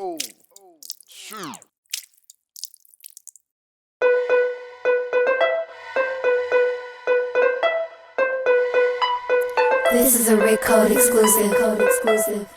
Oh, shoot. This is a Rick Code exclusive.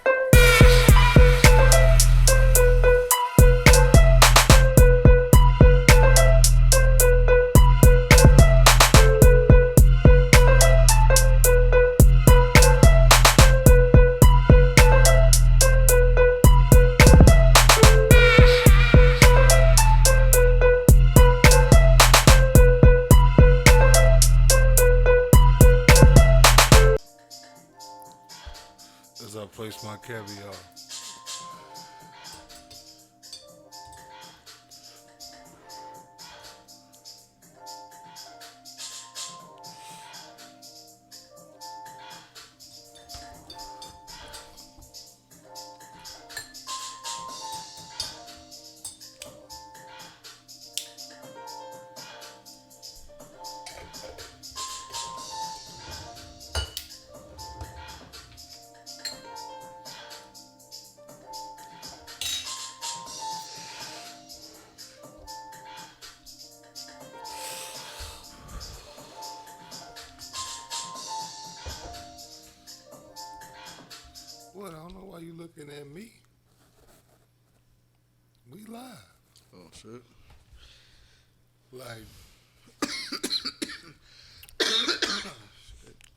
As I place my caviar. What? I don't know why you looking at me. We live. Oh shit. Like,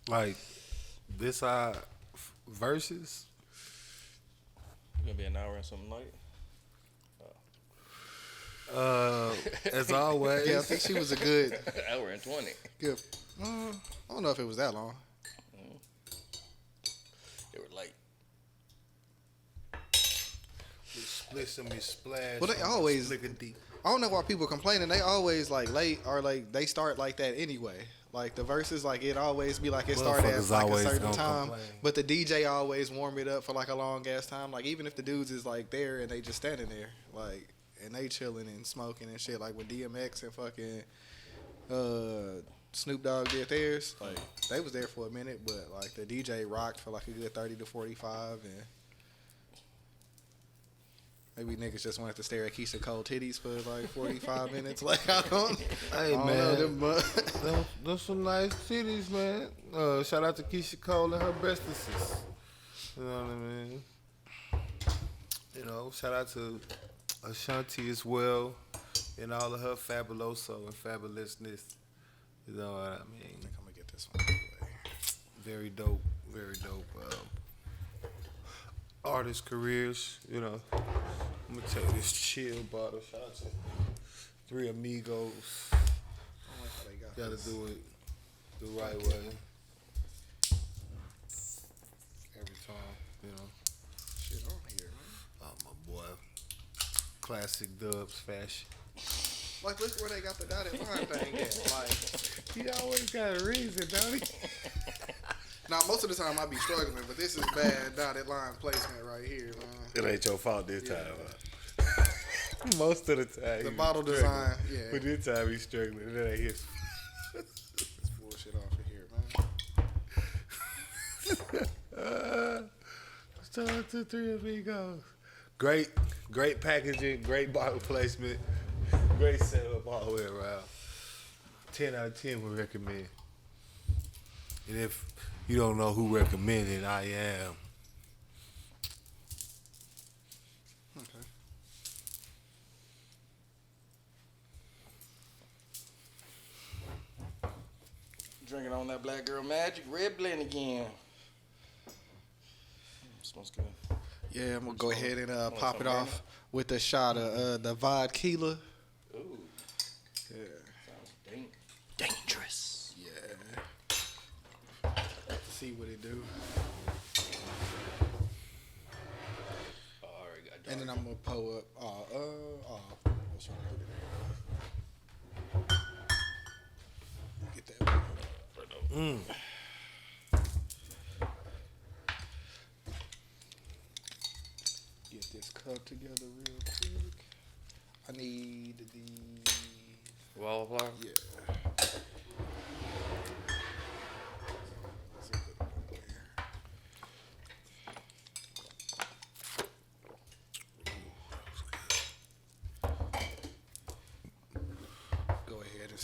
like this verses. Gonna be an hour and something like. As always. Yeah, I think she was a good. Hour and 20. Good. I don't know if it was that long. They were late. Splish and me splash. Well, they always- Lickety. I don't know why people complaining. They always like late or like they start like that anyway. Like the verses, like it always be like it started at Motherfuckers like a always certain gonna time, complain. but the DJ always warm it up for like a long ass time. Like even if the dudes is like there and they just standing there, like and they chilling and smoking and shit. Like when DMX and fucking Snoop Dogg did theirs, like they was there for a minute, but like the DJ rocked for like a good 30 to 45 and. Maybe niggas just wanted to stare at Keisha Cole titties for like 45 minutes. Like, I don't Hey, man. man. Those some nice titties, man. Shout out to Keisha Cole and her bestesses. You know what I mean? You know, shout out to Ashanti as well and all of her fabuloso and fabulousness. You know what I mean? I think I'm gonna get this one anyway. Very dope. Very dope. Artist careers, you know. I'm gonna take this chill bottle. Shout out to Three Amigos. I like how they got Gotta this. do it the right way. Every time, you know. Shit on here, man. Oh, my boy. Classic Dubz fashion. Like, look where they got the dotted line thing at. Like, He always got a reason, don't he? now most of the time I be struggling, but this is bad dotted line placement right here, man. It ain't your fault this Yeah. time. Most of the time. The he bottle be design, struggling. yeah. But this time he's struggling. That ain't his. This bullshit off of here, man. Shout out to Three Amigos. Great packaging, great bottle placement, great setup all the way around. 10 out of 10 would recommend. And if you don't know who recommended, I am. Okay. Drinking on that Black Girl Magic. Red blend again. Smells good. Yeah, I'm gonna go ahead and Want pop it some off with a shot of the vodka. Ooh. Yeah. Sounds dangerous. Yeah. See what it do. Oh, I already got And then dark. I'm gonna pull up. What's wrong with it? Get that. Get this cup together real quick. I need the. Wallflower? Yeah.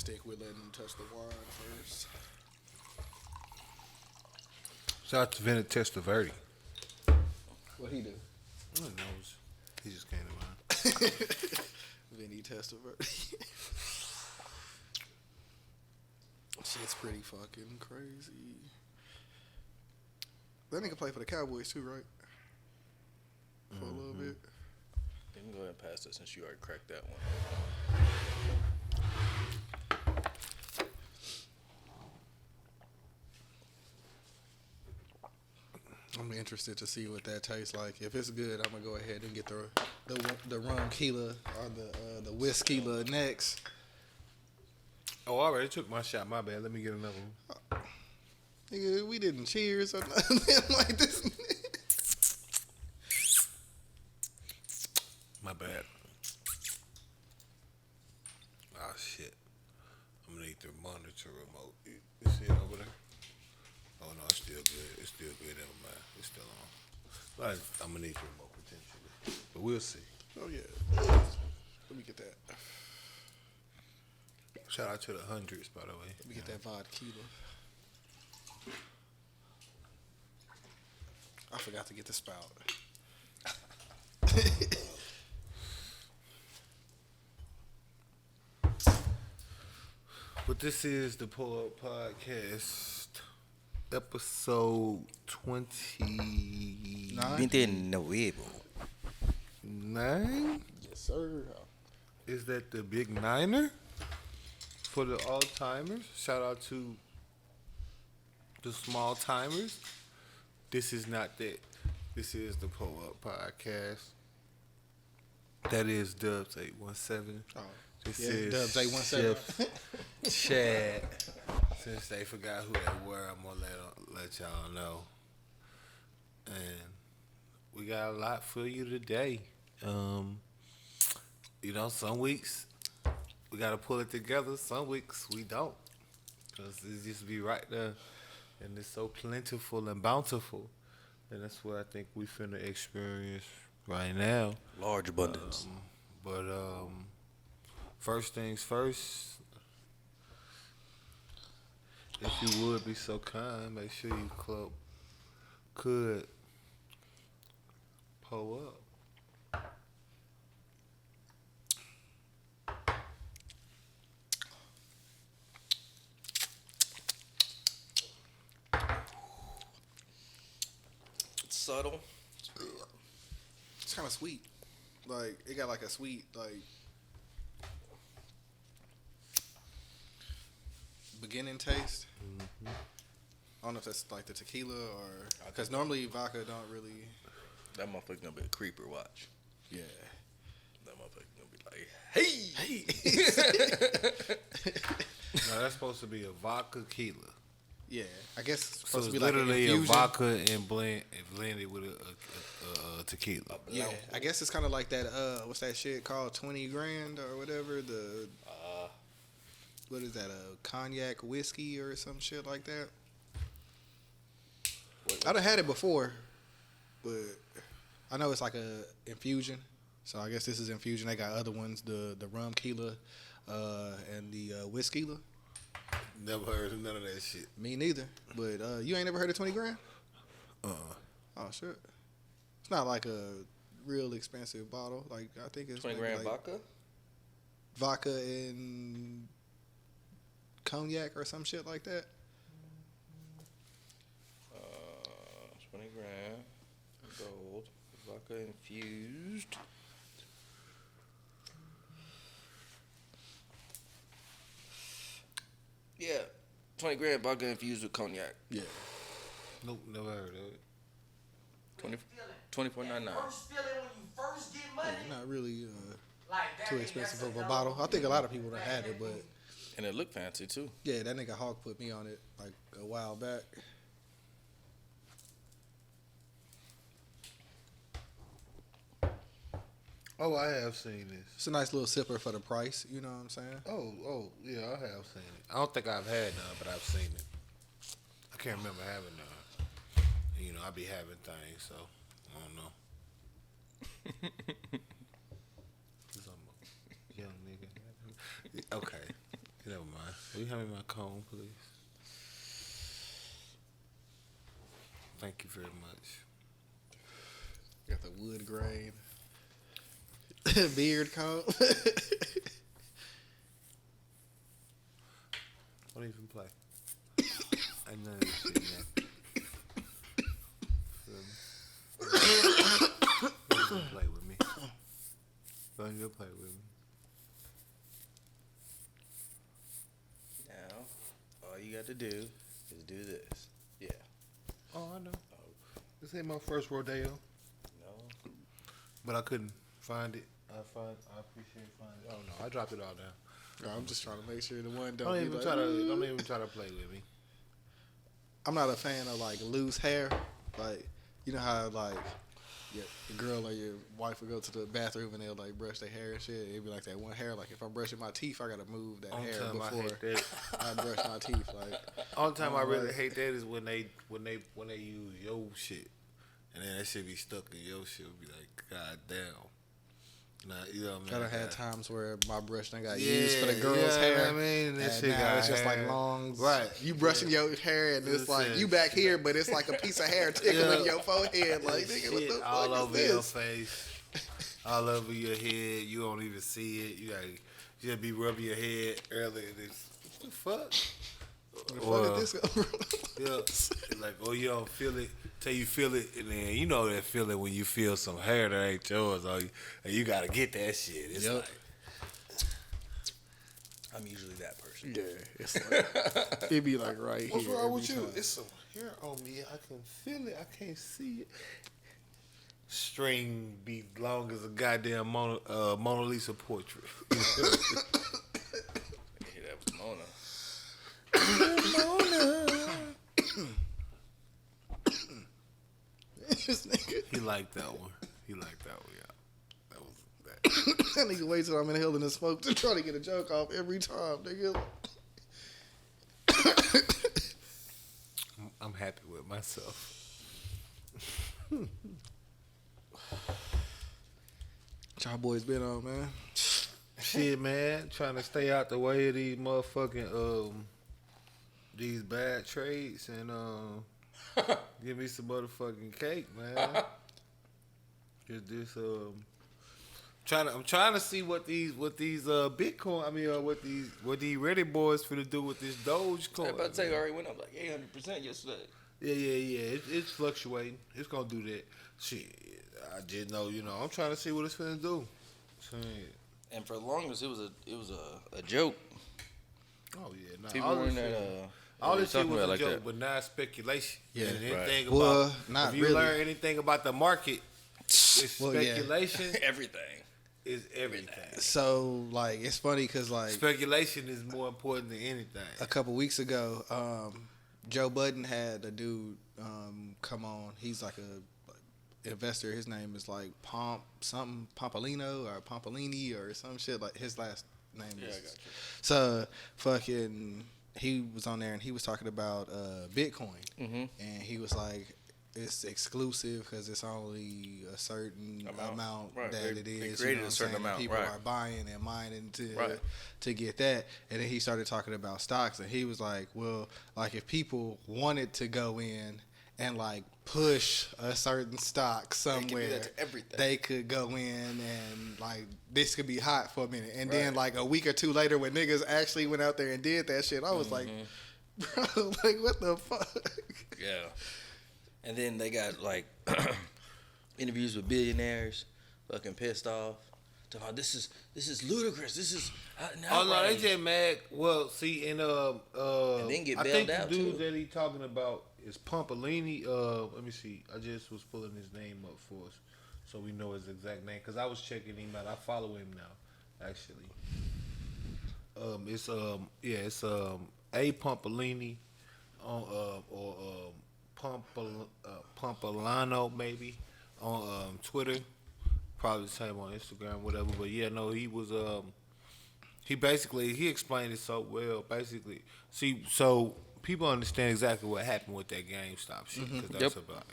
stick with letting them touch the wine first. Shout out to Vinny Testaverde. What he do? Who knows? He just came to mind. Vinny Testaverde. Shit's pretty fucking crazy. That nigga play for the Cowboys too, right? For a little bit. You can go ahead and pass this since you already cracked that one. I'm interested to see what that tastes like. If it's good, I'm gonna go ahead and get the rum keela or the whiskey next. Oh, I already took my shot. My bad. Let me get another one. Nigga, we didn't cheers or nothing like this. My bad. Oh, shit. I'm going to need the monitor remote. You see it over there? Oh, no, it's still good. It's still good. Never mind. It's still on. But I'm going to need the remote potentially. But we'll see. Oh, yeah. Let me get that. Shout out to the hundreds, by the way. Let me get that vodka. I forgot to get the spout. But this is the Pull Up Podcast, episode 29. 29. Yes, sir. Is that the big niner for the all timers? Shout out to the small timers. This is not that. This is the Pull Up Podcast. That is Dubz 817. Oh, This yeah, is Dubz 817. Chad. Since they forgot who they were, I'm gonna let y'all know. And we got a lot for you today. You know, some weeks we gotta pull it together. Some weeks we don't, cause it just be right there, and it's so plentiful and bountiful. And that's what I think we finna experience right now. Large abundance. But first things first, if you would be so kind, make sure you could pull up. It's subtle. It's kind of sweet. Like, it got like a sweet, like, beginning taste. Mm-hmm. I don't know if that's like the tequila or... Because normally vodka don't really... That motherfucker's gonna be a creeper, watch. Yeah. That motherfucker's gonna be like, hey! No, that's supposed to be a vodka tequila. Yeah. I guess it's So supposed it's to be like literally an a infusion. vodka and blended with a tequila. Yeah. I guess it's kind of like that, what's that shit called? 20 grand or whatever? The... what is that? A cognac whiskey or some shit like that? I done had it before, but I know it's like a infusion. So I guess this is infusion. They got other ones, the rum keela, and the whiskeyla. Never heard of none of that shit. Me neither. But you ain't never heard of 20 grand? Oh shit. It's not like a real expensive bottle. Like I think it's 20 maybe grand like vodka? vodka and cognac or some shit like that. 20 grand. Gold. Vodka infused. Yeah. 20 grand vodka infused with cognac. Yeah. Nope, never heard of it. 24.99. First feeling when you first get money. Yeah, not really Like that too nigga, expensive that's of a a bottle. I think a lot of people done had it, but And it looked fancy too. yeah, that nigga Hawk put me on it like a while back. Oh, I have seen this. It's a nice little sipper for the price, you know what I'm saying? Oh, yeah, I have seen it. I don't think I've had none, but I've seen it. I can't remember having none. You know, I be having things, so I don't know. 'Cause I'm a young nigga. Okay, never mind. you hand me my comb, please? Thank you very much. Got the wood grain. Beard comb. Don't even play. I know this shit, man. Don't even play with me. Don't even play with me. Now, all you got to do is do this. Yeah. Oh, I know. This ain't my first rodeo, No. but I couldn't find it. I appreciate finding it. Oh no, I dropped it all down. No, I'm just trying to make sure the one don't Don't be even like, try to. Don't even try to play with me. I'm not a fan of like loose hair. Like, you know how like your girl or your wife will go to the bathroom and they'll like brush their hair and shit. It'd be like that one hair. Like if I'm brushing my teeth, I gotta move that hair I before hate that. I brush my teeth. Like, Only time I really like- hate that is when they use your shit, and then that shit be stuck in your shit. Be like, God damn. Nah, you know what I mean? I done had times where my brush done got used for the girl's yeah, hair. I mean, that And shit now got it's just hair. like long. Right. You brushing your hair and it's like you back here, but it's like a piece of hair tickling your forehead. Like, nigga, what the Shit fuck all is over this? your face, all over your head. You don't even see it. You just be rubbing your head earlier. What the fuck? What the fuck is this? Yeah, like, oh, you don't feel it till you feel it, and then you know that feeling when you feel some hair that ain't yours, and you gotta get that shit. It's Yep. like, I'm usually that person. Yeah, it's like, it be like right what's here. wrong every with you? time. It's some hair on me. I can feel it. I can't see it. String be long as a goddamn Mona Lisa portrait. Yeah, that was Mona. This nigga, He liked that one. Yeah. That was that. that nigga waits till I'm in hell in the smoke to try to get a joke off every time, nigga. I'm happy with myself. What y'all boys been on, man? Shit, man, trying to stay out the way of these motherfucking these bad trades and give me some motherfucking cake, man. Cause this I'm trying to see what these Bitcoin, what these Ready boys finna do with this Dogecoin. I was about to say, it already went up like 800% yesterday. Yeah. It's fluctuating. It's gonna do that. Shit, I just know, I'm trying to see what it's finna do. Shit. And for the longest, it was a joke. Oh yeah, nah, People all were this in shit- that. all this shit talking was about a like joke, that. but now it's speculation. Yeah, and right. anything Well, about not if you really. learn anything about the market, it's Well, yeah. speculation Everything. is everything. So, like, it's funny because, like, Speculation is more important than anything. a couple weeks ago, Joe Budden had a dude come on. He's like a investor. His name is like Pompolino or Pompolini or some shit. Like his last name Yeah, is. I got you. So fucking, he was on there and he was talking about Bitcoin, Mm-hmm. and he was like, it's exclusive because it's only a certain amount Right. that They it is. created you know a certain what I'm saying? amount, People right. are buying and mining Right. to get that. And then he started talking about stocks, and he was like, well, like if people wanted to go in and like push a certain stock They somewhere, can do that to everything. they could go in and like this could be hot for a minute. And then like a week or two later, when niggas actually went out there and did that shit, I was like, bro, like what the fuck? Yeah. And then they got like interviews with billionaires, fucking pissed off. Talking about this is ludicrous. This is an Oh no, they outrage. just mad. Well, see, and then get I bailed think the out, dude too. that he talking about is Pompolini. Let me see. I just was pulling his name up for us, so we know his exact name. Cause I was checking him out. I follow him now, actually. It's A Pompolini on or Pompolino maybe on Twitter. Probably the same on Instagram, whatever. But yeah, no, he was he explained it so well. Basically, see, so people understand exactly what happened with that GameStop shit. Cause that's Yep. about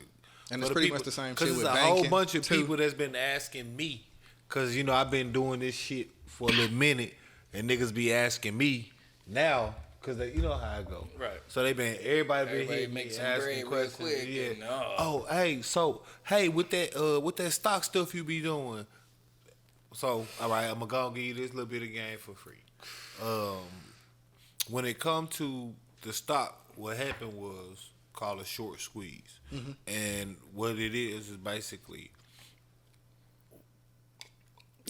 And for it's the pretty people- much the same 'cause shit it's with a whole banking, bunch of too. people that's been asking me, cause I've been doing this shit for a little minute, and niggas be asking me now, because you know how it go. Right. So everybody been Everybody hitting make me, some asking bread real questions. quick. Yeah. And, Oh, hey, with that stock stuff you be doing. So, all right, I'm gonna go and give you this little bit of game for free. When it come to the stock, what happened was called a short squeeze, and what it is basically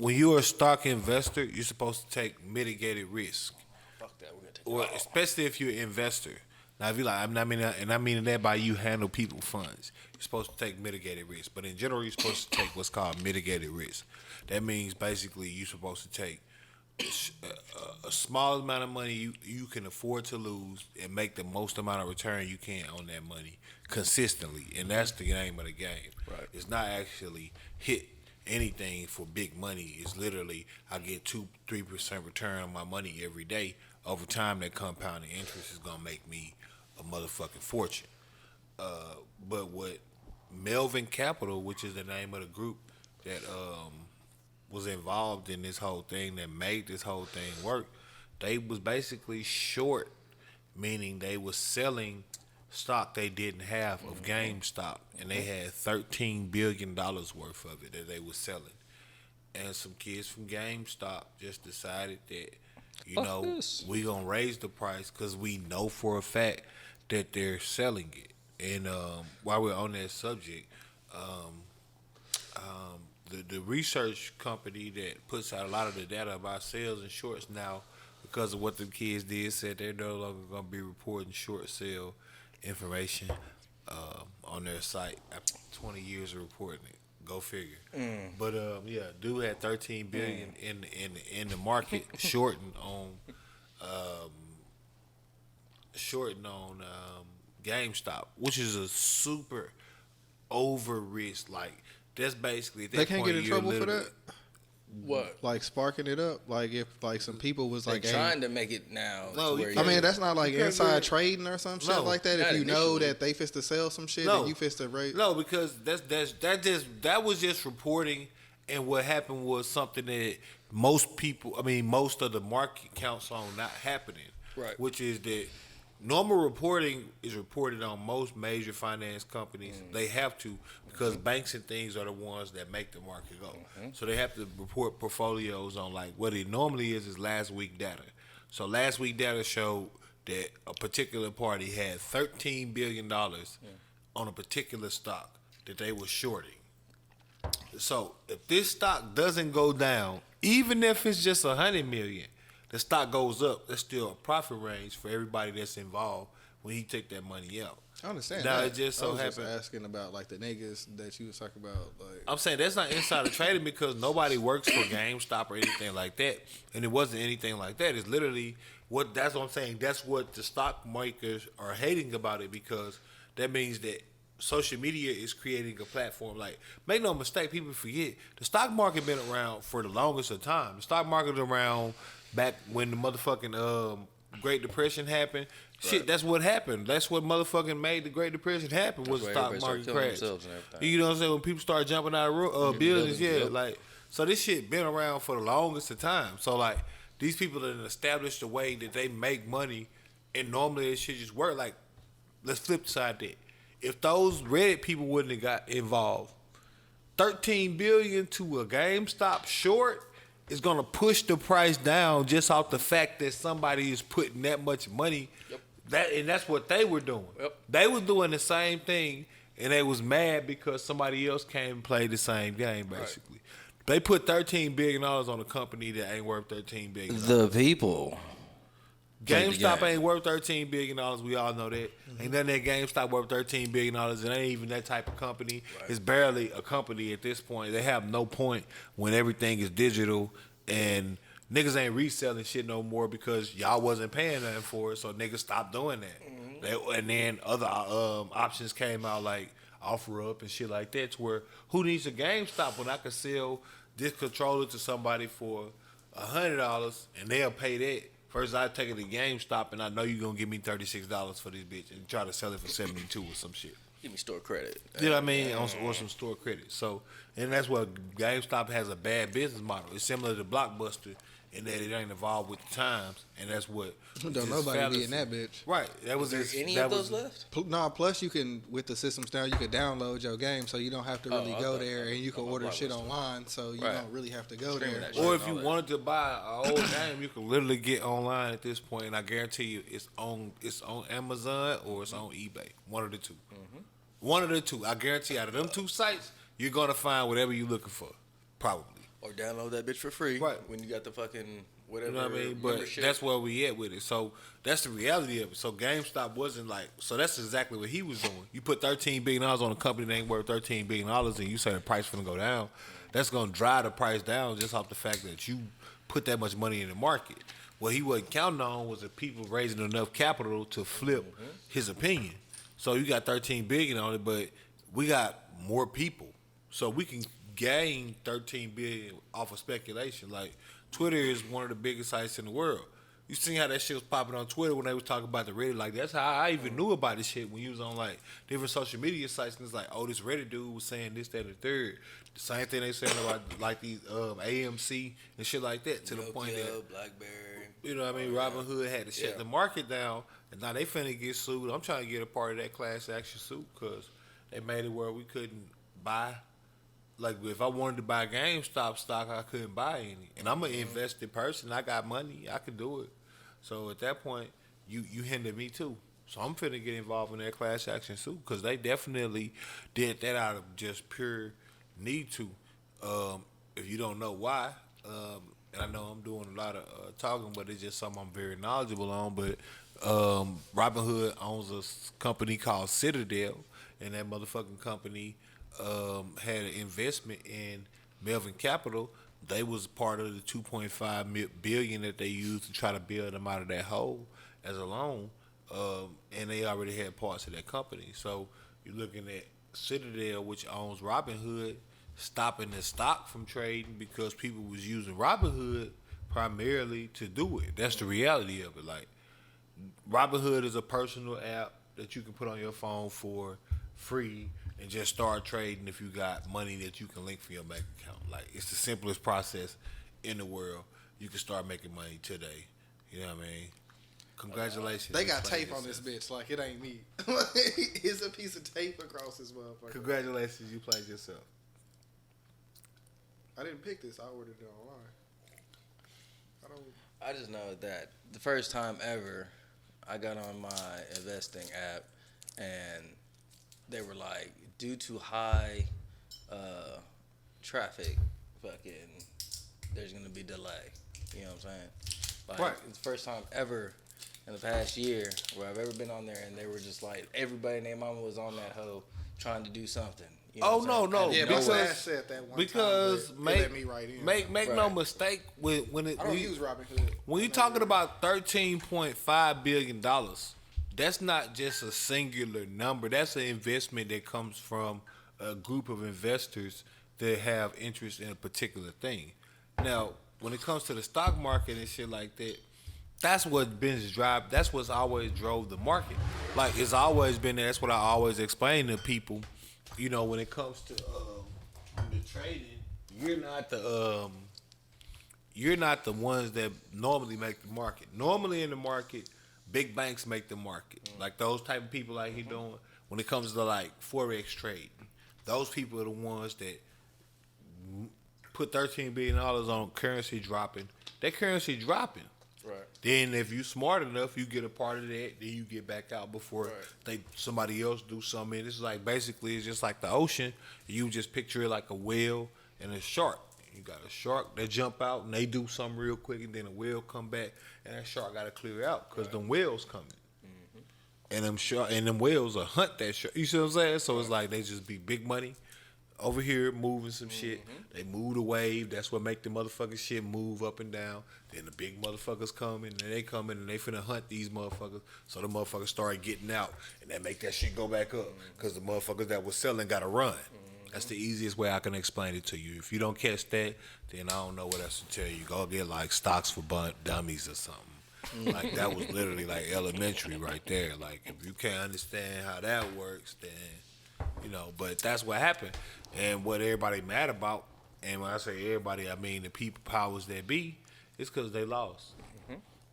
when you're a stock investor, you're supposed to take mitigated risk, Fuck that. We're gonna take or especially if you're an investor. Now, if you like, I mean that by you handle people funds, you're supposed to take mitigated risk. But in general, you're supposed to take what's called mitigated risk. That means basically you're supposed to take a small amount of money you can afford to lose and make the most amount of return you can on that money consistently, and that's the name of the game. Right. It's not actually hit anything for big money. It's literally I get 2-3% return on my money every day. Over time, that compounding interest is gonna make me a motherfucking fortune. But what Melvin Capital, which is the name of the group that was involved in this whole thing that made this whole thing work, they was basically short, meaning they was selling stock they didn't have of GameStop, and they had $13 billion worth of it that they was selling. And some kids from GameStop just decided that, we gonna raise the price because we know for a fact that they're selling it. And while we're on that subject, the research company that puts out a lot of the data about sales and shorts now, because of what the kids did, said they're no longer going to be reporting short sale information on their site after 20 years of reporting it. Go figure. But dude had 13 billion in the market shorting on GameStop, which is a super over risk. Like that's basically at that They can't point, get in you're trouble for literally- that. What? Like sparking it up. Like if like some people was They're like, hey, trying to make it now. No, to you where can't. I mean, that's not like You can't inside get- trading or some shit No, like that. not If you know initially. that they fist to sell some shit No. and you fist to rate. No, because that was just reporting, and what happened was something that most of the market counts on not happening. Right. Which is that normal reporting is reported on most major finance companies. They have to, because banks and things are the ones that make the market go. So they have to report portfolios on like what it normally is last week data. So last week data showed that a particular party had $13 billion on a particular stock that they were shorting. So if this stock doesn't go down, even if it's just 100 million, the stock goes up. That's still a profit range for everybody that's involved when he take that money out. I understand. Now, that. it just so I was just happened- asking about like the niggas that you was talking about. Like, I'm saying that's not insider trading because nobody works for GameStop or anything like that, and it wasn't anything like that. It's literally that's what I'm saying. That's what the stock makers are hating about it, because that means that social media is creating a platform. Like, make no mistake, people forget the stock market been around for the longest of time. The stock market was around back when the motherfucking Great Depression happened. Shit, that's what happened. That's what motherfucking made the Great Depression happen, was the where stock everybody started market killing crash. themselves and everything. You know what I'm saying? When people start jumping out of buildings, yeah, yep. like, so this shit been around for the longest of time. So like, these people that established a way that they make money, and normally it should just work. Like, let's flip the side that. If those Reddit people wouldn't have got involved, 13 billion to a GameStop short is gonna push the price down just off the fact that somebody is putting that much money. Yep. That's what they were doing. Yep. They was doing the same thing, and they was mad because somebody else came and played the same game. Basically, they put $13 billion on a company that ain't worth $13 billion. The people. played the GameStop game. ain't worth $13 billion. We all know that. Ain't none of that GameStop worth $13 billion. It ain't even that type of company. Right. It's barely a company at this point. They have no point when everything is digital, and niggas ain't reselling shit no more because y'all wasn't paying nothing for it, so niggas stopped doing that. And then other options came out like OfferUp and shit like that, to where who needs a GameStop when I could sell this controller to somebody for $100 and they'll pay that. First, I take it to GameStop and I know you're gonna give me $36 for this bitch and try to sell it for $72 or some shit. Give me store credit. You know what I mean? Or some store credit. So, and that's what GameStop has a bad business model. It's similar to Blockbuster and that it ain't involved with the times, and that's what. Don't just nobody fallacy. be in that bitch. Right. That was Is there any that of those was, left? No, plus you can, with the systems now, you can download your game, so you don't have to really go there, and you can order shit online, so you don't really have to go Streaming there. that shit. Or if you wanted to buy an old game, you can literally get online at this point, and I guarantee you, it's on Amazon or it's on eBay. One of the two. One of the two. I guarantee out of them two sites, you're gonna find whatever you're looking for, probably. Or download that bitch for free. Right. When you got the fucking whatever. You know what I mean? But membership. that's where we at with it. So that's the reality of it. So GameStop wasn't like. So that's exactly what he was doing. You put $13 billion on a company that ain't worth $13 billion, and you say the price finna go down. That's gonna drive the price down just off the fact that you put that much money in the market. What he wasn't counting on was the people raising enough capital to flip his opinion. So you got $13 billion on it, but we got more people, so we can gain $13 billion off of speculation. Like Twitter is one of the biggest sites in the world. You seen how that shit was popping on Twitter when they was talking about the Reddit. Like that's how I even knew about this shit when you was on like different social media sites. And it's like, oh, this Reddit dude was saying this, that, and the third. The same thing they saying about like these AMC and shit like that. To the point that BlackBerry. you know what I mean, Robin Hood had to shut the market down, and now they finna get sued. I'm trying to get a part of that class action suit because they made it where we couldn't buy. Like if I wanted to buy GameStop stock, I couldn't buy any. And I'm an invested person. I got money. I could do it. So at that point, you hindered me too. So I'm finna get involved in that class action suit because they definitely did that out of just pure need to. If you don't know why, and I know I'm doing a lot of talking, but it's just something I'm very knowledgeable on. But Robinhood owns a company called Citadel, and that motherfucking company had an investment in Melvin Capital. They was part of the $2.5 billion that they used to try to build them out of that hole as a loan, and they already had parts of that company. So you're looking at Citadel, which owns Robinhood, stopping the stock from trading because people was using Robinhood primarily to do it. That's the reality of it. Like Robinhood is a personal app that you can put on your phone for free and just start trading if you got money that you can link for your bank account. Like it's the simplest process in the world. You can start making money today. You know what I mean? Congratulations. They got Explain tape on this yourself. bitch, like it ain't me. It's a piece of tape across this motherfucker. Congratulations, you played yourself. I didn't pick this. I ordered it online. I just know that the first time ever I got on my investing app and they were like, due to high traffic, fucking, there's going to be delay. You know what I'm saying? Like, Right. It's the first time ever in the past year where I've ever been on there and they were just like, everybody and their mama was on that hoe trying to do something. You know Oh, what no, I'm no. saying? Yeah, Out of Because- nowhere. Sash said that one Because time. But it let me right in. make no mistake when it I don't use Robinhood. when you're talking about $13.5 billion, that's not just a singular number. That's an investment that comes from a group of investors that have interest in a particular thing. Now, when it comes to the stock market and shit like that, that's what that's what's always drove the market. Like it's always been there. That's what I always explain to people. You know, when it comes to the trading, you're not the ones that normally make the market. Normally in the market, big banks make the market. Like those type of people like he doing. When it comes to like Forex trading, those people are the ones that put $13 billion on currency dropping. That currency dropping. Right. Then if you smart enough, you get a part of that. Then you get back out before somebody else do something. It's like basically it's just like the ocean. You just picture it like a whale and a shark. You got a shark that jump out and they do something real quick, and then a whale come back, and that shark got to clear out because them whales coming. And them whales will hunt that shark. You see what I'm saying? So it's like they just be big money over here moving some shit. They move the wave. That's what make the motherfucking shit move up and down. Then the big motherfuckers come in, and they come in, and they finna hunt these motherfuckers. So the motherfuckers start getting out, and that make that shit go back up because the motherfuckers that was selling got to run. That's the easiest way I can explain it to you. If you don't catch that, then I don't know what else to tell you. Go get like stocks for dummies or something. Like that was literally like elementary right there. Like if you can't understand how that works, then you know. But that's what happened, and what everybody mad about. And when I say everybody, I mean the people powers that be, It's because they lost.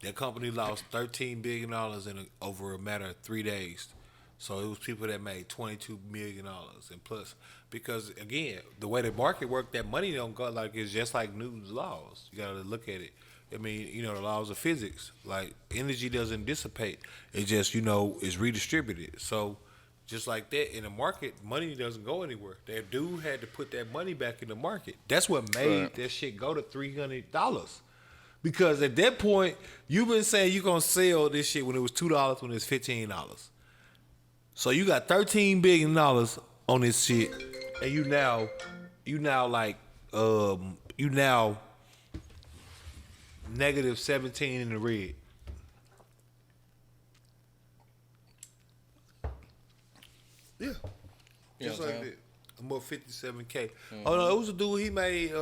That company lost $13 billion over a matter of 3 days. So it was people that made $22 million. And plus, because again, the way the market worked, that money don't go like it's just like Newton's laws. You got to look at it. I mean, you know, the laws of physics. Like energy doesn't dissipate. It just, you know, is redistributed. So just like that, in the market, money doesn't go anywhere. That dude had to put that money back in the market. That's what made that shit go to $300. Because at that point, you've been saying you're going to sell this shit when it was $2, when it's $15. So you got $13 billion on this shit, and you now negative 17 in the red. Yeah. Just like that. I'm up 57K. Oh no, it was a dude he made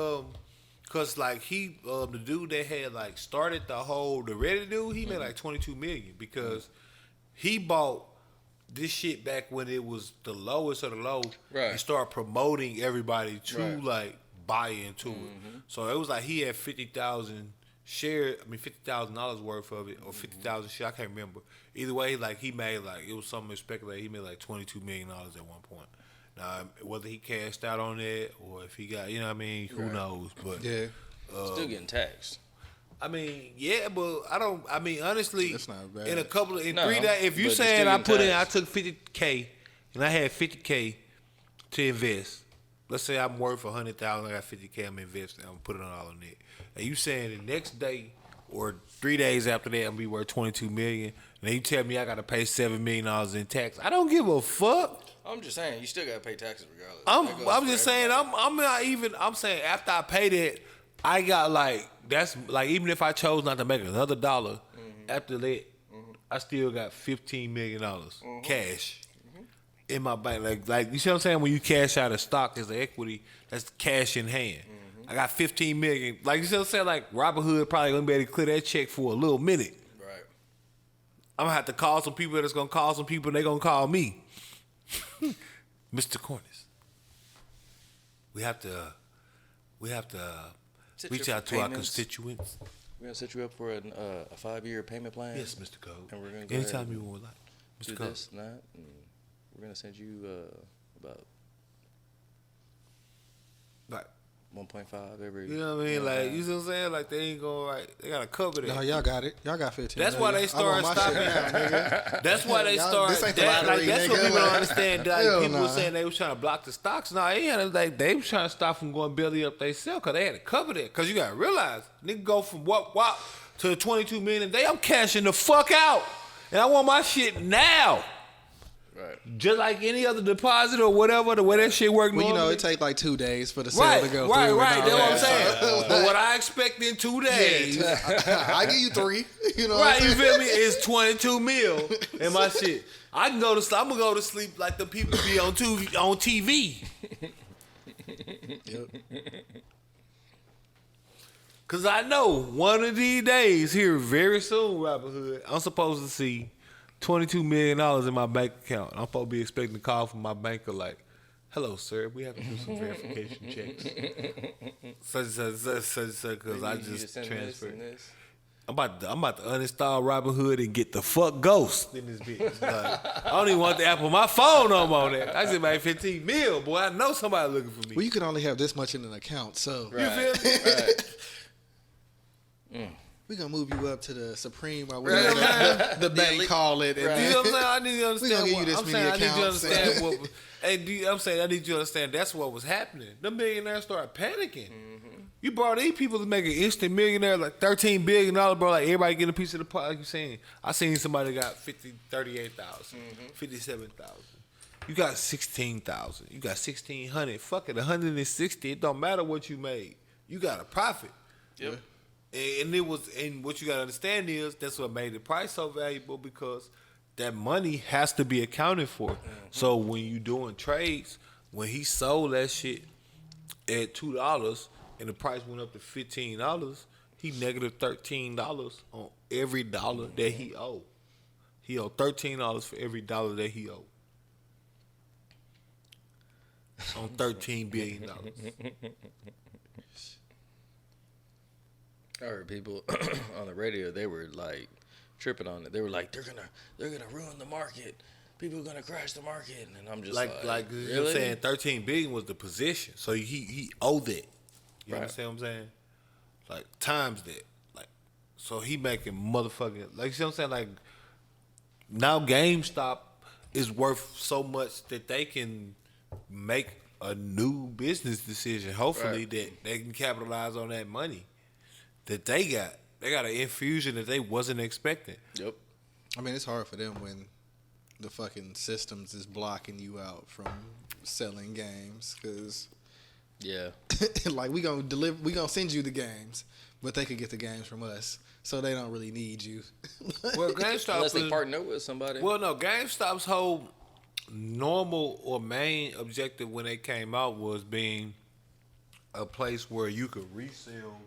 cause like he the dude that had like started the Reddit dude, he made like 22 million because he bought this shit back when it was the lowest of the low and started promoting everybody to like buy into it. So it was like he had 50,000 shares, $50,000 worth of it, or 50,000 shares, I can't remember. Either way, like he made like, it was something speculated, he made like $22 million at one point. Now, whether he cashed out on that or if he got, you know what I mean, who knows? But still getting taxed. I mean, yeah, but honestly, that's not bad. in 3 days, if you saying I took 50K and I had 50K to invest, let's say I'm worth 100,000, I got 50K, I'm investing, I'm putting it all on it. And you saying the next day or 3 days after that, I'm gonna be worth 22 million, and then you tell me I gotta pay $7 million in tax. I don't give a fuck. I'm just saying, you still gotta pay taxes regardless. I'm just saying, I'm not even. I'm saying after I pay that, I got like that's like even if I chose not to make another dollar after that, I still got $15 million cash in my bank. Like you see what I'm saying? When you cash out a stock as an equity, that's cash in hand. I got 15 million. Like you see what I'm saying? Like Robinhood probably gonna be able to clear that check for a little minute. Right. I'm gonna have to call some people that's gonna call some people and they gonna call me. Mr. Cornish. We have to reach out to our constituents. We're gonna set you up for a 5-year payment plan. Yes, Mr. Code. And we're gonna go anytime you would like. Mr. Do Code. this and that, and we're gonna send you about Like 1.5 every. you know what I mean? Like you know what I'm saying? Like they ain't gonna they gotta cover that. No, y'all got it. Y'all got 15. That's why they start stopping. That's why they start. This ain't the That, lottery, like, that's what nigga. people don't Like, understand. Like, hell people nah. were saying they was trying to block the stocks. No, like they was trying to stop from going belly up themselves because they had to cover that. Because you gotta realize, nigga go from what to the 22 million a day. I'm cashing the fuck out, and I want my shit now. Right. Just like any other deposit or whatever, the way that shit work. Well, you know, normally. it take like 2 days for the sale to go through. Right. and all That's what I'm that. saying. But what I expect in 2 days. I give you 3. You know, Right, what I'm you saying? feel me? It's 22 mil in my shit. I'm gonna go to sleep like the people be on TV. Yep. Cause I know one of these days here very soon, Robinhood, I'm supposed to see $22 million in my bank account. I'm supposed to be expecting a call from my banker like, "Hello, sir, we have to do some verification checks." Such, because I just transferred. I'm about to uninstall Robinhood and get the fuck Ghost in this bitch. Like, I don't even want the app on my phone no more. That I just made 15 mil, boy. I know somebody looking for me. Well, you can only have this much in an account, so You feel me? we're going to move you up to the Supreme or whatever the bank call it. And You know what I'm saying? I need you to understand. gonna give you What, this I'm many saying I need you to accounts. understand what. Hey, I'm saying I need you to understand that's what was happening. The millionaires started panicking. You brought these people to make an instant millionaire, like $13 billion, bro. Like everybody getting a piece of the pie. Like you saying, I seen somebody got 38,000, 57,000. You got 16,000. You got 1,600. Fuck it, 160. It don't matter what you made. You got a profit. Yep. And what you gotta understand is that's what made the price so valuable because that money has to be accounted for. So when you doing trades, when he sold that shit at $2 and the price went up to $15, he negative $13 on every dollar that he owed. He owed $13 for every dollar that he owed. On $13 billion. I heard people on the radio. They were like tripping on it. They were like, they're gonna ruin the market. People are gonna crash the market, and I'm just like really? you know what I'm saying, 13 billion was the position, so he owed that. You Right. understand what I'm saying? Like times that, like, so he making motherfucking, like, you see what I'm saying? Like now GameStop is worth so much that they can make a new business decision. Hopefully Right. that they can capitalize on that money that they got. They got an infusion that they wasn't expecting. Yep. I mean, it's hard for them when the fucking systems is blocking you out from selling games, because Yeah. like we gonna send you the games, but they could get the games from us, so they don't really need you. Well, GameStop Unless they is- partner with somebody. Well, no, GameStop's whole normal or main objective when they came out was being a place where you could resell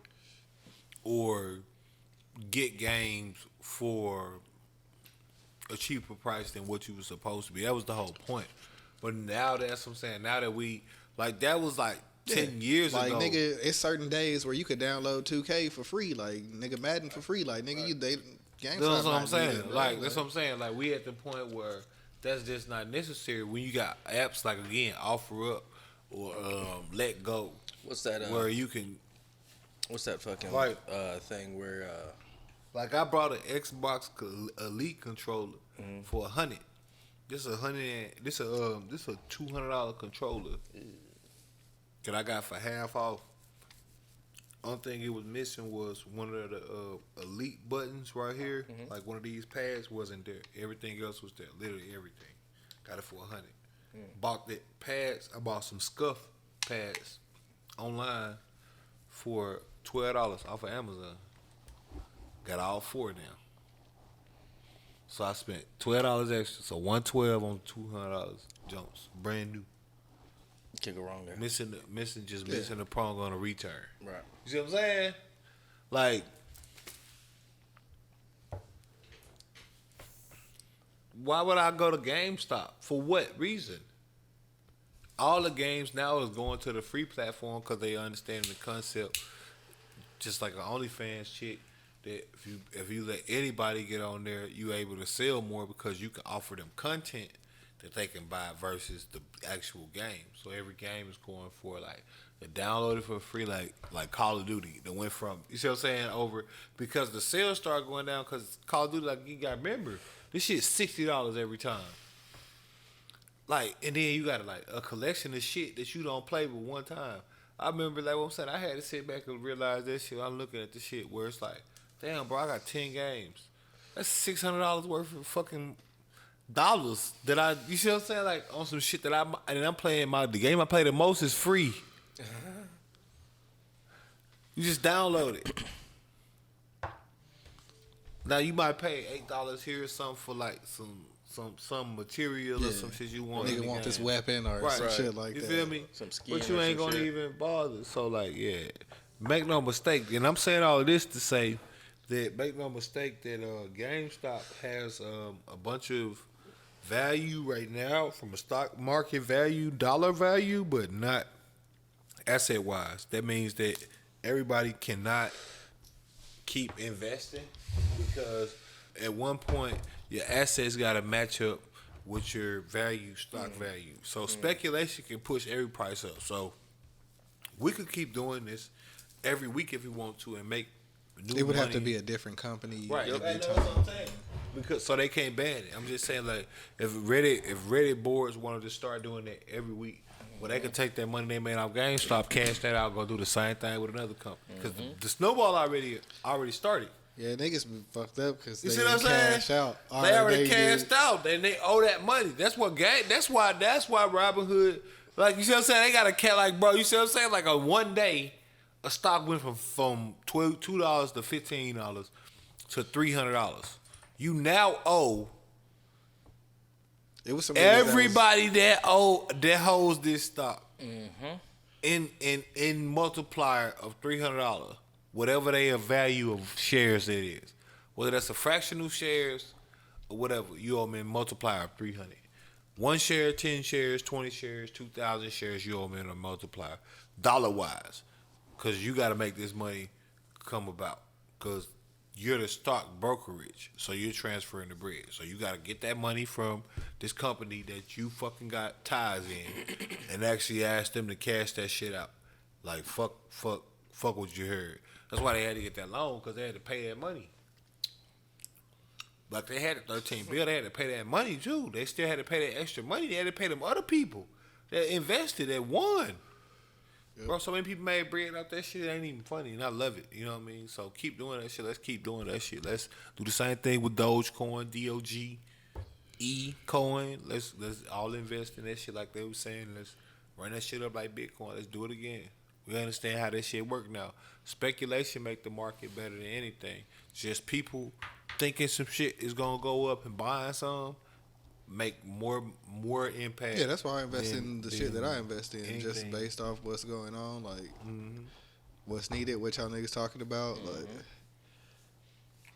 or get games for a cheaper price than what you were supposed to be. That was the whole point. But now that's what I'm saying. Now that we, like, that was like 10 years like, ago. nigga, it's certain days where you could download 2K for free, like nigga Madden for free, like nigga, GameStop. That's what I'm not saying. needed, bro. Like, that's what I'm saying. Like, we at the point where that's just not necessary when you got apps like, again, OfferUp or Let Go, What's that? where you can, What's that fucking Like- thing where? like, I brought an Xbox Elite controller for $100. This a $200 controller that I got for half off. Only thing it was missing was one of the Elite buttons right here. Like one of these pads wasn't there. Everything else was there. Literally everything. Got it for $100. Bought the pads. I bought some scuff pads online for $12 off of Amazon. Got all four now. So I spent $12 extra. So $112 on $200 jumps. Brand new. Can't go wrong there. Missing the prong on a return. Right. You see what I'm saying? Like, why would I go to GameStop? For what reason? All the games now is going to the free platform because they understand the concept. Just like an OnlyFans chick, that if you let anybody get on there, you able to sell more because you can offer them content that they can buy versus the actual game. So every game is going for like the download it for free, like Call of Duty. That went from, you see what I'm saying, over because the sales start going down because Call of Duty, like, you got to remember, this shit's $60 every time. Like, and then you got like a collection of shit that you don't play but one time. I remember, like what I'm saying, I had to sit back and realize that shit. I'm looking at the shit where it's like, damn, bro, I got 10 games. That's $600 worth of fucking dollars that you see what I'm saying? Like, on some shit that I'm playing, the game I play the most is free. You just download it. Now you might pay $8 here or something for like some material or some shit you want. in Nigga the want this game. weapon or Right. some shit like You that. feel me? Some skin But you or ain't some gonna shit. even bother. So like, yeah, make no mistake. And I'm saying all of this to say that make no mistake that GameStop has a bunch of value right now from a stock market value, dollar value, but not asset wise. That means that everybody cannot keep investing because at one point your assets got to match up with your stock value. So speculation can push every price up. So we could keep doing this every week if we want to and make new It would have money. to be a different company Right. every That's time. what I'm saying. Because so they can't ban it. I'm just saying, like, if Reddit boards wanted to start doing that every week, well, they could take that money they made off GameStop, cash that out, go do the same thing with another company. Because the snowball already started. Yeah, niggas been fucked up because You they see what I'm didn't saying? cash out. They already cashed out. Then they owe that money. That's why Robinhood, like, you see what I'm saying? They got a cat, like, bro, you see what I'm saying? Like, a one day, a stock went from $2 to $15 to $300. You now owe It was some everybody that holds this stock in multiplier of $300, whatever their value of shares it is, whether that's a fractional shares or whatever, you owe me a multiplier of 300. 1 share, 10 shares, 20 shares, 2,000 shares, you owe me a multiplier, dollar wise, because you got to make this money come about. because you're the stock brokerage, so you're transferring the bread. So you got to get that money from this company that you fucking got ties in, and actually ask them to cash that shit out. Like fuck what you heard. That's why they had to get that loan, because they had to pay that money. Like they had a 13 bill, they had to pay that money too. They still had to pay that extra money. They had to pay them other people that invested, that won. Yep. Bro, so many people made bread out that shit. It ain't even funny, and I love it. You know what I mean? So keep doing that shit. Let's keep doing that shit. Let's do the same thing with Dogecoin, DOG, E-Coin. Let's all invest in that shit like they were saying. Let's run that shit up like Bitcoin. Let's do it again. We understand how that shit work now. Speculation make the market better than anything. Just people thinking some shit is gonna go up and buying some make more impact. Yeah, that's why I invest in the shit that I invest in, anything. Just based off what's going on, like what's needed, what y'all niggas talking about. Like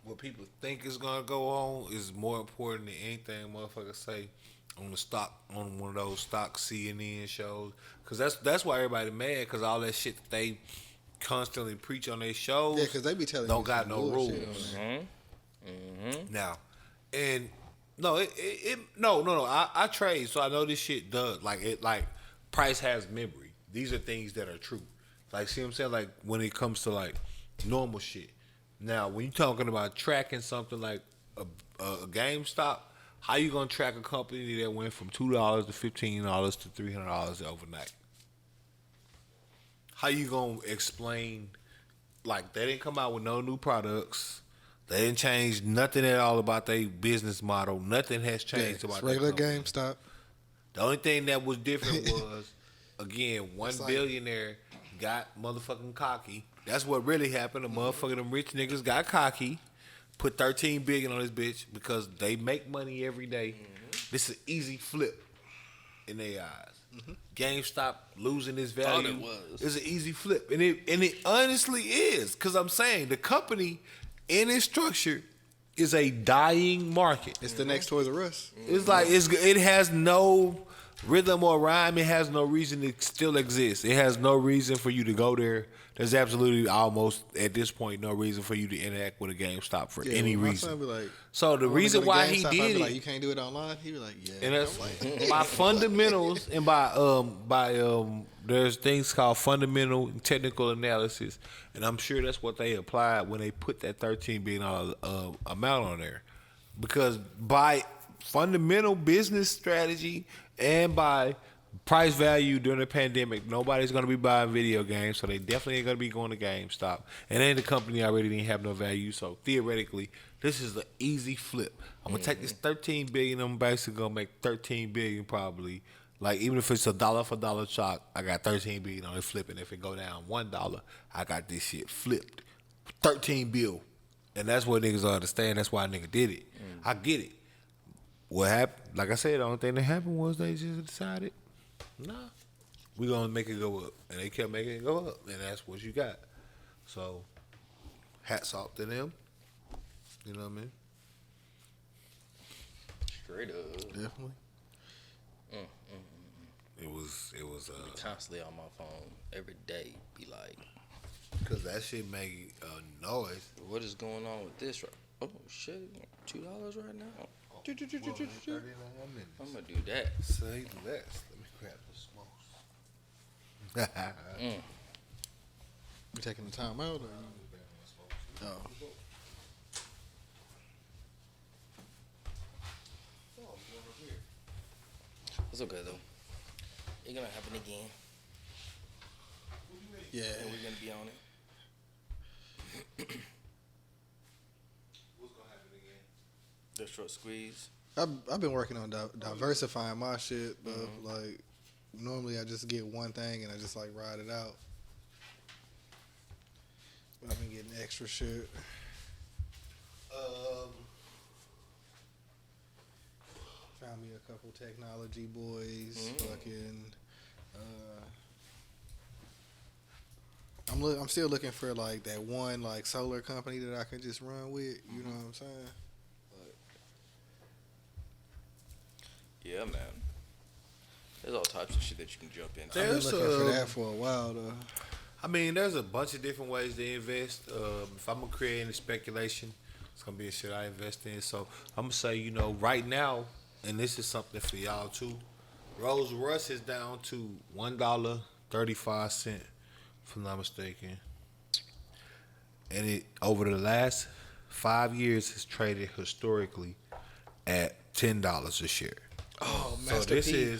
what people think is gonna go on is more important than anything motherfuckers say on the stock, on one of those stock CNN shows. Cause that's why everybody mad, cause all that shit that they constantly preach on their shows. Yeah, cause they be telling don't got no rules. Now, and no, I trade, so I know this shit does. Like price has memory. These are things that are true. Like, see what I'm saying? Like when it comes to like normal shit. Now, when you talking about tracking something like a GameStop, how you gonna track a company that went from $2 to $15 to $300 overnight? How you gonna explain? Like they didn't come out with no new products. They didn't change nothing at all about their business model. Nothing has changed about regular GameStop. The only thing that was different was, again, one billionaire got motherfucking cocky. That's what really happened. The motherfucking them rich niggas got cocky, put $13 billion on this bitch because they make money every day. This is an easy flip in their eyes. GameStop losing its value. Thought it was. It's an easy flip, and it honestly is, because I'm saying the company in its structure is a dying market. It's the next Toys R Us. It's like it has no rhythm or rhyme. It has no reason to still exist. It has no reason for you to go there. There's absolutely almost at this point no reason for you to interact with a GameStop for any reason. So the reason why he did it, like, you can't do it online. He be like, yeah. And that's by fundamentals and by there's things called fundamental and technical analysis, and I'm sure that's what they applied when they put that $13 billion amount on there, because by fundamental business strategy and by price value during the pandemic, nobody's going to be buying video games, so they definitely ain't going to be going to GameStop. And then the company already didn't have no value, so theoretically, this is an easy flip. I'm going to take this $13 billion, I'm basically going to make $13 billion probably. Like, even if it's a dollar for dollar stock, I got $13 billion on it flipping. If it go down $1, I got this shit flipped. $13 billion. And that's what niggas understand. That's why a nigga did it. I get it. What happened? Like I said, the only thing that happened was they just decided, nah, we gonna make it go up, and they kept making it go up, and that's what you got. So, hats off to them. You know what I mean? Straight up, definitely. It was constantly on my phone every day. Be like, cause that shit make a noise. what is going on with this? Oh shit, $2 right now. I'm gonna do that. Say less. Let me grab the smokes. You taking the time out? Or oh. It's okay though. It's gonna happen again. Yeah. And we're gonna be on it. What's gonna happen again? The short squeeze. I've been working on diversifying my shit, but like normally I just get one thing and I just like ride it out. But I've been getting extra shit. Found me a couple technology boys. Fucking. I'm still looking for like that one like solar company that I can just run with. You know what I'm saying? Yeah, man. There's all types of shit that you can jump into. I've been looking for that for a while though. I mean, there's a bunch of different ways to invest. If I'm gonna create any speculation, it's gonna be a shit I invest in. So I'm gonna say, right now, and this is something for y'all too. Rolls Royce is down to $1.35, if I'm not mistaken, and it over the last 5 years has traded historically at $10 a share. Oh, So Master this P.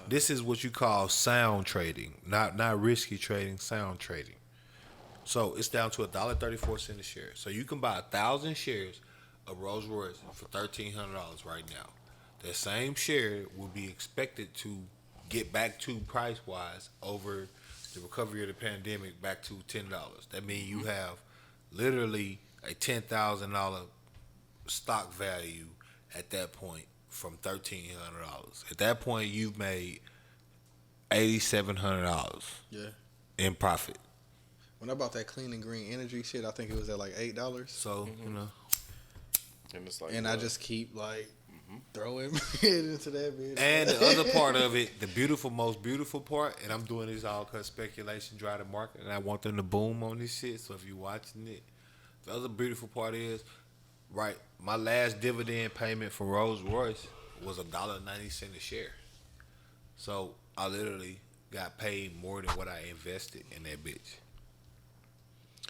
this is what you call sound trading, not risky trading, sound trading. So it's down to $1.34 a share. So you can buy 1,000 shares of Rolls Royce for $1,300 right now. That same share will be expected to get back to price wise over the recovery of the pandemic back to $10. That means you have literally a $10,000 stock value at that point from $1,300. At that point, you've made $8,700 Yeah. in profit. When I bought that clean and green energy shit, I think it was at like $8. So And it's like, And I just keep like throwing it into that bitch. and the other part of it, the most beautiful part, and I'm doing this all because speculation drive the market, and I want them to boom on this shit. So if you're watching it, the other beautiful part is, right, my last dividend payment for Rolls Royce was $1.90 a share. So I literally got paid more than what I invested in that bitch.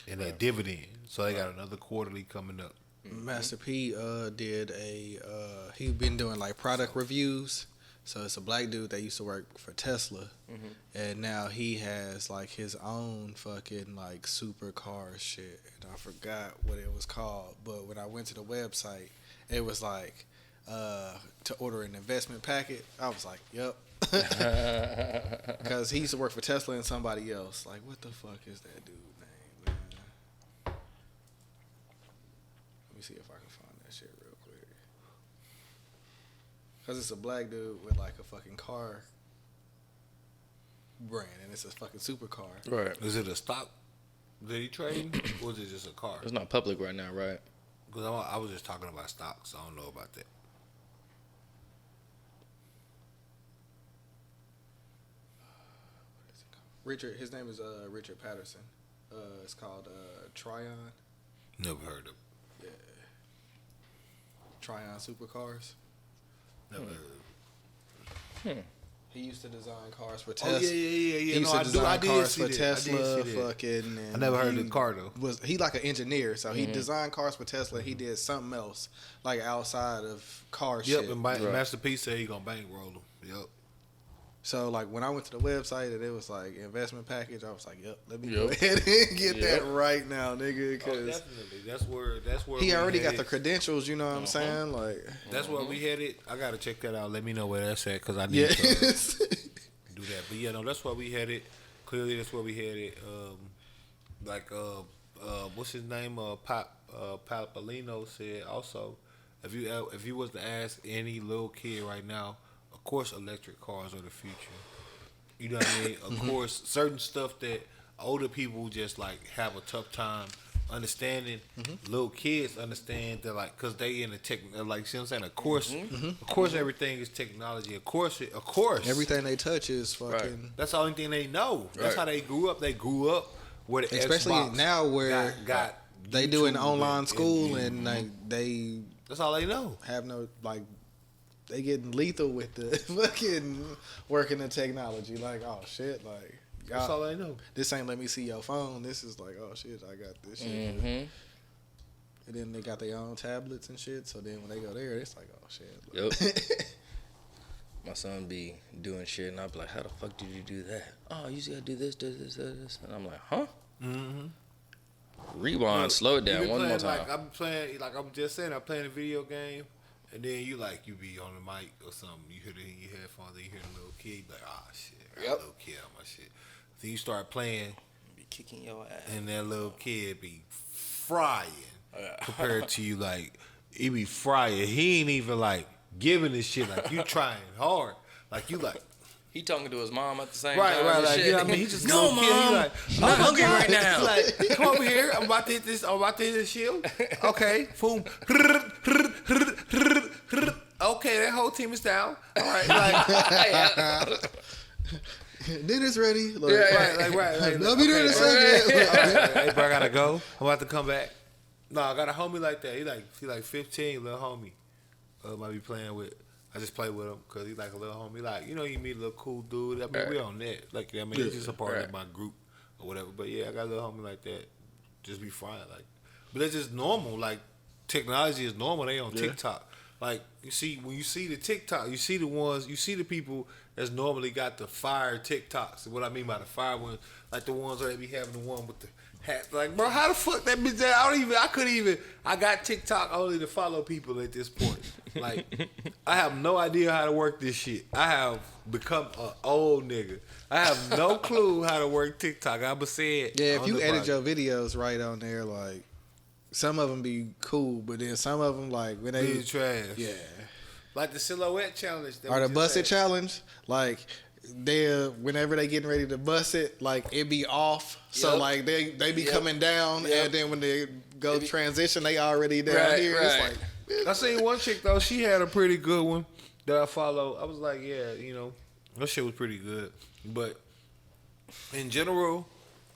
In that dividend. So they got another quarterly coming up. Master P did he been doing like product reviews. So it's a black dude that used to work for Tesla, and now he has like his own fucking like supercar shit, and I forgot what it was called. But when I went to the website, it was like to order an investment packet. I was like, yep, because he used to work for Tesla and somebody else. Like, what the fuck is that dude name, man? Let me see if I can find that shit real quick. Because it's a black dude with like a fucking car brand, and it's a fucking supercar. right. Is it a stock that he trading, or is it just a car? It's not public right now, right? Because I was just talking about stocks. I don't know about that. Richard, his name is Richard Patterson. It's called Tryon. Never heard of. Yeah. Tryon Supercars. Never heard of. He used to design cars for Oh Tesla. yeah. He used No, to design I did cars see for that. Tesla. I did see that. Fucking. I never heard he of the car though. He like an engineer, so he designed cars for Tesla. He did something else like outside of car Yep, shit. and Master P said he gonna bankroll them. Yep. So like when I went to the website and it was like investment package, I was like, yep, let me go Yep. ahead and get Yep. that right now, nigga, Oh, because definitely. That's where he we already got headed. the credentials. You know what I'm saying? Like, That's where we headed. I gotta check that out. Let me know where that's at because I need yes. to do that. But yeah, no, that's where we headed. Clearly, that's where we headed. What's his name? Papolino said also, if you was to ask any little kid right now, of course, electric cars are the future. You know what I mean? Of course, certain stuff that older people just like have a tough time understanding. Little kids understand that, like, cause they in the tech, like, see what I'm saying? Of course, everything is technology. Of course, Everything they touch is fucking. That's the only thing they know. That's Right. how they grew up. They grew up with the Especially Xbox now where got they do an YouTube online and- school and like they that's all they know. have no like they getting lethal with the fucking working the technology. Like, oh shit, like That's all they know. this ain't let me see your phone. This is like, oh shit, I got this shit. And then they got their own tablets and shit. So then when they go there, it's like, oh shit. Yep. My son be doing shit, and I be like, "How the fuck did you do that?" Oh, you just gotta do this, and I'm like, "Huh?" Rewind, slow it You down be one more playing, time. Like I'm playing, like I'm just saying, I'm playing a video game, and then you be on the mic or something. You hear in your headphones, then you hear the little kid. You be like, ah, shit, I got a little kid on my shit. Then you start playing, Be kicking your ass. and that little kid be frying compared to you. Like he be frying. He ain't even like giving this shit. Like you trying hard. Like you like. He talking to his mom at the same Right, time. right, and like, shit. you know what I mean? He just a no, little mom, kid. He like, I'm not hungry God. right now. He's like, come over here. I'm about to hit this. I'm about to hit this shield. Okay, boom. Okay, that whole team is down. All right, like, Dinner's ready. Like, right. I'll be there in a Okay, second. hey, bro, I gotta go. I'm about to come back. No, I got a homie like that. He like 15, little homie. Might be playing with. I just play with him because he's like a little homie. Like, you know, you meet a little cool dude. I mean, we on that. Like, I mean, he's just a part of my group or whatever. But yeah, I got a little homie like that. Just be fine. Like, but it's just normal. Like, technology is normal. They on TikTok. Like, you see, when you see the TikTok, you see the people that's normally got the fire TikToks. And what I mean by the fire ones, like the ones where they be having the one with the hat. Like, bro, how the fuck that bitch? I got TikTok only to follow people at this point. Like, I have no idea how to work this shit. I have become an old nigga. I have no clue how to work TikTok. I'ma say it. Yeah, if you edit your videos right on there, like, some of them be cool, but then some of them, like, when they be trash. Yeah. Like the silhouette challenge. Or the bust it challenge, like, whenever they getting ready to bust it, like, it be off. So, like, they be coming down, and then when they go transition, they already down here. It's like, I seen one chick, though. She had a pretty good one that I follow. I was like, yeah, you know, that shit was pretty good. But in general,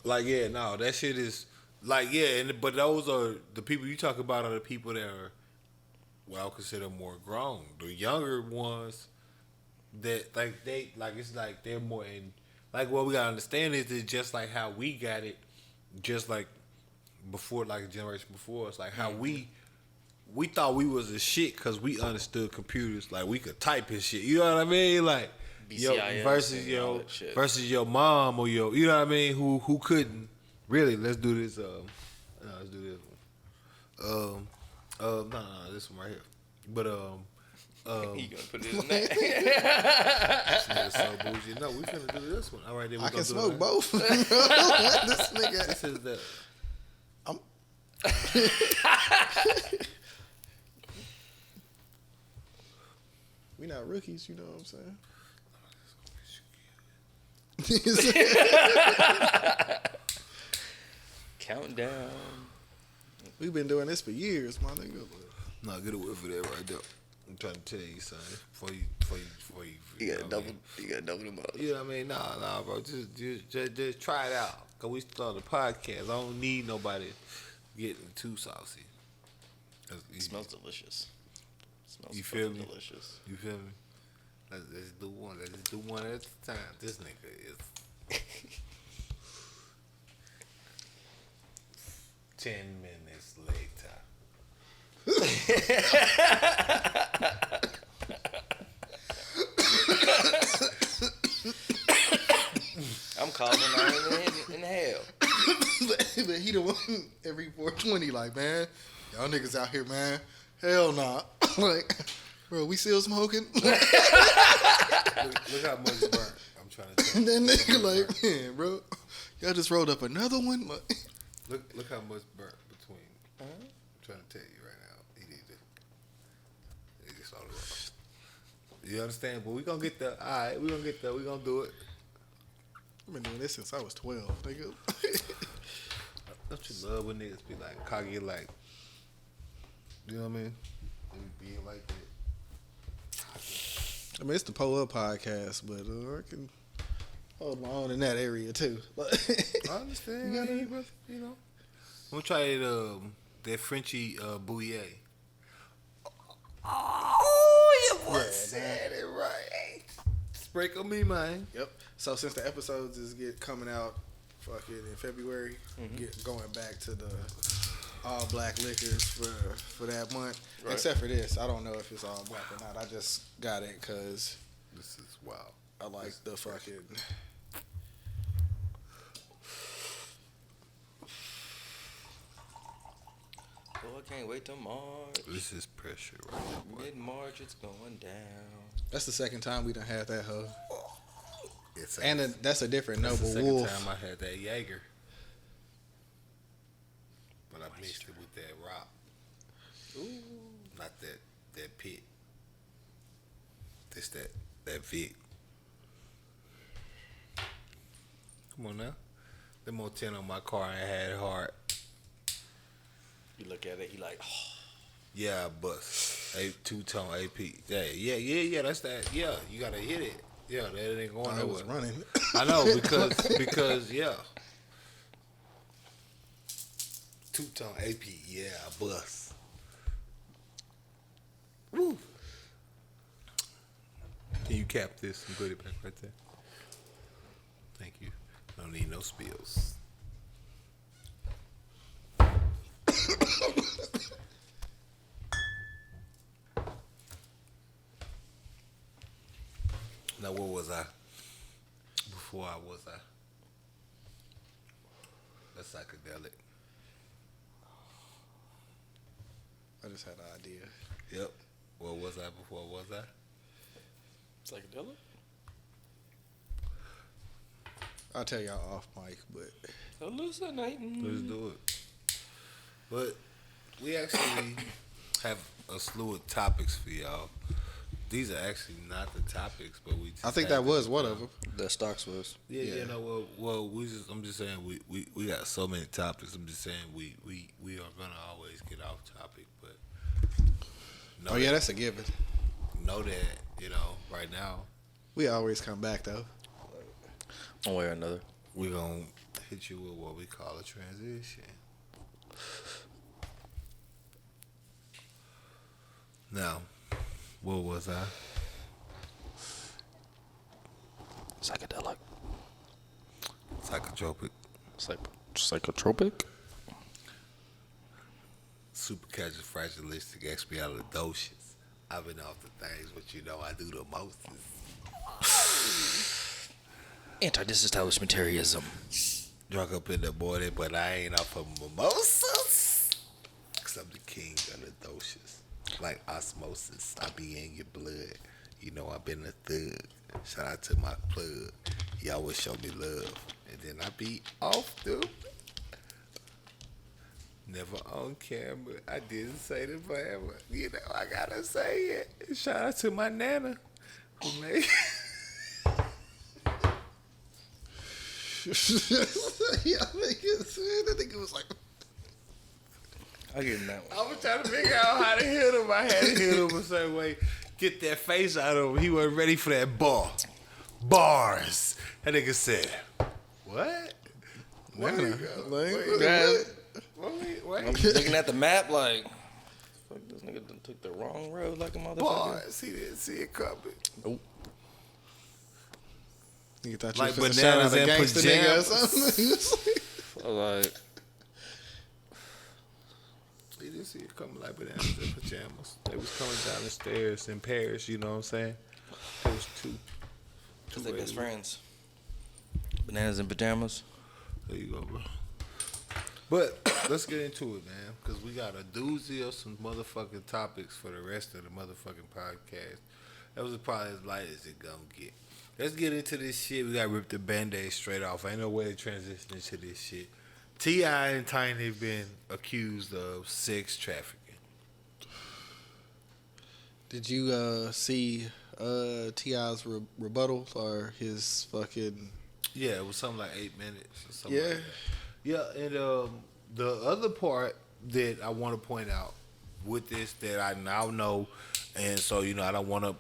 like, yeah, no, that shit is, like, yeah, but those are, the people you talk about are the people that are, well, I would consider more grown. The younger ones that, like, it's like they're more in, like, what we gotta understand is it's just like how we got it, just like before, like a generation before us, like how we thought we was a shit because we understood computers, like we could type and shit. You know what I mean? Like versus your mom or your, you know what I mean? Who couldn't really? Let's do this. Let's do this one. No, this one right here. But you gonna put it in there? This nigga so bougie. No, we finna do this one. All right, then we I gonna can do smoke it. both. This nigga. This is the. We not rookies, you know what I'm saying? Countdown. We've been doing this for years, my nigga. No, get away for that right there. I'm trying to tell you, son. Before you. You gotta double them up. You know what I mean? Nah, bro. Just try it out. Cause we started a podcast. I don't need nobody getting too saucy. It smells delicious. You feel me? Delicious. You feel me? Let's do one. Let's just do one at a time. This nigga is 10 minutes later. I'm coughing out in hell. But he the one every 420, like, man, y'all niggas out here, man. Hell nah. Like, bro, we still smoking? Look how much burnt. I'm trying to tell And you. then nigga like, man, bro, y'all just rolled up another one? Like, Look how much burnt between. I'm trying to tell you right now. He just all the way. You understand? But we gonna get there. All right, we gonna get there. We gonna do it. I've been doing this since I was 12, nigga. Don't you love when niggas be like cocky, like, you know what I mean? They be being like that. I mean, it's the Podcast, but I can hold my own in that area too. I understand. You know. I'm gonna try it. That Frenchy Bouillet. Oh, you said it right. Sprinkle me, man. Yep. So since the episodes is coming out fucking in February, going back to the all black liquors for that month. Right. Except for this, I don't know if it's all black or not. I just got it because this is wild. I like the fucking. Oh, I can't wait till March. This is pressure right now, boy. Mid-March, it's going down. That's the second time we done had that hoe. That's a different the Noble second Wolf. time I had that Jaeger. But I mixed it with that rock. Ooh. Not that pit. This that Vic. Come on now. Them more 10 on my car and had it hard. You look at it, he like, oh. Yeah, I bust. A two-tone AP. Yeah, that's that. Yeah, you gotta hit it. Yeah, that ain't going I was nowhere. running. I know because yeah. Two-tone AP, yeah, bus. Woo. Can you cap this and put it back right there? Thank you. Don't need no spills. Now, what was I? Before I was I? That's psychedelic. I just had an idea. Yep. What was I before was I? Psychedelic? I'll tell y'all off mic, but Hallucinating. Let's do it. But we actually have a slew of topics for y'all. These are actually not the topics, but we. Just I think had that was one of them. The stocks was. Yeah, Yeah. you know, well, I'm just saying we got so many topics. I'm just saying we are gonna always get off topic, but Oh yeah, that's a given. know that right now We always come back though. One way or another. we're gonna hit you with what we call a transition. Now, what was I? Psychedelic. Psychotropic, Psychotropic? supercalifragilisticexpialidocious. I've been off the things, but I do the most. Anti-disestablishmentarianism. Drunk up in the morning, but I ain't off of mimosas. Cause I'm the king of the docious. Like osmosis, I be in your blood. I've been a thug. Shout out to my plug. He always show me love. And then I be off, dude. Never on camera. I didn't say it forever. I gotta say it. Shout out to my nana who made Yeah, I think it was like. I give him that one. I was trying to figure out how to hit him. I had to hit him a certain way. Get that face out of him. He wasn't ready for that bar. Bars. That nigga said, what? Where you go? Wait. I'm looking at the map like, fuck, this nigga done took the wrong road like a motherfucker. Bars. He didn't see it coming. Nope. You thought Like you was shout out bananas a and gangster nigga or pajamas. something. Like, He didn't see it coming like bananas in pajamas. They was coming down the stairs in Paris, you know what I'm saying? It was two they best ways. friends. Bananas and pajamas. There you go, bro. But let's get into it, man, because we got a doozy of some motherfucking topics for the rest of the motherfucking podcast. That was probably as light as it gonna get. Let's get into this shit. We got to rip the Band-Aid straight off. Ain't no way to transition into this shit. T.I. and Tiny have been accused of sex trafficking. Did you see T.I.'s rebuttal or his fucking? Yeah, it was something like 8 minutes or something Yeah. like that. Yeah, and the other part that I want to point out with this that I now know, and so, I don't want to,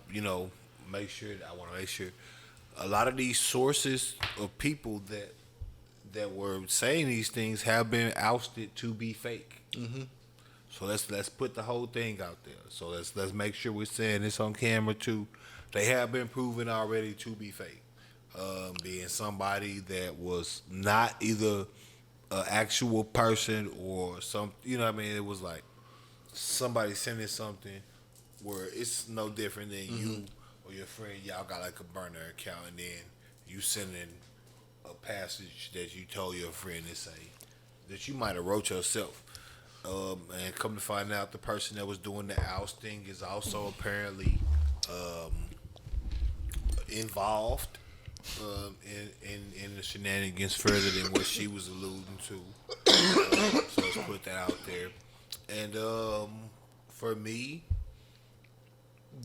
make sure a lot of these sources of people that were saying these things have been ousted to be fake. Mm-hmm. So let's put the whole thing out there. So let's make sure we're saying this on camera too. They have been proven already to be fake. Being somebody that was not either an actual person or some, it was like somebody sending something where it's no different than you or your friend. Y'all got like a burner account, and then you sending a passage that you told your friend to say that you might have wrote yourself. And come to find out, the person that was doing the ousting is also apparently involved in the shenanigans further than what she was alluding to. So let's put that out there. And for me,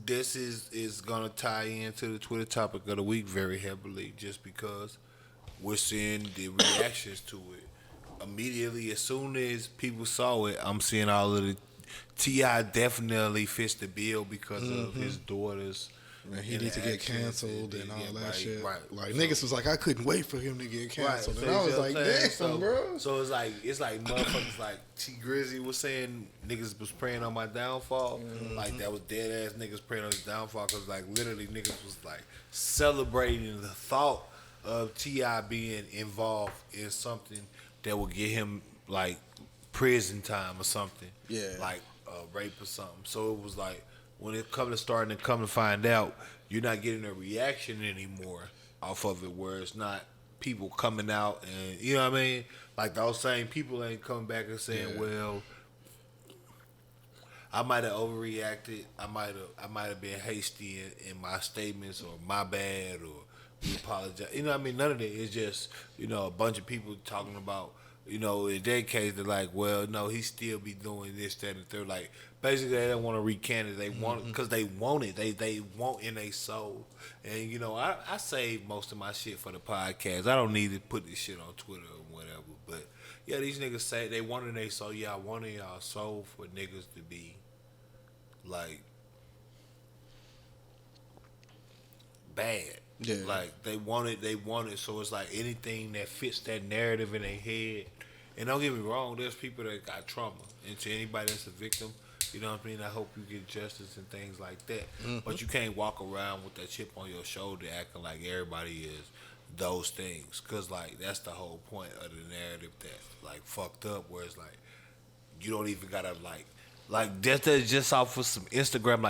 this is gonna tie into the Twitter topic of the week very heavily, just because we're seeing the reactions to it. Immediately, as soon as people saw it, I'm seeing all of the T.I. definitely fits the bill because of his daughter's Man, he need to get canceled and all that shit. Right. Like So- niggas was like, I couldn't wait for him to get canceled, Right. and I was you know like, what I'm saying? damn, bro. So it's like motherfuckers like T Grizzy was saying niggas was praying on my downfall. Like that was dead ass niggas praying on his downfall because like literally niggas was like celebrating the thought of T.I. being involved in something that would get him like prison time or something. Yeah. Like rape or something. So it was like when it come to find out, you're not getting a reaction anymore off of it, where it's not people coming out and you know what I mean. Like those same people ain't coming back and saying, "Well, I might have overreacted. I might have been hasty in my statements, or my bad, or we apologize." You know what I mean? None of that. It's just a bunch of people talking about. In their case, they're like, well, no, he still be doing this, that, and the third. Like, basically, they don't want to recant it. They want it because they want it. They want in their soul. And, I save most of my shit for the podcast. I don't need to put this shit on Twitter or whatever. But, yeah, these niggas say they want it in their soul. Yeah, I want it in y'all soul for niggas to be, like, bad. Yeah. Like, they want it. So it's like anything that fits that narrative in their head. And don't get me wrong, there's people that got trauma. And to anybody that's a victim, you know what I mean? I hope you get justice and things like that. But you can't walk around with that chip on your shoulder acting like everybody is those things. Because, like, that's the whole point of the narrative that, like, fucked up. Where it's like, you don't even got to, like just off of some Instagram.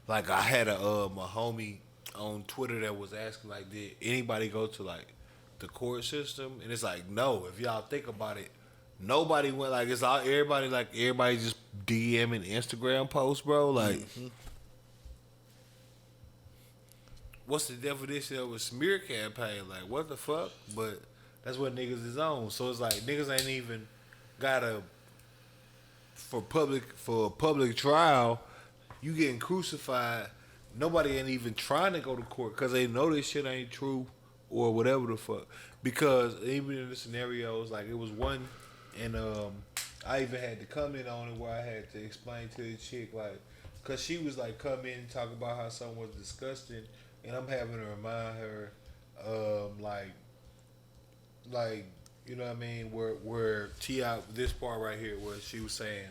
Like I had a homie on Twitter that was asking, like, did anybody go to, like, the court system? And it's like, no. If y'all think about it, nobody went. Like, it's all everybody just DMing Instagram posts, bro. Like, what's the definition of a smear campaign? Like, what the fuck? But that's what niggas is on. So it's like niggas ain't even got for a public trial. You getting crucified. Nobody ain't even trying to go to court because they know this shit ain't true or whatever the fuck. Because even in the scenarios, like, it was one. And I even had to comment on it where I had to explain to the chick, like, because she was like, come in and talk about how something was disgusting, and I'm having to remind her, like, you know what I mean, where T.I., this part right here, where she was saying,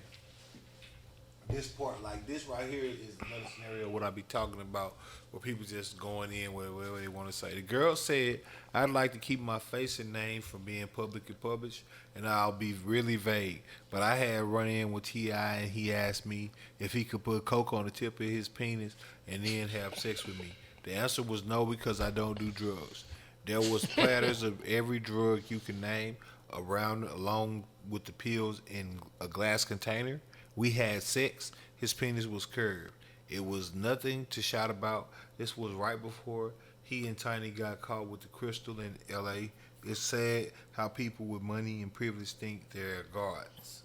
this part, like, this right here is another scenario what I be talking about, where people just going in whatever they want to say. The girl said, I'd like to keep my face and name from being publicly published, and I'll be really vague. But I had run in with T.I., and he asked me if he could put coke on the tip of his penis and then have sex with me. The answer was no, because I don't do drugs. There was platters of every drug you can name around, along with the pills in a glass container. We had sex. His penis was curved. It was nothing to shout about. This was right before he and Tiny got caught with the crystal in L.A. It's sad how people with money and privilege think they're gods.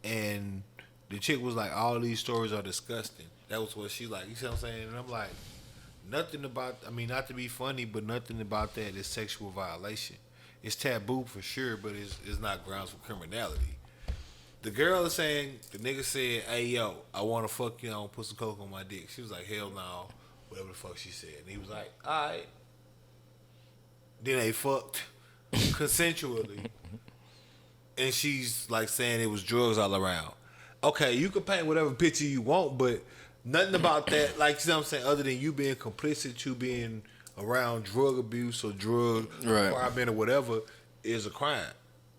And the chick was like, all these stories are disgusting. That was what she like. You see what I'm saying? And I'm like, nothing about, I mean, not to be funny, but nothing about that is sexual violation. It's taboo for sure, but it's not grounds for criminality. The girl is saying, the nigga said, hey, yo, I want to fuck you, I want to put some coke on my dick. She was like, hell no, whatever the fuck she said. And he was like, all right. Then they fucked consensually. And she's like saying it was drugs all around. Okay, you can paint whatever picture you want, but nothing about that, like, you know what I'm saying, other than you being complicit, you being around drug abuse or drug requirement or whatever, is a crime.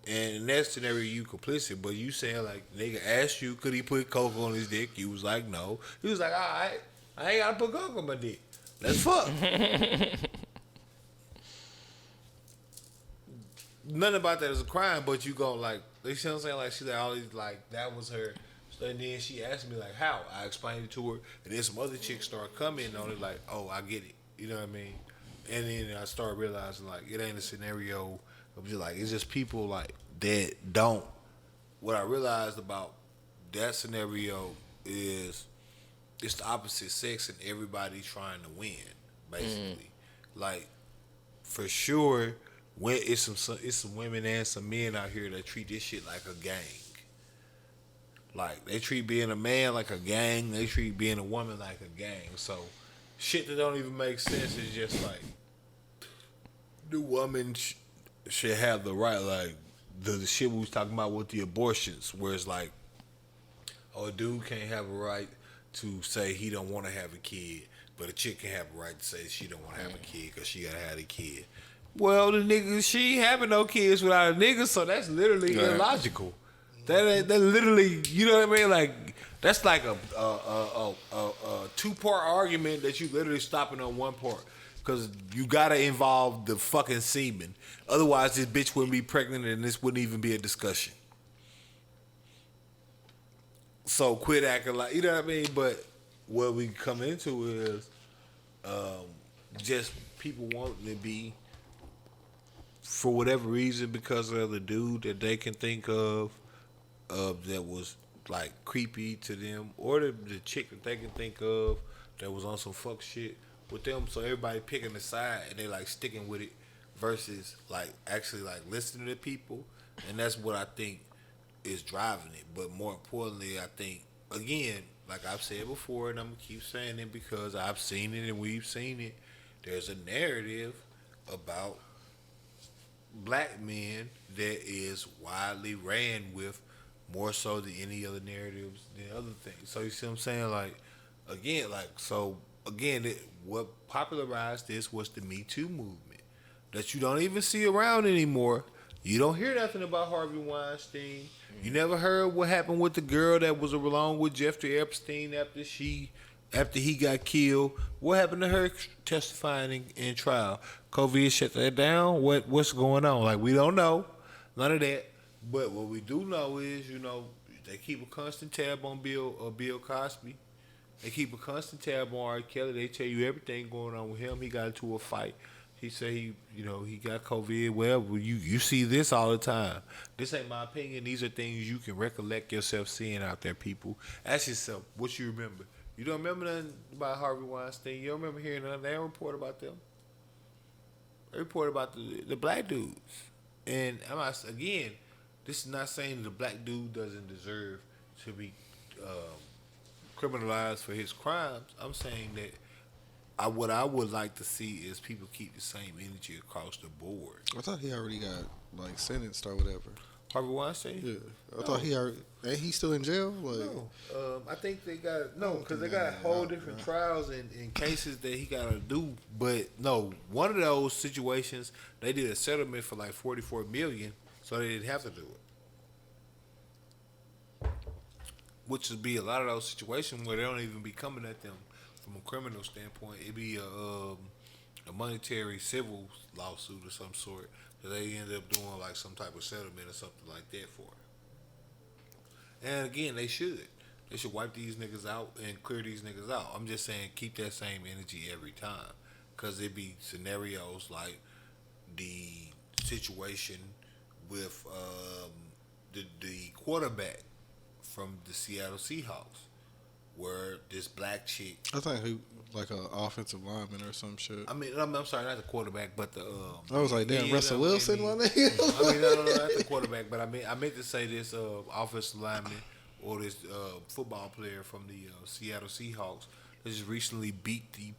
And in that scenario, you complicit, but you saying, like, nigga asked you, could he put coke on his dick? You was like, no. He was like, all right, I ain't got to put coke on my dick. Let's fuck. Nothing about that is a crime, but you go, like, you see what I'm saying? Like, she's like, all these, like, that was her. So, and then she asked me, like, how? I explained it to her, and then some other chicks start coming on it, like, oh, I get it. You know what I mean? And then I started realizing, like, it ain't a scenario of just, like, it's just people, like, that don't. What I realized about that scenario is it's the opposite sex and everybody trying to win, basically. Like, for sure, when it's some women and some men out here that treat this shit like a gang. Like, they treat being a man like a gang. They treat being a woman like a gang. So shit that don't even make sense is just like the woman should have the right, like the shit we was talking about with the abortions, where it's like, oh, a dude can't have a right to say he don't want to have a kid, but a chick can have a right to say she don't want to have a kid because she gotta have a kid. Well, the nigga, she ain't having no kids without a nigga, so that's literally illogical. That literally, you know what I mean? Like, that's like a two-part argument that you literally stopping on one part. Because you got to involve the fucking semen. Otherwise, this bitch wouldn't be pregnant and this wouldn't even be a discussion. So quit acting like, you know what I mean? But what we come into is just people wanting to be, for whatever reason, because of the dude that they can think of that was like creepy to them, or the chick that they can think of that was on some fuck shit with them. So everybody picking a side and they like sticking with it versus like actually like listening to people. And that's what I think is driving it. But more importantly, I think, again, like I've said before, and I'm gonna keep saying it because I've seen it and we've seen it, there's a narrative about black men that is widely ran with more so than any other narratives than other things. So you see what I'm saying? Like, again, what popularized this was the Me Too movement that you don't even see around anymore. You don't hear nothing about Harvey Weinstein. You never heard what happened with the girl that was along with Jeffrey Epstein after he got killed. What happened to her testifying in trial? COVID shut that down. What's going on? Like, we don't know none of that. But what we do know is, you know, they keep a constant tab on Bill Cosby. They keep a constant tab on R. Kelly. They tell you everything going on with him. He got into a fight. He said he got COVID. Well, you see this all the time. This ain't my opinion. These are things you can recollect yourself seeing out there, people. Ask yourself what you remember. You don't remember nothing about Harvey Weinstein. You don't remember hearing nothing. They don't report about them. They report about the black dudes. And again, this is not saying the black dude doesn't deserve to be criminalized for his crimes. I'm saying that what I would like to see is people keep the same energy across the board. I thought he already got like sentenced or whatever. Harvey Weinstein? Yeah, I thought he already. Ain't he still in jail? Like, no, I think they got because they got whole different trials and cases that he got to do. But no, one of those situations they did a settlement for like $44 million, so they didn't have to do it. Which would be a lot of those situations where they don't even be coming at them from a criminal standpoint. It'd be a monetary civil lawsuit or some sort that they end up doing like some type of settlement or something like that for. And again, they should wipe these niggas out and clear these niggas out. I'm just saying, keep that same energy every time, because it be scenarios like the situation with the quarterback from the Seattle Seahawks, where this black chick. I think he like an offensive lineman or some shit. I mean, I'm sorry, not the quarterback, but the. I was like, damn, Russell Wilson, my nigga. I mean, no, not the quarterback, but I meant to say this offensive lineman or this football player from the Seattle Seahawks that just recently beat the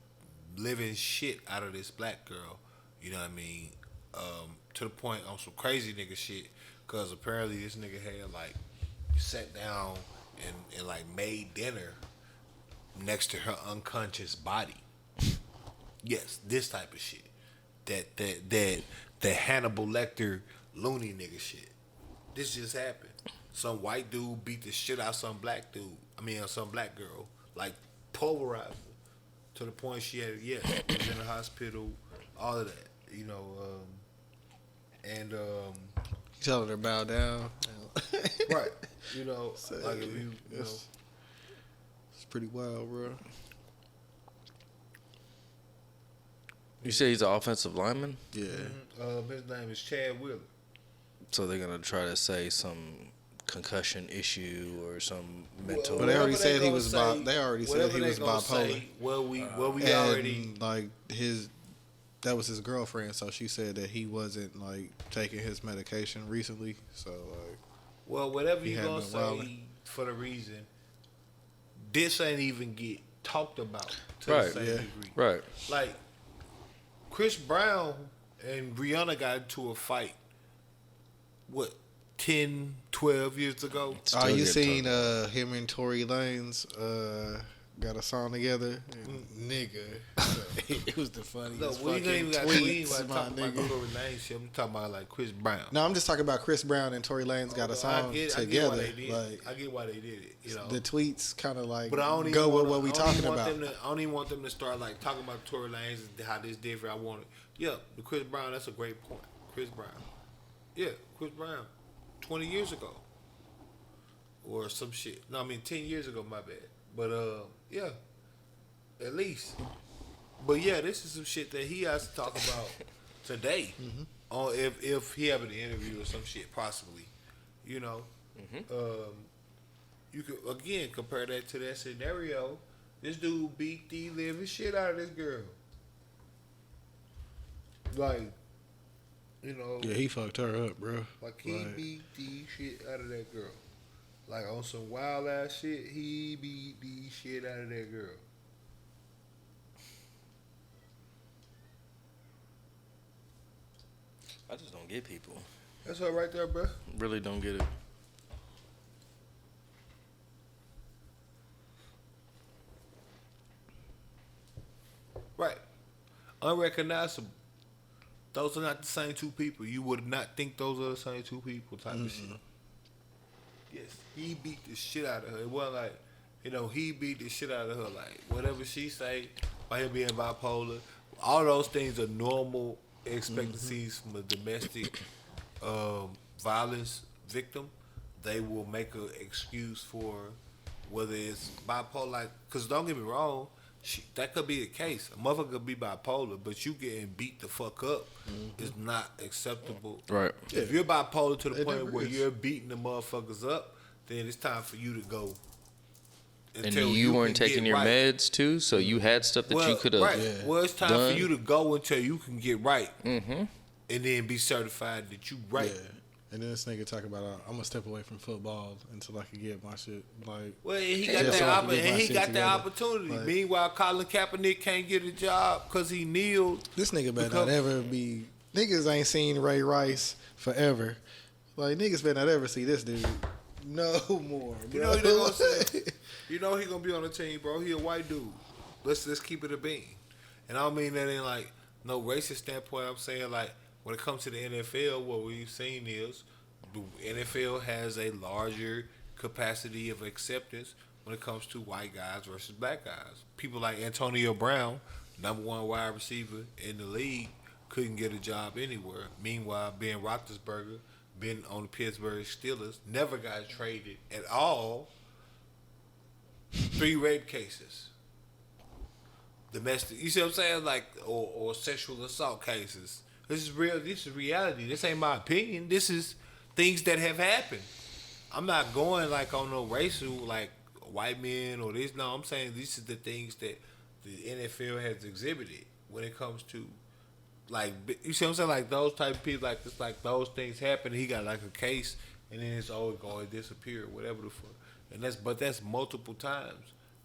living shit out of this black girl. You know what I mean? To the point on some crazy nigga shit, because apparently this nigga had like sat down and like made dinner next to her unconscious body. Yes, this type of shit. That Hannibal Lecter loony nigga shit. This just happened. Some white dude beat the shit out of some black dude. I mean, some black girl. Like, pulverized her. To the point she had, was in the hospital. All of that. You know, Telling her bow down. right. You know, like if you know. It's pretty wild, bro. You say he's an offensive lineman? Yeah. His name is Chad Wheeler. So they're gonna try to say some concussion issue or some mental. But they already said he was. Say, they already said he was bipolar. Say, we and already like that was his girlfriend, so she said that he wasn't like taking his medication recently. So like, well, whatever you gonna say for the reason, this ain't even get talked about to Right. the same Yeah. degree. Right. Like Chris Brown and Rihanna got into a fight. What? 10, 12 years ago. Still Oh, you get seen talked him and Tory Lanez got a song together? Nigga, it was the funniest No, we ain't fucking even got tweets, to my talk about nigga. Tory Lanez shit. I'm talking about like Chris Brown. No, I'm just talking about Chris Brown and Tory Lanez got a song I get together. why they did. Like I get why they did it. You know, the tweets kind of like but I don't even go with wanna- what we I don't even talking want about. them to- I don't even want them to start like talking about Tory Lanez and how this different. I want it. Yeah, the Chris Brown. That's a great point. Chris Brown. Yeah, Chris Brown. 20 years ago. Or some shit. No, I mean 10 years ago. My bad. But yeah, at least. But yeah, this is some shit that he has to talk about today. On if he having an interview or some shit, possibly. You know. You could again compare that to that scenario. This dude beat the living shit out of this girl. Like, you know, Yeah, he fucked her up, bro. like he beat the shit out of that girl. Like on some wild ass shit, he beat the shit out of that girl. I just don't get people. That's her right there, bro. Really don't get it. Right. Unrecognizable. Those are not the same two people. You would not think those are the same two people type of shit. Yes. He beat the shit out of her. It wasn't like, you know, he beat the shit out of her. Like, whatever she say, by him being bipolar, all those things are normal expectancies from a domestic violence victim. They will make an excuse for whether it's bipolar. Like, because don't get me wrong, that could be the case. A motherfucker could be bipolar, but you getting beat the fuck up is not acceptable. Right. If you're bipolar to the It point never where is. you're beating the motherfuckers up, then it's time for you to go. And until you weren't can taking get your right. meds too, so you had stuff that you could have. Right. Well, it's time done. for you to go until you can get right, and then be certified that you right. Yeah. And then this nigga talk about I'm gonna step away from football until I can get my shit like. Well, and he got Just that so I can get my and he shit got together. that opportunity. Like- Meanwhile, Colin Kaepernick can't get a job because he kneeled. This nigga better Because- not ever be. Niggas ain't seen Ray Rice forever. Like niggas better not ever see this dude no more. You bro. know he gonna say. You know he gonna be on the team, bro. He a white dude. Let's keep it a bean. And I don't mean that in like no racist standpoint. I'm saying like when it comes to the NFL, what we've seen is the NFL has a larger capacity of acceptance when it comes to white guys versus black guys. People like Antonio Brown, number one wide receiver in the league, couldn't get a job anywhere. Meanwhile, Ben Roethlisberger, been on the Pittsburgh Steelers, never got traded at all. 3 rape cases. Domestic, you see what I'm saying? Like, or sexual assault cases. This is real. This is reality. This ain't my opinion. This is things that have happened. I'm not going like on no racial, like white men or this. No, I'm saying these are the things that the NFL has exhibited when it comes to, like, you see what I'm saying? Like those type of people, like this, like those things happen. He got like a case, and then it's always going to disappear, whatever the fuck. And that's multiple times.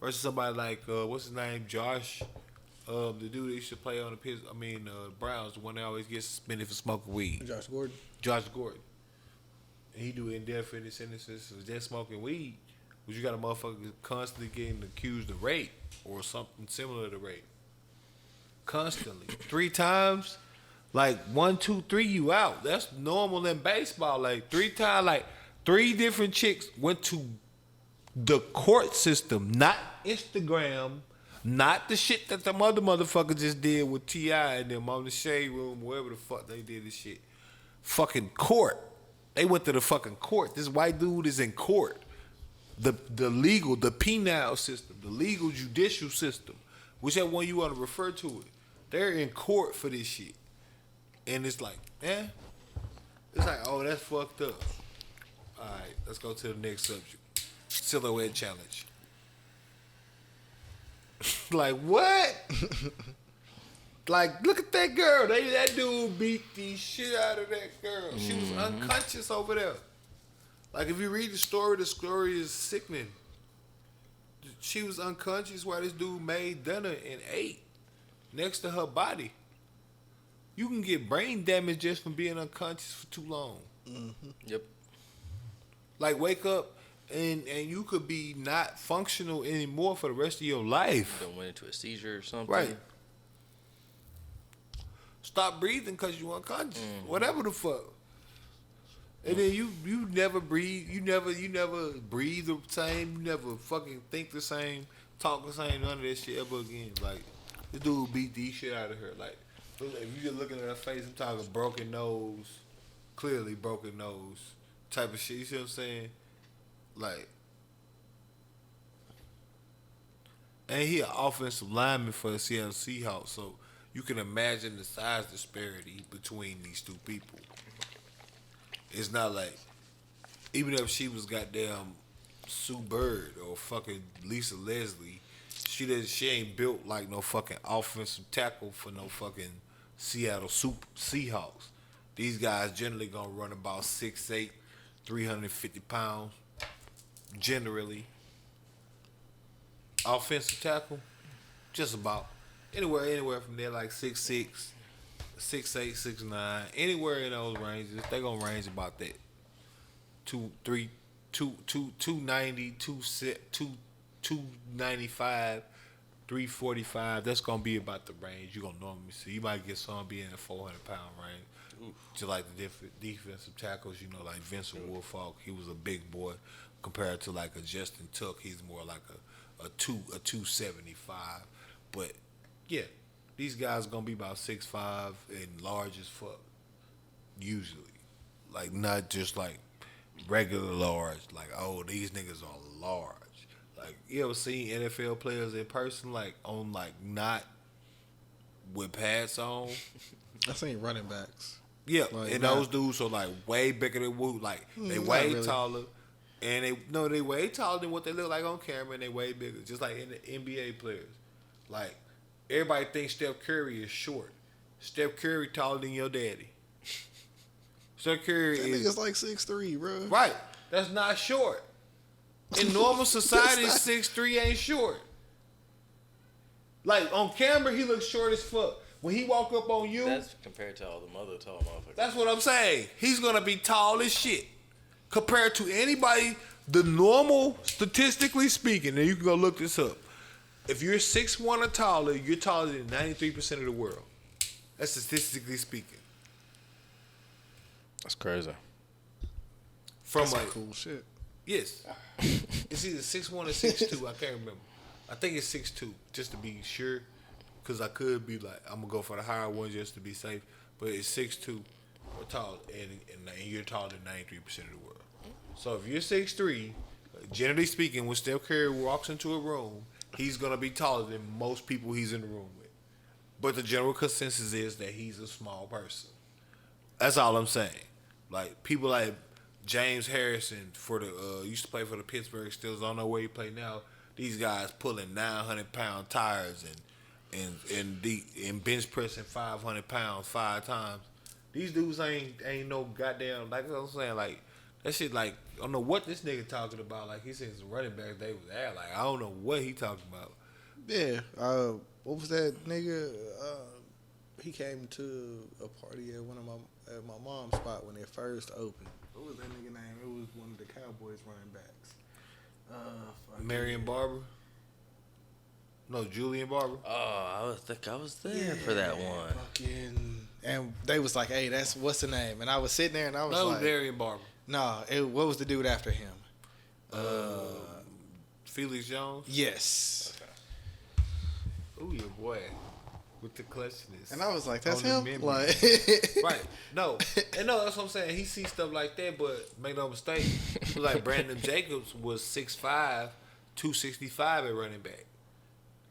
Versus somebody like what's his name, Josh, the dude that used to play on the Browns, the one that always gets suspended for smoking weed. Josh Gordon. Josh Gordon. And he do indefinite sentences for just smoking weed. But you got a motherfucker constantly getting accused of rape or something similar to rape. Constantly. 3 times, like 1, 2, 3, you out. That's normal in baseball. Like 3 times, like 3 different chicks went to the court system, not Instagram, not the shit that the motherfucker just did with T.I. and them on the shade room, wherever the fuck they did this shit. Fucking court. They went to the fucking court. This white dude is in court. The legal, the penal system, the legal judicial system, whichever one you want to refer to it. They're in court for this shit. And it's like, it's like, oh, that's fucked up. All right, let's go to the next subject. Silhouette challenge. Like, what? Like, look at that girl. That dude beat the shit out of that girl. She was unconscious over there. Like, if you read the story is sickening. she was unconscious while this dude made dinner and ate next to her body. You can get brain damage just from being unconscious for too long. Yep. Like wake up and you could be not functional anymore for the rest of your life. Don't went into a seizure or something. Right. Stop breathing because you unconscious. Whatever the fuck. And then you never breathe. You never breathe the same. You never fucking think the same, talk the same. None of that shit ever again. Like this dude beat the shit out of her. Like if you just looking at her face, I'm talking broken nose, clearly broken nose type of shit. You see what I'm saying? Like, and he an offensive lineman for the Seattle Seahawks, so you can imagine the size disparity between these two people. It's not like, even if she was goddamn Sue Bird or fucking Lisa Leslie, she ain't built like no fucking offensive tackle for no fucking Seattle Seahawks. These guys generally gonna run about 6'8", 350 pounds. Generally. Offensive tackle, just about. Anywhere from there, like 6'6", 6'8", 6'9", anywhere in those ranges, they gonna range about that. 290, 295, 345. That's gonna be about the range you gonna normally see. You might get some being in the 400-pound range. Just like the defensive tackles, like Vincent Wilfork, he was a big boy compared to like a Justin Tuck. He's more like a 275. But yeah, these guys gonna be about 6'5" and large as fuck. Usually, like not just like regular large. Like these niggas are large. Like you ever seen NFL players in person? Like on like not with pads on. I seen running backs. Yeah, like, and those dudes are like way bigger than Woo. Like they way really. taller, and they way taller than what they look like on camera, and they way bigger. Just like in the NBA players, like everybody thinks Steph Curry is short. Steph Curry taller than your daddy. Steph Curry That is nigga's like 6'3", bro. right. That's not short. In normal society, 6'3" ain't short. Like on camera, he looks short as fuck. When he walk up on you, That's compared to all the other tall motherfuckers. that's what I'm saying. He's gonna be tall as shit compared to anybody. The normal, statistically speaking, and you can go look this up. If you're 6'1" or taller, you're taller than 93% of the world. That's statistically speaking. That's crazy. From That's some like cool shit. yes, it's either 6'1" or 6'2". I can't remember. I think it's 6'2", just to be sure. Cause I could be like, I'm gonna go for the higher one just to be safe, but it's 6'2" or tall, and you're taller than 93% of the world. So if you're 6'3", generally speaking, when Steph Curry walks into a room, he's gonna be taller than most people he's in the room with. But the general consensus is that he's a small person. That's all I'm saying. Like people like James Harrison for the used to play for the Pittsburgh Steelers. I don't know where he play now. These guys pulling 900-pound tires and bench pressing 500 pounds 5 times. These dudes ain't no goddamn, like I'm saying, like that shit. Like I don't know what this nigga talking about. Like he said some running backs they was there. Like I don't know what he talking about. Yeah. What was that nigga? He came to a party at my mom's spot when it first opened. What was that nigga name? It was one of the Cowboys running backs. Marion Barber. No, Julian Barber. Oh, I was there for that one. And they was like, "Hey, what's the name?" And I was sitting there and I was No, like, Marion Barber. "No, what was the dude after him?" Felix Jones. Yes. Ooh, your boy with the clutchness. And I was like, "That's On the him." memory. Like, Right. No. And no, that's what I'm saying. He sees stuff like that, but make no mistake. Like Brandon Jacobs was 6'5", 265 at running back.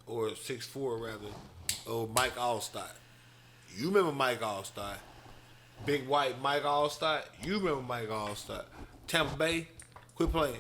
Or 6'4" rather. Or Mike Allstott. You remember Mike Allstott. Big white Mike Allstott. You remember Mike Allstott. Tampa Bay, quit playing.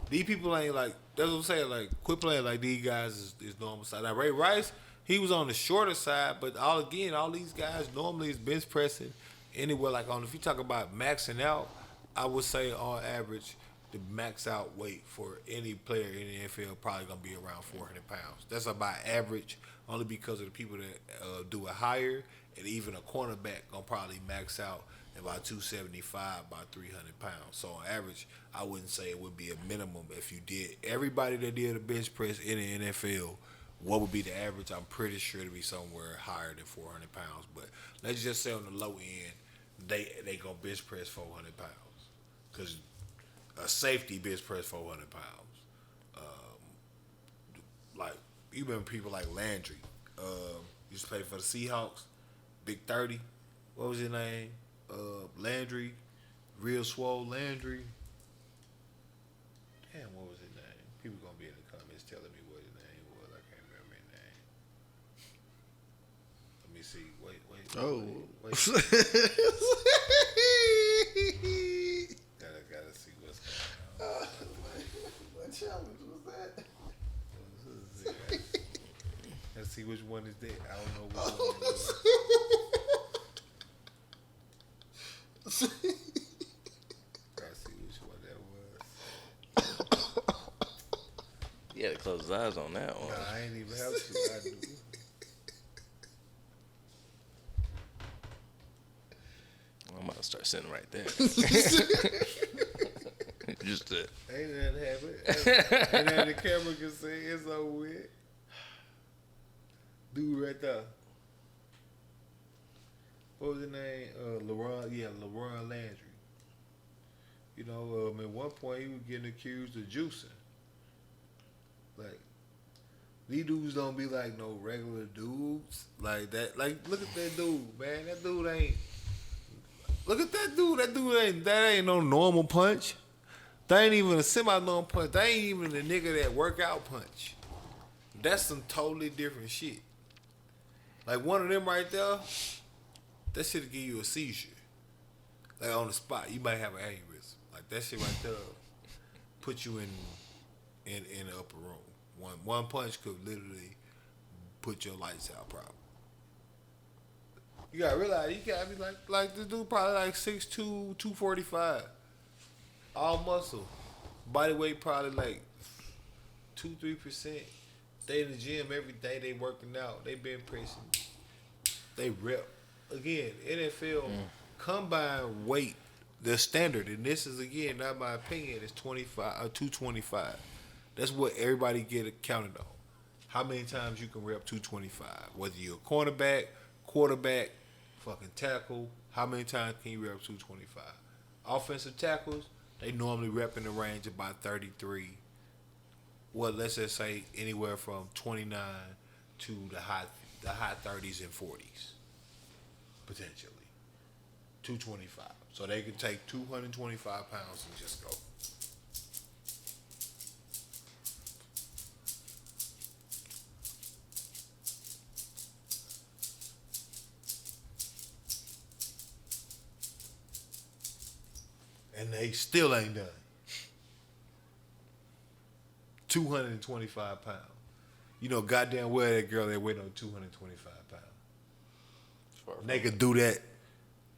These people ain't like, that's what I'm saying, like, quit playing like these guys is normal side. Now, Ray Rice, he was on the shorter side, but all these guys normally is bench pressing anywhere. Like, if you talk about maxing out, I would say on average, the max out weight for any player in the NFL probably gonna be around 400 pounds. That's about average, only because of the people that do it higher, and even a cornerback gonna probably max out at about 275, about 300 pounds. So on average, I wouldn't say it would be a minimum if you did. Everybody that did a bench press in the NFL, what would be the average? I'm pretty sure to be somewhere higher than 400 pounds. But let's just say on the low end, they gonna bench press 400 pounds, because a safety bench press 400 pounds. Like, you remember people like Landry, used to play for the Seahawks, Big 30. What was his name? Landry, real swole Landry. Damn, what was his name? People gonna be in the comments telling me what his name was. I can't remember his name. Let me see. Wait. Gotta see what's going on. What challenge was that? Let's see which one is that. I don't know which one it is. Gotta see which one that was. He had to close his eyes on that one. Nah, I ain't even have to. I do. I'm about to start sitting right there. Just to, Ain't nothing happen. And then the camera can say it's over with. Dude right there. What was his name? LeRon Landry. You know, at one point he was getting accused of juicing. Like, these dudes don't be like no regular dudes like that. Like, look at that dude, man. That dude ain't. Look at that dude. That ain't no normal punch. That ain't even a semi-normal punch. That ain't even the nigga that workout punch. That's some totally different shit. Like, one of them right there, that shit'll give you a seizure. Like, on the spot, you might have an aneurysm. Like, that shit right there put you in the upper room. One punch could literally put your lights out, probably. You gotta realize, you gotta be like this dude probably like 6'2", 245. All muscle. Body weight probably like 2-3%. They in the gym every day, they working out, they bench pressing, they rep. Again, NFL combine weight, the standard, and this is again not my opinion, is 225. That's what everybody get counted on. How many times you can rep 225? Whether you're a cornerback, quarterback, fucking tackle, how many times can you rep 225? Offensive tackles, they normally rep in the range of about 33. Well, let's just say anywhere from 29 to the high 30s and 40s, potentially. 225. So they can take 225 pounds and just go. And they still ain't done. 225 pounds. You know goddamn well that girl that weighed on 225 pounds. They could do that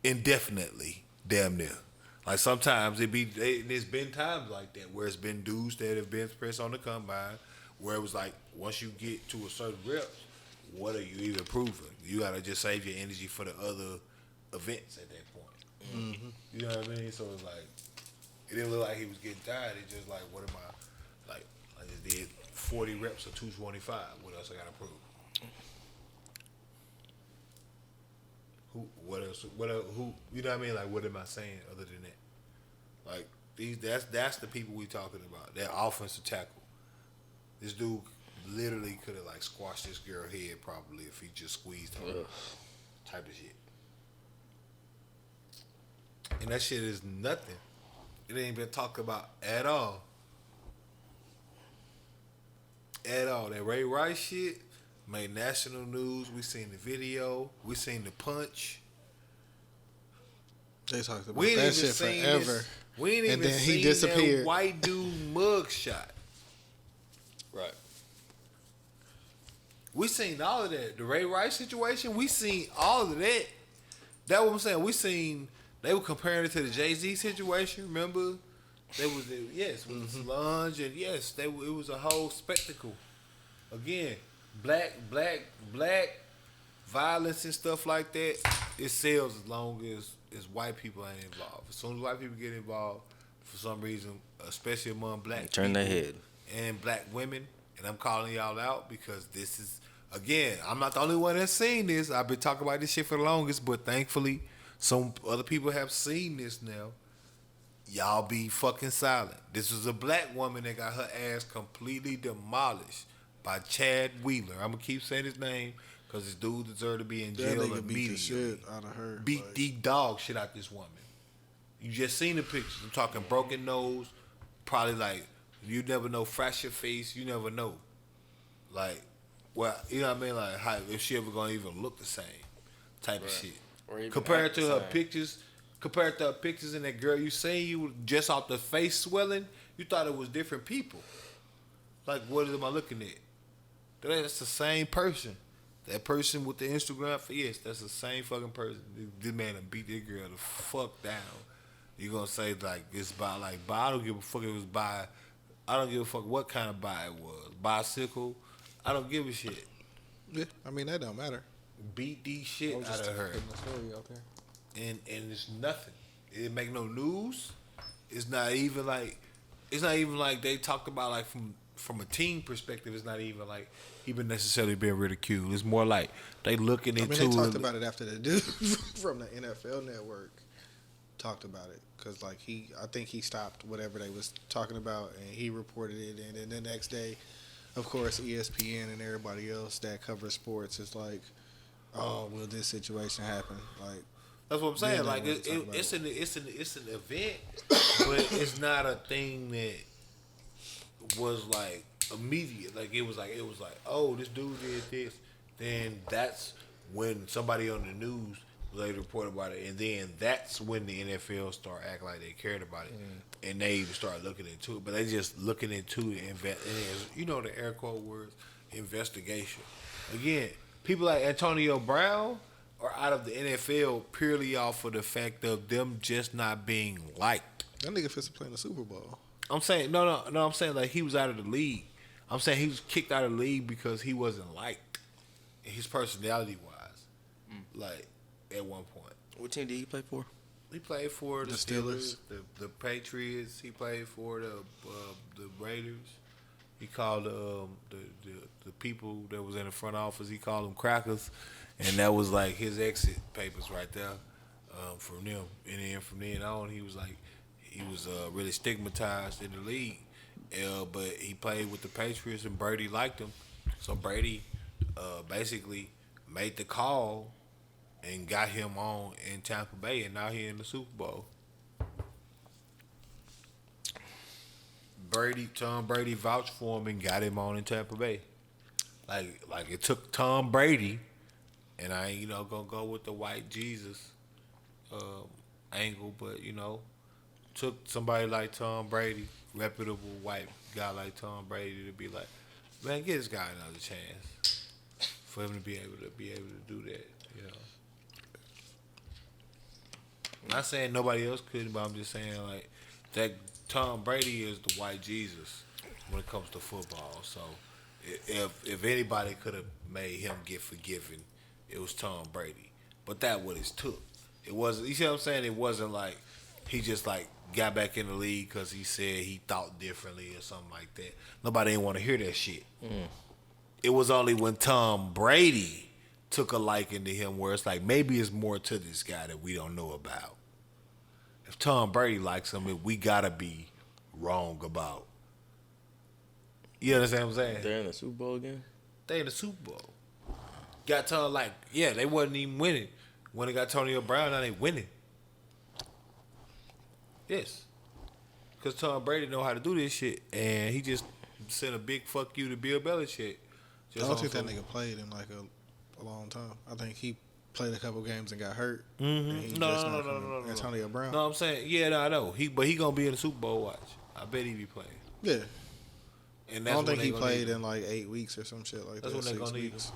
indefinitely, damn near. Like sometimes there's been times like that where it's been dudes that have been pressed on the combine where it was like once you get to a certain reps, what are you even proving? You gotta just save your energy for the other events at that point. Mm-hmm. You know what I mean? So it's like it didn't look like he was getting tired. It's just like, what am I like? I just did 40 reps of 225. What else I gotta prove? What else? Who? You know what I mean? Like, what am I saying other than that? Like that's the people we talking about. That offensive tackle. This dude literally could have like squashed this girl head probably if he just squeezed her. Type of shit. And that shit is nothing. It ain't been talked about at all. At all. That Ray Rice shit made national news. We seen the video. We seen the punch. They talked about that shit forever. We ain't even then seen he disappeared. that white dude mug shot. right. We seen all of that. The Ray Rice situation, we seen all of that. That's what I'm saying. We seen, they were comparing it to the Jay-Z situation, remember? They was with the lunge and yes, it was a whole spectacle. Again, black violence and stuff like that. It sells as long as white people ain't involved. As soon as white people get involved, for some reason, especially among black Turn people their head. and black women, and I'm calling y'all out because this is again. I'm not the only one that's seen this. I've been talking about this shit for the longest, but thankfully, some other people have seen this now. Y'all be fucking silent. This was a black woman that got her ass completely demolished by Chad Wheeler. I'm gonna keep saying his name because this dude deserved to be in That jail nigga beat the immediately. shit out of her. Beat like, the dog shit out this woman. You just seen the pictures. I'm talking broken nose, probably like you never know, fractured face. You never know, like, well, you know what I mean, like how if she ever gonna even look the same, type of shit. Or even Compared act to the her same. pictures. Compared to her pictures and that girl you seen, you just off the face swelling, you thought it was different people. Like, what am I looking at? That's the same person. That person with the Instagram, yes, that's the same fucking person. This man done beat that girl the fuck down. You gonna say like it's by like by? I don't give a fuck if it was by. I don't give a fuck what kind of by it was. Bicycle. I don't give a shit. yeah, I mean that don't matter. Beat the I shit was out just of her. putting the story out there. And it's nothing. It didn't make no news. It's not even like they talked about like from a team perspective. It's not even like he been necessarily being ridiculed. It's more like they looking I into. mean, they talked about it after the dude from the NFL Network talked about it because like I think he stopped whatever they was talking about and he reported it, and then the next day, of course, ESPN and everybody else that covers sports is like, oh, will this situation happen? Like. That's what I'm saying. Yeah, Like they wanna talk it's about an event, but it's not a thing that was like immediate. Like it was like oh, this dude did this. Then that's when somebody on the news later reported about it, and then that's when the NFL start acting like they cared about it, and they even start looking into it. But they just looking into it, you know the air quote words, investigation. Again, people like Antonio Brown are out of the NFL purely off of the fact of them just not being liked. That nigga fits to play in the Super Bowl. I'm saying no. I'm saying like he was out of the league. I'm saying he was kicked out of the league because he wasn't liked, his personality wise. Like at one point, What team did he play for? he played for the The Steelers, Steelers. the Patriots. He played for the Raiders. He called the people that was in the front office. He called them crackers, and that was like his exit papers right there from them. And then from then on, he was really stigmatized in the league. But he played with the Patriots, and Brady liked him. So Brady basically made the call and got him on in Tampa Bay, and now he in the Super Bowl. Tom Brady vouched for him and got him on in Tampa Bay. Like it took Tom Brady, and I ain't gonna go with the white Jesus angle, but took somebody like Tom Brady, reputable white guy like Tom Brady, to be like, man, give this guy another chance for him to be able to do that. Not saying nobody else couldn't, but I'm just saying like that Tom Brady is the white Jesus when it comes to football. So if anybody could have made him get forgiven, it was Tom Brady. But that what it took. It wasn't. You see what I'm saying? It wasn't like he just like got back in the league because he said he thought differently or something like that. Nobody didn't want to hear that shit. It was only when Tom Brady took a liking to him where it's like maybe it's more to this guy that we don't know about. If Tom Brady likes him, we gotta be wrong about. You understand what I'm saying? They're in the Super Bowl again? They in the Super Bowl. Got Tom they wasn't even winning. When they got Antonio Brown, now they winning. Yes. Because Tom Brady know how to do this shit, and he just sent a big fuck you to Bill Belichick. I don't think that nigga played in like a long time. I think he played a couple games and got hurt. And he No. Antonio Brown. No, I'm saying, I know. But he gonna be in the Super Bowl watch. I bet he be playing. Yeah. And I that's don't think when he they gonna played need in like 8 weeks or some shit like That's that. when they 6 gonna need weeks.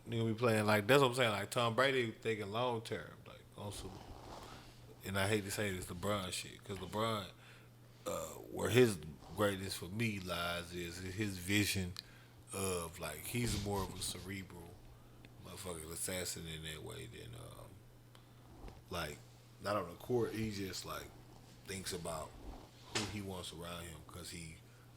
Nigga be playing like that's what I'm saying. Like Tom Brady thinking long term, like on some. and I hate to say this, LeBron shit, because LeBron, where his greatness for me lies is his vision of like he's more of a cerebral motherfucking assassin in that way than like not on the court. He just like thinks about who he wants around him because he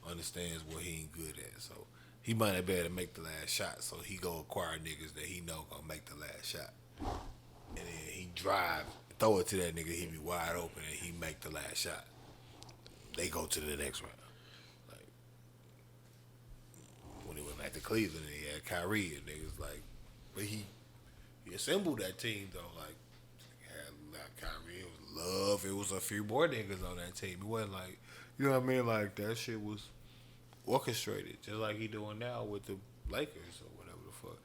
understands what he ain't good at. So he might not be able to make the last shot, so he go acquire niggas that he know gonna make the last shot, and then he drive, throw it to that nigga, he be wide open, and he make the last shot. They go to the next round. Like when he went back to Cleveland, he had Kyrie, and niggas like, but he assembled that team though. Like had not Kyrie, it was Love. It was a few more niggas on that team. It wasn't like, you know what I mean? Like that shit was orchestrated, just like he doing now with the Lakers or whatever the fuck.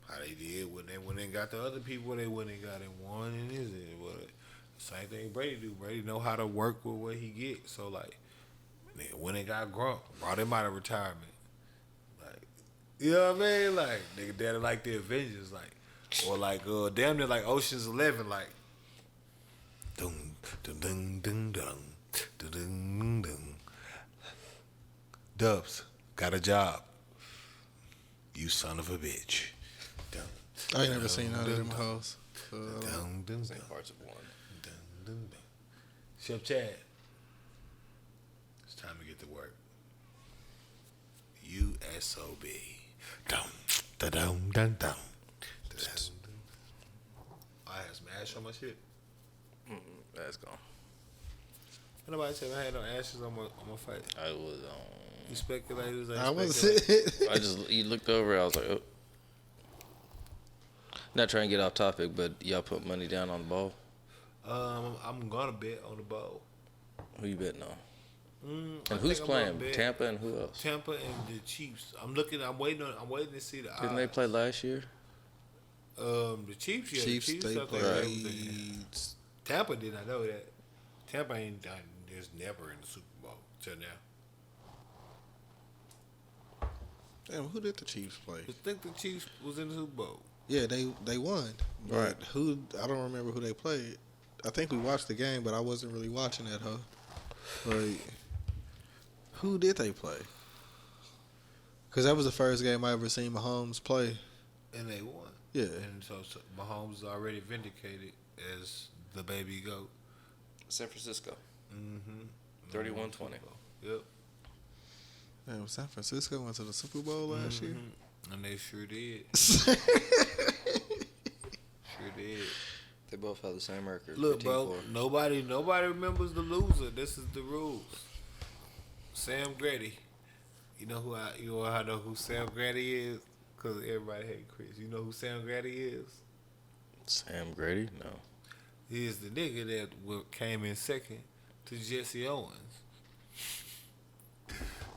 How they did when they went and got the other people, they went and got in one, and is it? But same thing Brady do. Brady know how to work with what he get. So like, nigga, when they got Grump, brought him out of retirement. Like, you know what I mean? Like nigga, daddy like the Avengers, like, or like damn near like Ocean's 11, like. Dun dun dun dun dun dun dun dun. Dubz, got a job. You son of a bitch. Dun, I ain't never seen none of them hoes. dun, dun, Same dun, parts of one. dun, dun, dun. Chef Chad, it's time to get to work. USOB. Dun, dun, dun, dun, dun. I had some ash on my shit. That's gone. Nobody said I had no ashes on my face. I was You speculators. I was. you looked over. I was like, oh. Not trying to get off topic, but y'all put money down on the ball. I'm gonna bet on the bowl. Who you betting on? I And who's think I'm gonna playing? bet Tampa and who else? Tampa and the Chiefs. I'm waiting to see the odds. Didn't they play last year? The Chiefs, yeah. Chiefs, the Chiefs they stuff like played. that was in- Tampa did not know that. Tampa ain't done. There's never in the Super Bowl till now. Damn, who did the Chiefs play? I think the Chiefs was in the Super Bowl. Yeah, they won. But Right. who? I don't remember who they played. I think we watched the game, but I wasn't really watching that, huh? Like, who did they play? Because that was the first game I ever seen Mahomes play. And they won. Yeah. And so Mahomes is already vindicated as the baby goat. San Francisco. Mm-hmm. 31-20. Yep. Damn, San Francisco went to the Super Bowl last year. And they sure did. Sure did. They both have the same record. Look, 15-4. bro, nobody remembers the loser. This is the rules. Sam Grady. You know who I know who Sam Grady is? Because everybody hate Chris. You know who Sam Grady is? Sam Grady? No. He is the nigga that came in second to Jesse Owens.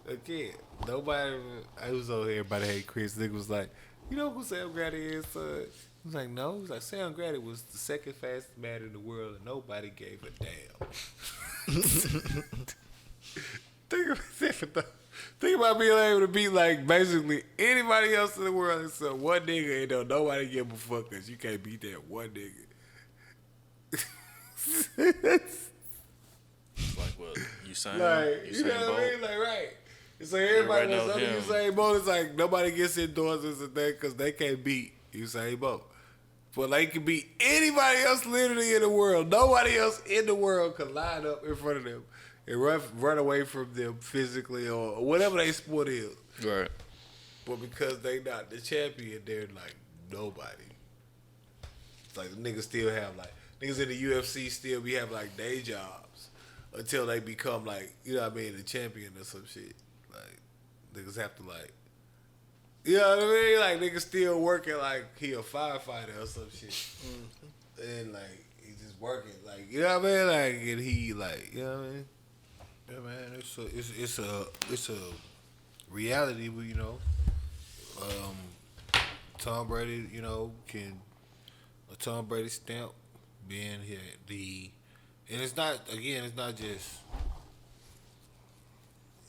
Again, nobody. I was over here. Everybody hate Chris. Nigga was like, you know who Sam Grady is, son? He was like, no. He was like, Sam Grady was the second fastest man in the world, and nobody gave a damn. Think about being able to beat like basically anybody else in the world except one nigga, and don't nobody give a fuck because you can't beat that one nigga. It's like what? Usain? Like, you know Usain what I Bolt? mean? Like, right. It's like everybody knows Everybody knows him. Usain Bolt. It's like nobody gets endorsements and that because they can't beat Usain Bolt. But they can beat anybody else literally in the world. Nobody else in the world can line up in front of them and run away from them physically or whatever their sport is. Right. But because they not the champion, they're like nobody. It's like the niggas still have like, niggas in the UFC still be having like day jobs until they become like, you know what I mean, the champion or some shit. Like, niggas have to like, you know what I mean? Like, niggas still working like he a firefighter or some shit. And like, he's just working. Like, you know what I mean? Like, and he like, you know what I mean? Yeah, man, it's a reality, but you know, Tom Brady, you know, can a Tom Brady stamp being here and it's not just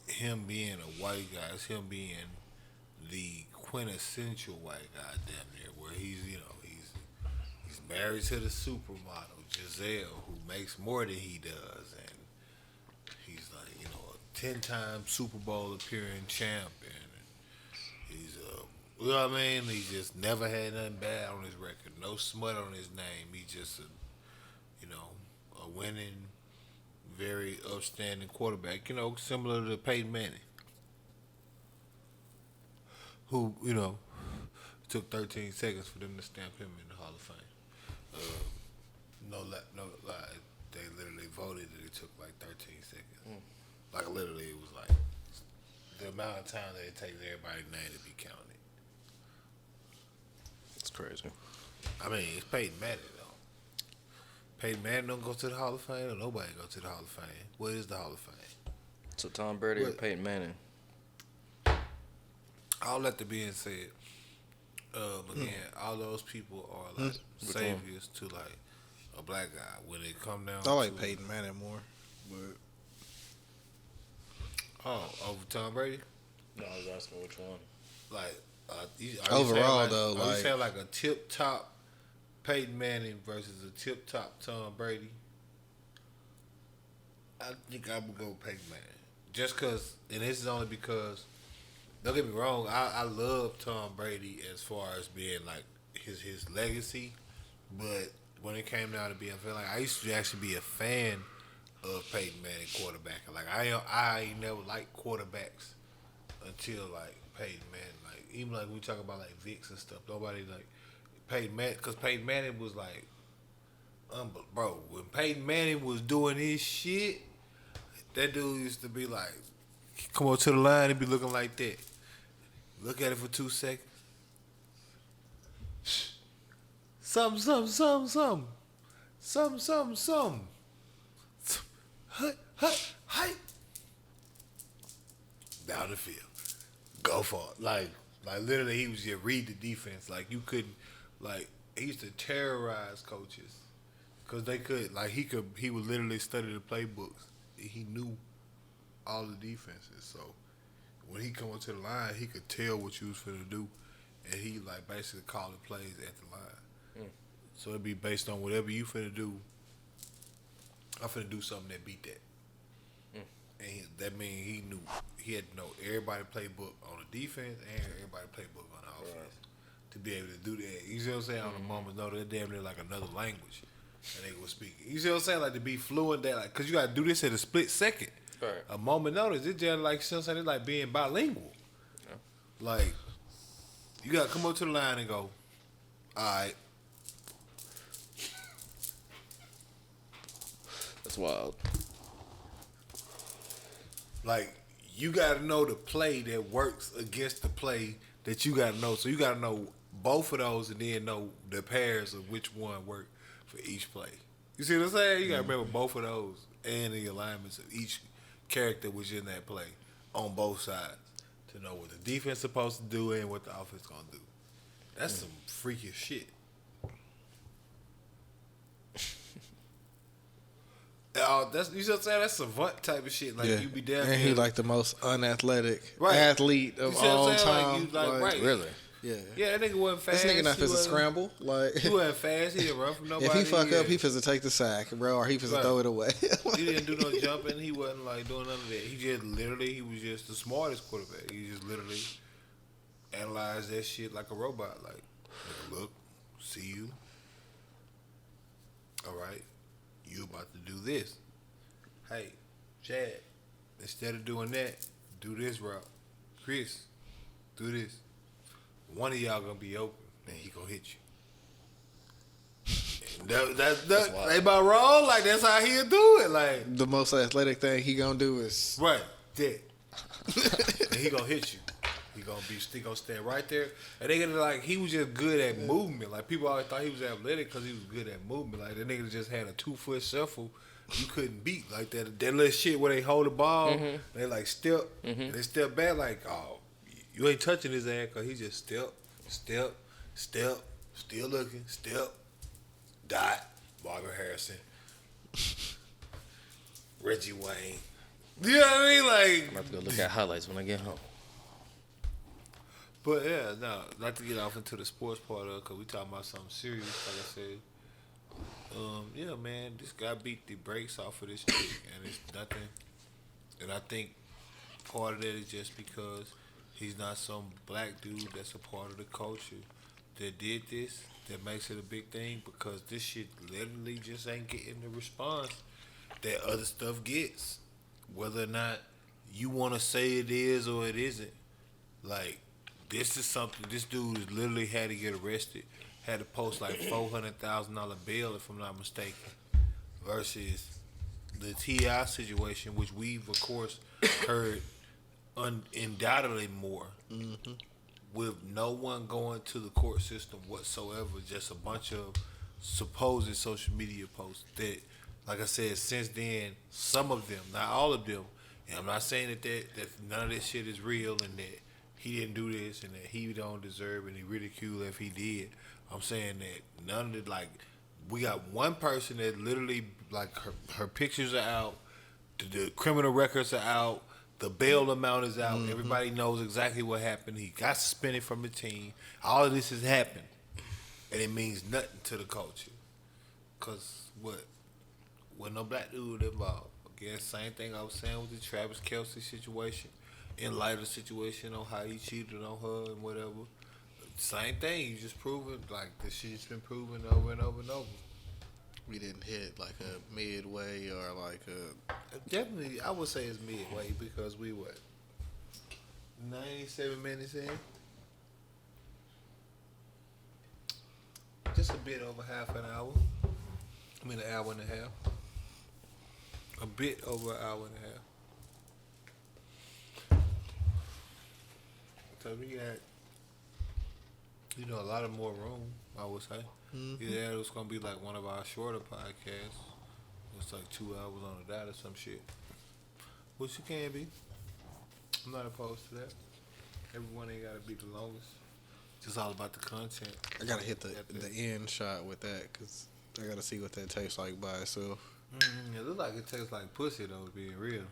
him being a white guy, it's him being the quintessential white guy damn near, where he's, you know, he's married to the supermodel Giselle, who makes more than he does, and he's like, you know, a 10-time Super Bowl appearing champion. He's you know what I mean? He just never had nothing bad on his record, no smut on his name. He just a winning, very upstanding quarterback. You know, similar to Peyton Manning, who took 13 seconds for them to stamp him in the Hall of Fame. No lie. They literally voted that it took like 13 seconds. Like literally, it was like the amount of time that it takes everybody's name to be counted. It's crazy. I mean, it's Peyton Manning though. Peyton Manning don't go to the Hall of Fame, or nobody go to the Hall of Fame. What is the Hall of Fame? So Tom Brady or What? Peyton Manning? All that to being said, again, all those people are like saviors to like a black guy when it come down. I like to, Peyton Manning more, but over Tom Brady. No, I was asking which one. Like Overall, are like- you saying like a tip top Peyton Manning versus a tip top Tom Brady? I think I would go with Peyton Manning, just cause, and this is only because. Don't get me wrong, I love Tom Brady as far as being like his legacy, but when it came down to being a fan, like I used to actually be a fan of Peyton Manning quarterbacking. Like I ain't never liked quarterbacks until like Peyton Manning. Like even like we talk about like Vicks and stuff, nobody like Peyton Manning, because Peyton Manning was like, bro, when Peyton Manning was doing his shit, that dude used to be like, come on to the line and be looking like that. Look at it for 2 seconds. Some. Hut. Down the field. Go for it. Like literally he was just read the defense. Like you couldn't, like he used to terrorize coaches. Cause they could, like he would literally study the playbooks. He knew all the defenses, so when he come up to the line, he could tell what you was finna do, and he like basically calling plays at the line. So it'd be based on whatever you finna do. I'm finna do something that beat that, and that means he had to know everybody playbook on the defense and everybody playbook on the offense to be able to do that. You see what I'm saying? On the moment, no, they're damn near like another language that they was speaking. You see what I'm saying? Like to be fluent, that like, cause you gotta do this at a split second. Right. A moment notice. It's just like, you know what I'm saying? It's like being bilingual. Yeah. Like, you got to come up to the line and go, all right. That's wild. Like, you got to know the play that works against the play that you got to know. So you got to know both of those and then know the pairs of which one work for each play. You see what I'm saying? You got to remember both of those and the alignments of each character was in that play on both sides to know what the defense supposed to do and what the offense gonna do. That's some freakish shit. That's, you know what I'm saying? That's savant type of shit. Like you be down and he like the most unathletic Right. athlete of You see what I'm all saying? Like, time. you like, right. Really? Yeah. Yeah, that nigga wasn't fast. This nigga not He finna wasn't- scramble. Like He wasn't fast. He didn't run from nobody. if he fuck up, he finna take the sack, bro, or he finna Right. throw it away. He didn't do no jumping. He wasn't like doing none of that. He just literally, he was just the smartest quarterback. He just literally analyzed that shit like a robot. Like, nigga, look, see you. All right, you about to do this. Hey, Chad, instead of doing that, do this route. Chris, do this. One of y'all gonna be open, and he gonna hit you. That ain't about wrong. Like that's how he'll do it. Like The most athletic thing he gonna do is right, that. And he gonna hit you. He gonna stand right there. And they gonna like he was just good at movement. Like people always thought he was athletic because he was good at movement. Like that nigga just had a 2-foot shuffle. You couldn't beat like that. That little shit where they hold the ball, they like step, and they step back like, oh, you ain't touching his ass because he just step, still looking, step, dot, Marvin Harrison, Reggie Wayne. You know what I mean? Like, I'm about to go look at highlights when I get home. but yeah, no, not to get off into the sports part of it, because we talking about something serious, like I said. Yeah, man, this guy beat the brakes off of this chick, and it's nothing. And I think part of that is just because he's not some black dude that's a part of the culture that did this. That makes it a big thing because this shit literally just ain't getting the response that other stuff gets. Whether or not you want to say it is or it isn't, like this is something. This dude is literally had to get arrested. Had to post like $400,000 bail, if I'm not mistaken, versus the T.I. situation, which we've of course heard undoubtedly more, with no one going to the court system whatsoever, just a bunch of supposed social media posts that, like I said, since then, some of them, not all of them, and I'm not saying that none of this shit is real and that he didn't do this and that he don't deserve any ridicule if he did. I'm saying that none of it, like, we got one person that literally, like, her pictures are out, the criminal records are out, the bail amount is out, everybody knows exactly what happened, he got suspended from the team, all of this has happened, and it means nothing to the culture. Because what? With no black dude involved. Again, same thing I was saying with the Travis Kelce situation, in light of the situation on how he cheated on her and whatever. Same thing, you just proven, like, this shit's been proven over and over and over. We didn't hit like a midway or like a. Definitely, I would say it's midway because we, what, 97 minutes in? Just a bit over half an hour. I mean, an hour and a half. A bit over an hour and a half. So we got, a lot of more room, I would say. Yeah, it was going to be like one of our shorter podcasts. It's like 2 hours on the dot or some shit. Which you can be. I'm not opposed to that. Everyone ain't got to be the longest. Just all about the content. I gotta hit the end shot with that because I gotta see what that tastes like by itself. It looks like it tastes like pussy though, being real.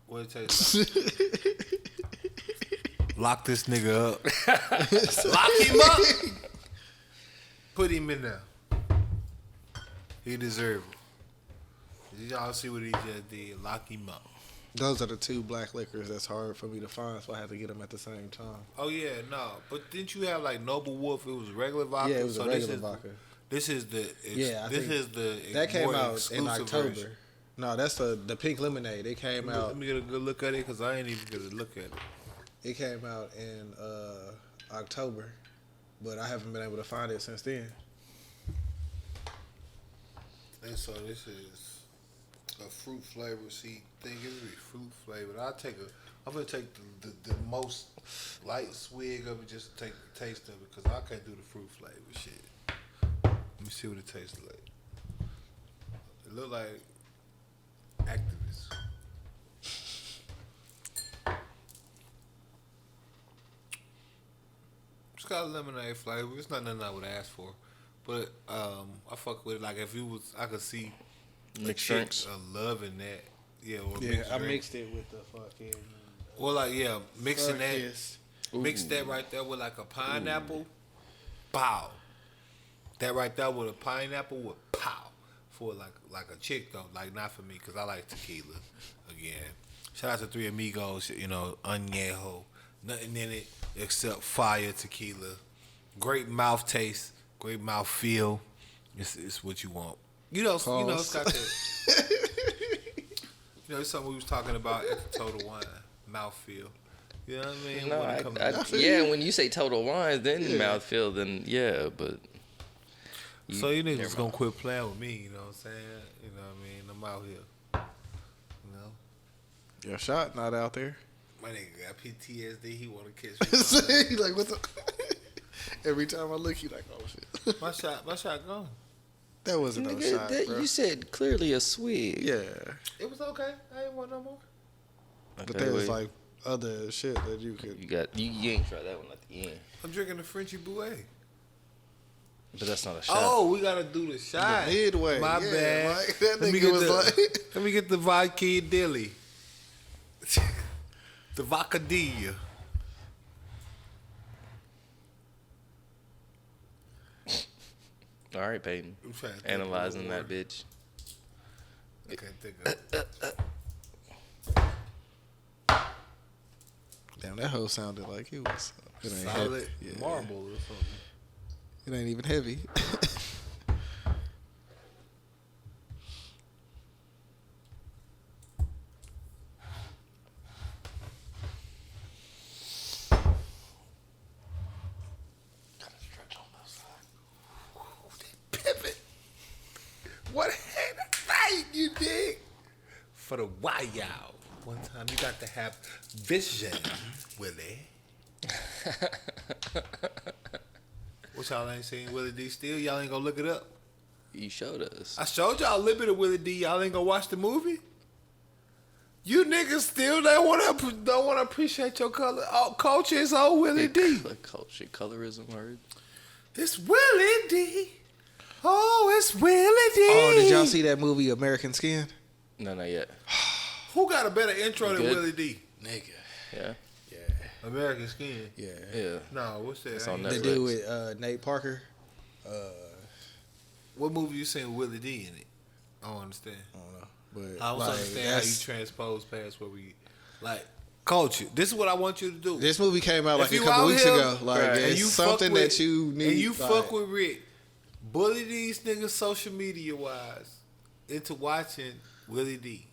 What it tastes like? Lock this nigga up. Lock him up. Put him in there. He deserve it. Did y'all see what he just did? Lock him up. Those are the two black liquors that's hard for me to find, so I have to get them at the same time. Oh yeah, no. But didn't you have like Noble Wolf? It was regular vodka. Yeah, it was a regular vodka. This is the. That came out in October. Version. No, that's the pink lemonade. It came out. Let me get a good look at it because I ain't even get a look at it. It came out in October, but I haven't been able to find it since then. And so this is a fruit flavor. See, think it would be fruit flavored. I'm gonna take the most light swig of it just to take the taste of it because I can't do the fruit flavor shit. Let me see what it tastes like. It look like Activist. It's got a lemonade flavor. It's not nothing I would ask for, but I fuck with it. Like if it was, I could see Mixed drinks. Loving that. Yeah, or Yeah, mixed I drink. mixed it with the fucking. Well, like mixing that, Kiss. mix that right there with like a pineapple, pow. That right there with a pineapple with pow for like a chick though, like not for me because I like tequila. Again, shout out to Three Amigos, añejo, nothing in it except fire tequila. Great mouth taste, great mouth feel. It's what you want. It's got that. It's something we was talking about at the Total Wine. Mouthfeel. You know what I mean? No, when you say Total Wines, then mouthfeel, then yeah, but. So you niggas gonna quit playing with me, you know what I'm saying? You know what I mean? I'm out here. Your shot not out there. My nigga got PTSD, he wanna catch me. He like, what the? Every time I look, he like, oh shit. My shot gone. That wasn't no shot, bro. You said clearly a swig. Yeah. It was okay. I ain't want no more. Okay, But there's like other shit that you could. You ain't try that one at the end. I'm drinking the Frenchy Bouet. But that's not a shot. Oh, we gotta do the shot. The midway. My bad. Like, that nigga was like. Let me get the vodka dilly. The Vacadilla. All right, Peyton. I'm trying to think of Analyzing one that more. bitch. I can't think of it. Damn, that hoe sounded like it was. It ain't Solid heavy. Yeah. marble or something. It ain't even heavy. Pivot. What a night, you dig? For the why y'all. One time you got to have vision, Willie. What y'all ain't seen Willie D still? Y'all ain't gonna look it up? You showed us. I showed y'all a little bit of Willie D. Y'all ain't gonna watch the movie? You niggas still don't wanna appreciate your color. Oh, culture is old Willie D. Culture, colorism word. It's Willie D. Oh, it's Willie D. Oh, did y'all see that movie American Skin? No, not yet. Who got a better intro than Good. Willie D? Nigga. Yeah. Yeah. American Skin. Yeah. Yeah. No, what's that? It's I on ain't- The Netflix. dude with Nate Parker. What movie you seen with Willie D in it? I don't understand. I don't know. But I don't like, understand how you that's- transpose past where we like culture. This is what I want you to do. This movie came out like If a you couple out weeks here, ago. Like, right, it's fuck something with- that you need. and you like, fuck with Rick, bully these niggas social media wise into watching Willie D.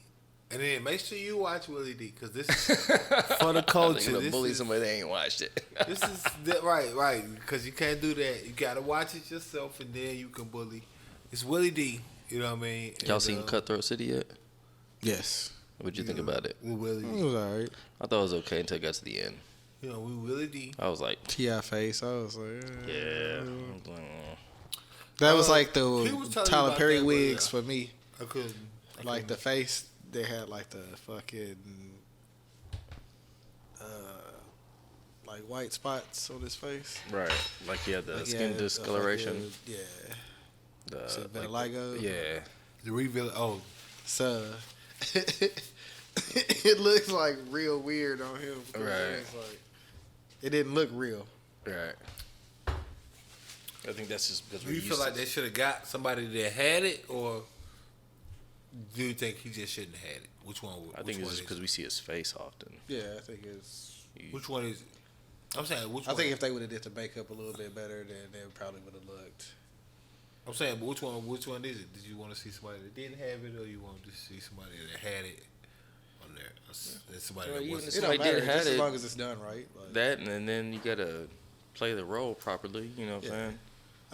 And then make sure you watch Willie D because this is for the I'm culture. gonna This bully is, somebody that ain't watched it. this is right because you can't do that. You gotta watch it yourself and then you can bully. It's Willie D. You know what I mean? Y'all And, seen Cutthroat City yet? Yes. What'd you think about it? with Willie It D. was alright. I thought it was okay until it got to the end. You know, we Willie D. I was like, T.I. face. I was like, yeah. That was like he was the telling me Tyler about Perry that, but, wigs yeah. for me. I couldn't. Like the face, they had like the fucking like white spots on his face. Right. Like he had the Like, skin yeah, discoloration. Yeah. The, So vitiligo? Yeah. The reveal. Oh, So it looks like real weird on him. 'Cause Right. It's like, it didn't look real. Right. I think that's just because do you feel like they should have got somebody that had it, or do you think he just shouldn't have had it? Which one? I think it's just because we see his face often. Yeah, I think it's. Which one is it? I'm saying which I one? think if they would have did the makeup a little bit better, then they probably would have looked. I'm saying, but which one? Which one is it? Did you want to see somebody that didn't have it, or you want to see somebody that had it on there? And somebody Well, that even wasn't. if It don't Somebody did matter had just as it. long as it's done right. Like, That and then you gotta play the role properly. You know what I'm Yeah. saying?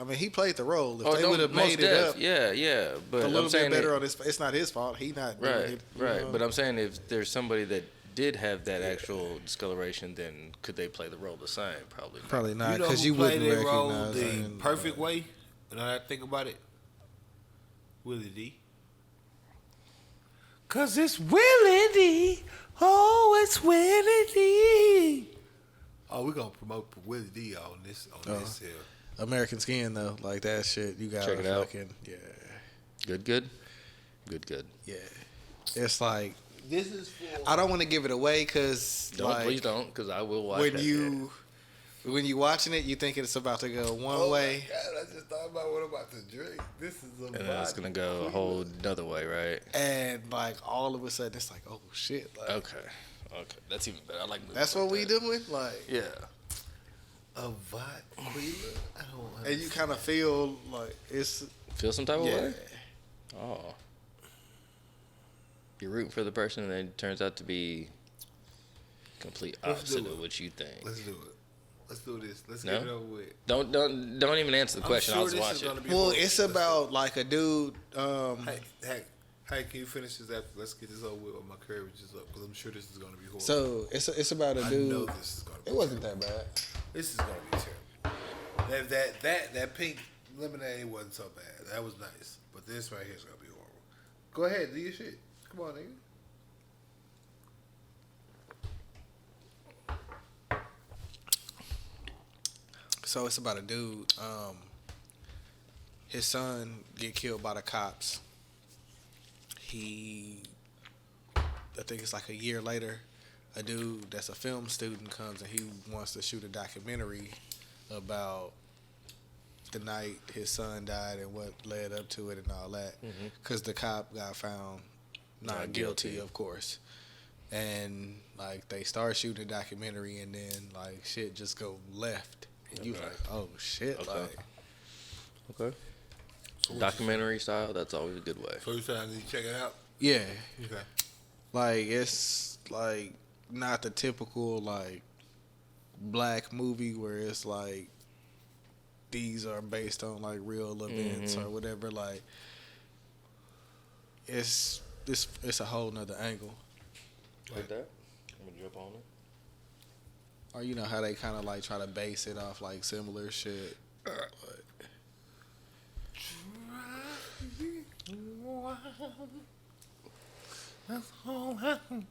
I mean, he played the role. If Oh, they no, would have most made it def, up yeah. But a I'm little saying bit better that- on his, it's not his fault. He not doing Right, it, you right. know? But I'm saying if there's somebody that did have that actual discoloration, then could they play the role the same? Probably not. Probably not You know because who you played wouldn't that role recognize the him. perfect way? When I think about it, Willie D. Cause it's Willie D. Oh, it's Willie D. Oh, we're gonna promote Willie D on this this here. American Skin though, like that shit. You gotta Check it out. fucking Good. yeah. It's like This is for I don't want to give it away because Please don't, because I will watch when that. when you watching it, you think it's about to go one way. God, I just thought about what I'm about to drink. This is a And then it's gonna go a whole another way, right? And like all of a sudden, it's like, oh shit! Like, Okay. That's even better. I like movies that's like what we that. doing. Like, Yeah. a vodka. I don't. and you kind of feel like it's Feel some type of yeah. way? Oh. You're rooting for the person and then it turns out to be complete Let's do opposite it. of what you think. Let's do it. Let's do this. Let's No? get it over with. Don't even answer the question. I'm I'll sure just this is watch gonna it. be Well, horrible. it's about like a dude. Hey, can you finish this after? Let's get this over with. My courage is up because I'm sure this is gonna be horrible. So it's about a I dude. know this is gonna be. It wasn't that bad. This is gonna be terrible. That pink lemonade wasn't so bad. That was nice, but this right here is gonna be horrible. Go ahead, do your shit. Come on, nigga. So it's about a dude. His son get killed by the cops. I think it's like a year later, a dude that's a film student comes and he wants to shoot a documentary about the night his son died and what led up to it and all that. Because the cop got found not guilty, of course. And like they start shooting a documentary, and then like shit just go left, and you like, oh shit, like. Okay. Documentary style, that's always a good way. So you saying I need to check it out? Yeah. Okay. Like it's like not the typical like black movie where it's like these are based on like real events or whatever. Like it's a whole nother angle. Like that? I'm gonna jump on it. Or you know how they kind of like try to base it off like similar shit. That's all I can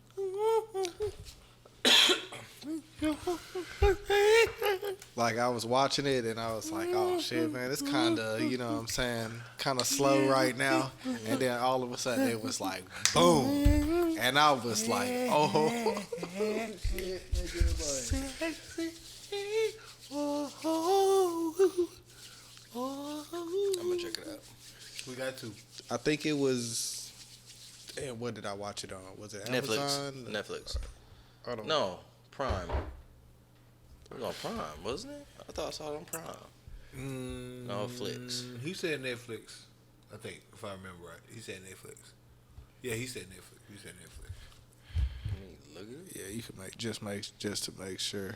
Like I was watching it and I was like, oh shit, man, it's kind of, you know what I'm saying, kind of slow right now. And then all of a sudden it was like, boom. And I was like, oh. I'm gonna check it out. We got to. I think it was, damn, what did I watch it on? Was it Amazon? Netflix. I don't know. No, Prime. It was on Prime, wasn't it? I thought I saw it on Prime. Netflix. He said Netflix. I think, if I remember right. He said Netflix. Yeah, he said Netflix. He said Netflix. Let me look at it. Yeah, you can just to make sure.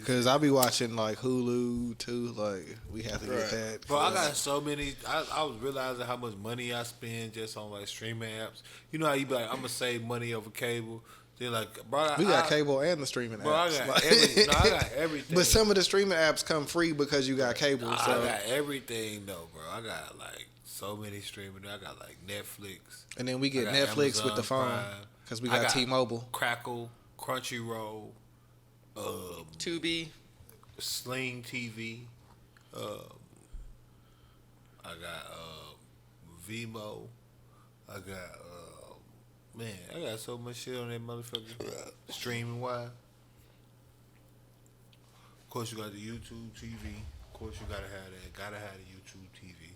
Cause I be watching like Hulu too. Like we have to get that. Bro, I got so many. I was realizing how much money I spend just on like streaming apps. You know how you be like, I'm gonna save money over cable. Then like, bro, We got cable and the streaming bro, apps. I got everything. But some of the streaming apps come free because you got cable. I So. got everything though, bro. I got like so many streaming. I got like Netflix. And then we get I got Netflix Amazon with the phone Prime. because we I got T-Mobile. Crackle, Crunchyroll, Tubi. Sling TV. I got Vimo. I got man, I got so much shit on that motherfucker. Streaming wise. Of course you got the YouTube TV. Of course you gotta have that. Gotta have the YouTube TV.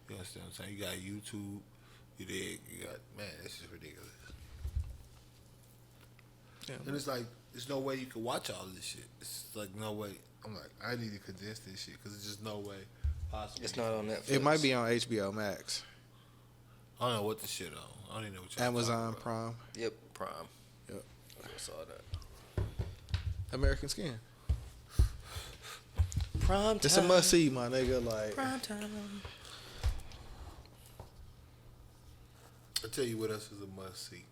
You understand what I'm saying? You got YouTube. You dig? You got, man, this is ridiculous. Yeah, and it's like, there's no way you can watch all this shit. It's like no way. I'm like, I need to condense this shit because it's just no way possible. It's not on Netflix. It might be on HBO Max, I don't know what the shit on. I don't even know what you're Amazon talking about. Prime, Yep, Prime. Yep. I saw that. American Skin. Prime time. It's a must see, my nigga. Like Prime time. I'll tell you what else is a must see.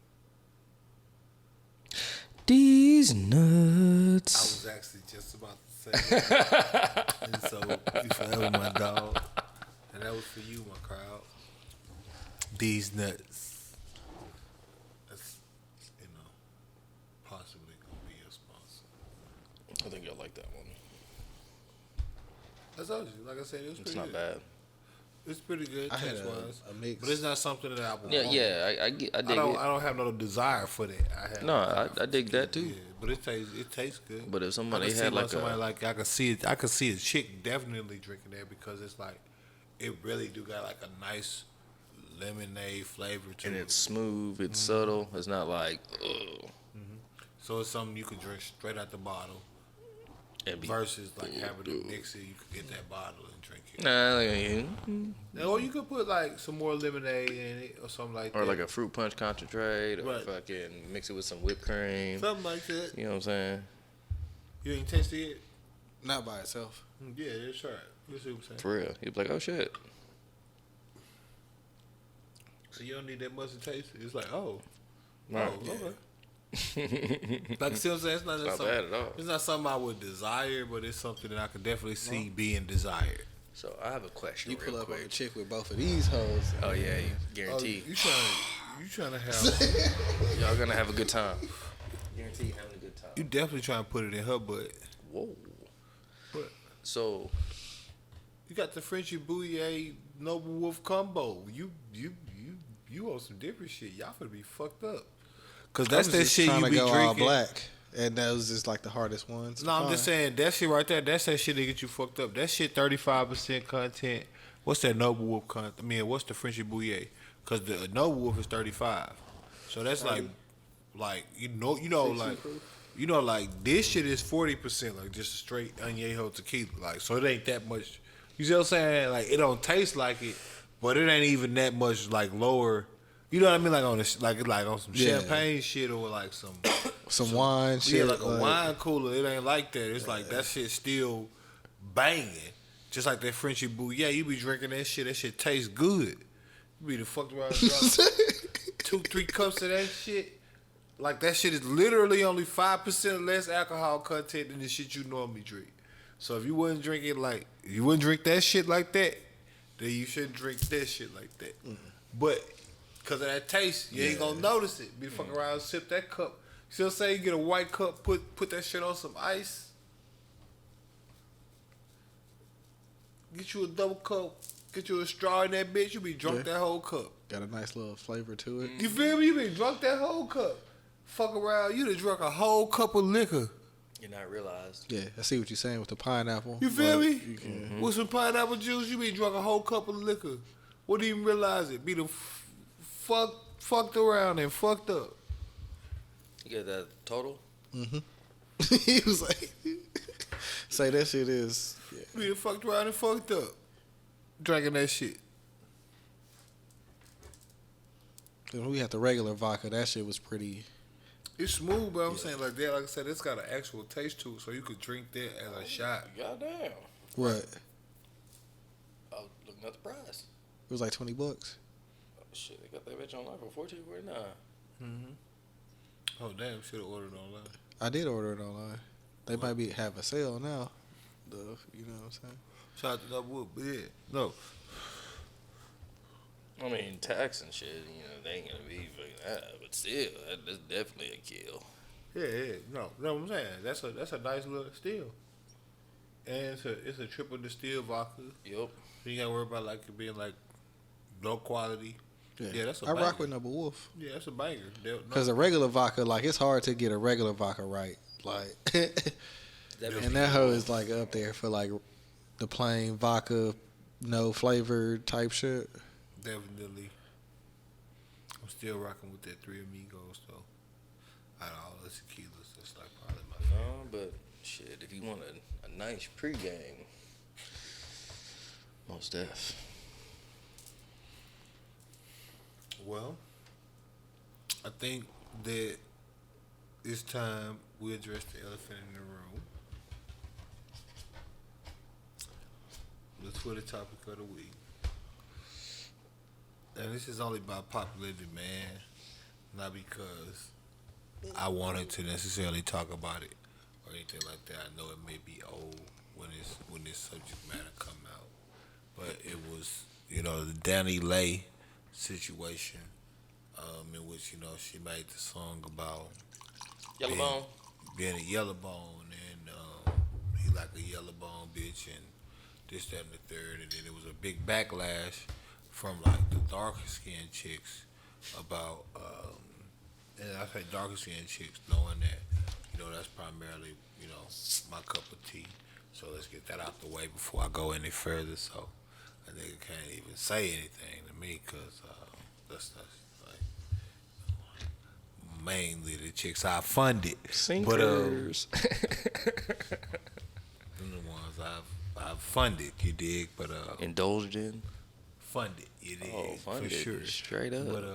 These I nuts. was actually just about to say that. And so, you forever my dog. And that was for you, my crowd. These nuts. That's, you know, possibly going to be your sponsor. I think you'll like that one. I told you, like I said, it was It's pretty not good. bad. It's pretty good I had taste-wise. a mix. But it's not something that I would Yeah, want. yeah, I dig I it. don't have no desire for that. I dig that too. Yeah, but it tastes good. But if somebody I can had see like somebody a, like I can see a chick definitely drinking that because it's like it really do got like a nice lemonade flavor to and it. it's smooth, it's subtle, it's not like, ugh. So it's something you can drink straight out the bottle And be, versus like having to mix it. You can get that bottle and drink it. nah, Or you could put like some more lemonade in it or something like or that. like a fruit punch concentrate, or Right. fucking mix it with some whipped cream. Something like that. You know what I'm saying? You ain't tasted it? not by itself. Yeah, it's right. You see what I'm saying? For real. You'd be like, oh shit. So you don't need that much to taste it. It's like, oh. Right. Oh, okay. Like, see what I'm saying? It's not, It's not something, bad at all. It's not something I would desire, but it's something that I could definitely see being desired. So I have a question You real pull up on a quick. chick with both of these hoes. Oh yeah, you Oh, guarantee. you trying to have, Y'all gonna have a good time. Guarantee you having a good time. you definitely trying to put it in her butt. Whoa. But So you got the Frenchy Bouillet Noble Wolf combo. You on some different shit. Y'all finna be fucked up. Cause that's I was that just shit trying you to be go all drinking. black. And that was just like the hardest ones. No, I'm just saying that shit right there. That's that shit that get you fucked up. That shit 35% content. What's that Noble Wolf content? I mean, what's the Frenchy Bouye? Because the Noble Wolf is 35. So that's like like this shit is 40%, like just a straight añejo tequila. Like, so it ain't that much. You see what I'm saying? Like, it don't taste like it, but it ain't even that much like lower. You know what I mean? Like on this, like on some champagne shit or like some wine shit. Yeah, like a wine cooler. It ain't like that. It's like that shit still banging. Just like that Frenchy Boo. Yeah, you be drinking that shit. That shit tastes good. You be the fucked around drunk 2-3 cups of that shit. Like that shit is literally only 5% less alcohol content than the shit you normally drink. So if you wouldn't drink it like, if you wouldn't drink that shit like that, then you shouldn't drink that shit like that. Mm-hmm. But because of that taste, you ain't gonna notice it. Be fucking around, sip that cup. You see what I'm saying? You get a white cup, put that shit on some ice. Get you a double cup. Get you a straw in that bitch. You be drunk that whole cup. Got a nice little flavor to it. You feel me? You be drunk that whole cup. Fuck around. You done drunk a whole cup of liquor. You're not realized. Yeah, I see what you're saying with the pineapple. You feel me? With some pineapple juice, you be drunk a whole cup of liquor. Wouldn't even realize it. Be the fucked around and fucked up. You get that total? Mm-hmm. He was like, say that shit is. Yeah. Be the fucked around and fucked up. Drinking that shit. When we had the regular vodka, that shit was pretty. It's smooth, but I'm saying like that. Like I said, it's got an actual taste to it, so you could drink that as a shot. Goddamn. What? I was looking at the price. It was like $20. Oh, shit, they got that bitch online for $14.49. Oh damn! Should have ordered online. I did order it online. They might have a sale now. You know what I'm saying? Shout out to Dubz Wood, but yeah, no. I mean, tax and shit, you know, they ain't gonna be fucking that, but still, that's definitely a kill. Yeah. No, I'm saying that's a nice little still, and it's a triple distilled vodka. Yep. You gotta worry about like it being like low quality. Yeah, that's a I banger. rock with Number Wolf. Yeah, that's a banger. Because a regular vodka, like it's hard to get a regular vodka right. Like, and that hoe is like up there for like the plain vodka, no flavor type shit. Definitely. I'm still rocking with that Three Amigos though. Out of all the tequilas, that's like probably my favorite. No, but shit, if you want a nice pregame, most def. Well, I think that it's time we address the elephant in the room. The Twitter topic of the week. And this is only by popularity, man. Not because I wanted to necessarily talk about it or anything like that. I know it may be old when this subject matter come out. But it was, the Danny Lay situation, in which, she made the song about Yellowbone. Being a yellowbone, and he like a yellowbone bitch, and this, that, and the third. And then it was a big backlash from like the darker skinned chicks about, and I say darker skinned chicks, knowing that, that's primarily, my cup of tea. So let's get that out the way before I go any further. So a nigga can't even say anything to me because that's like mainly the chicks I funded. Sinkers. But them the ones I've funded, you dig? But Indulged in. funded, you dig? Oh, funded, for sure, straight up. But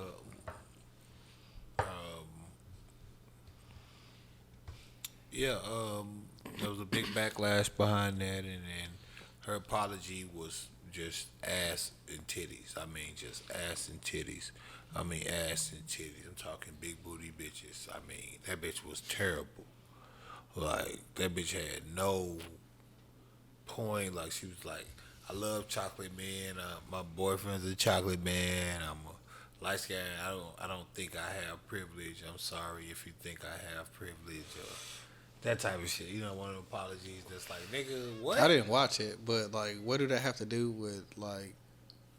there was a big backlash behind that, and then her apology was just ass and titties. I mean, just ass and titties. I mean, ass and titties. I'm talking big booty bitches. I mean, that bitch was terrible. Like, that bitch had no point. Like, she was like, I love chocolate man. My boyfriend's a chocolate man. I'm a light skin. I don't think I have privilege. I'm sorry if you think I have privilege. That type of shit. One of the apologies that's like, nigga, what? I didn't watch it, but like, what do that have to do with like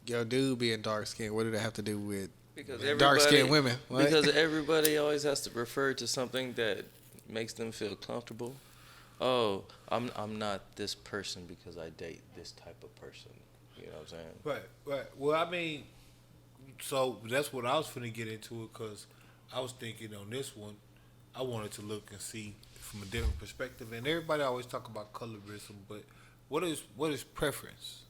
your dude being dark skinned? What do that have to do with Because dark skinned women? Like, because everybody always has to refer to something that makes them feel comfortable. Oh, I'm not this person because I date this type of person. You know what I'm saying? Right. Well, I mean, so that's what I was finna get into it because I was thinking on this one, I wanted to look and see from a different perspective. And everybody always talk about colorism, but what is preference?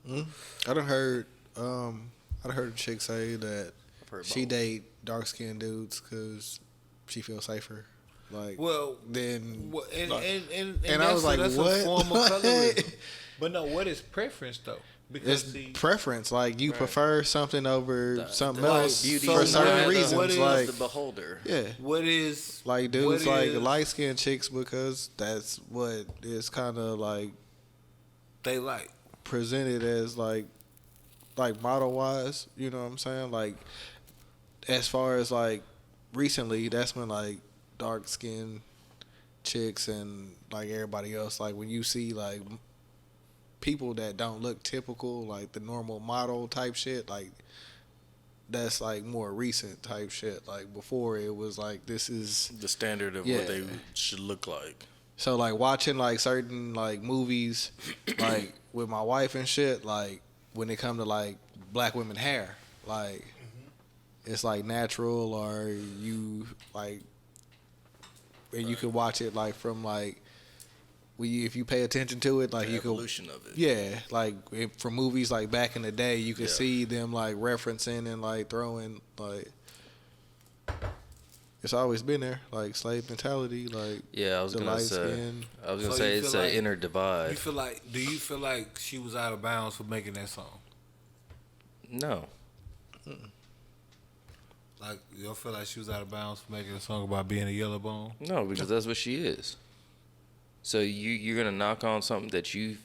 I done heard a chick say that heard she both. date dark skinned dudes because she feels safer. Like, Well, then well, and and I was like, that's what? a form of colorism. But no, what is preference though? Because it's see, preference. Like, you Right. prefer something over something like, else Beauty so for is certain not the- reasons. what is Like, the beholder. yeah. what is Like, dudes what like is- light skinned chicks because that's what is kind of like they like? presented as like model wise, you know what I'm saying? Like, as far as like recently, that's when like dark skinned chicks and like everybody else, like when you see like people that don't look typical, like the normal model type shit, like that's like more recent type shit. Like before it was like this is The standard of Yeah. what they should look like. so like watching like certain like movies like with my wife and shit, like when it come to like black women hair, like it's like natural or you like and you can watch it like from like if you pay attention to it, like The you can evolution of it. yeah, like from movies like back in the day, you could Yeah. see them like referencing and like throwing like it's always been there, like slave mentality, like Yeah, I was the gonna light say. skin. I was gonna So say you it's feel an like- inner divide. Do you feel like she was out of bounds for making that song? No. Like you don't feel like she was out of bounds for making a song about being a yellow bone? No, because that's what she is. So you're gonna knock on something that you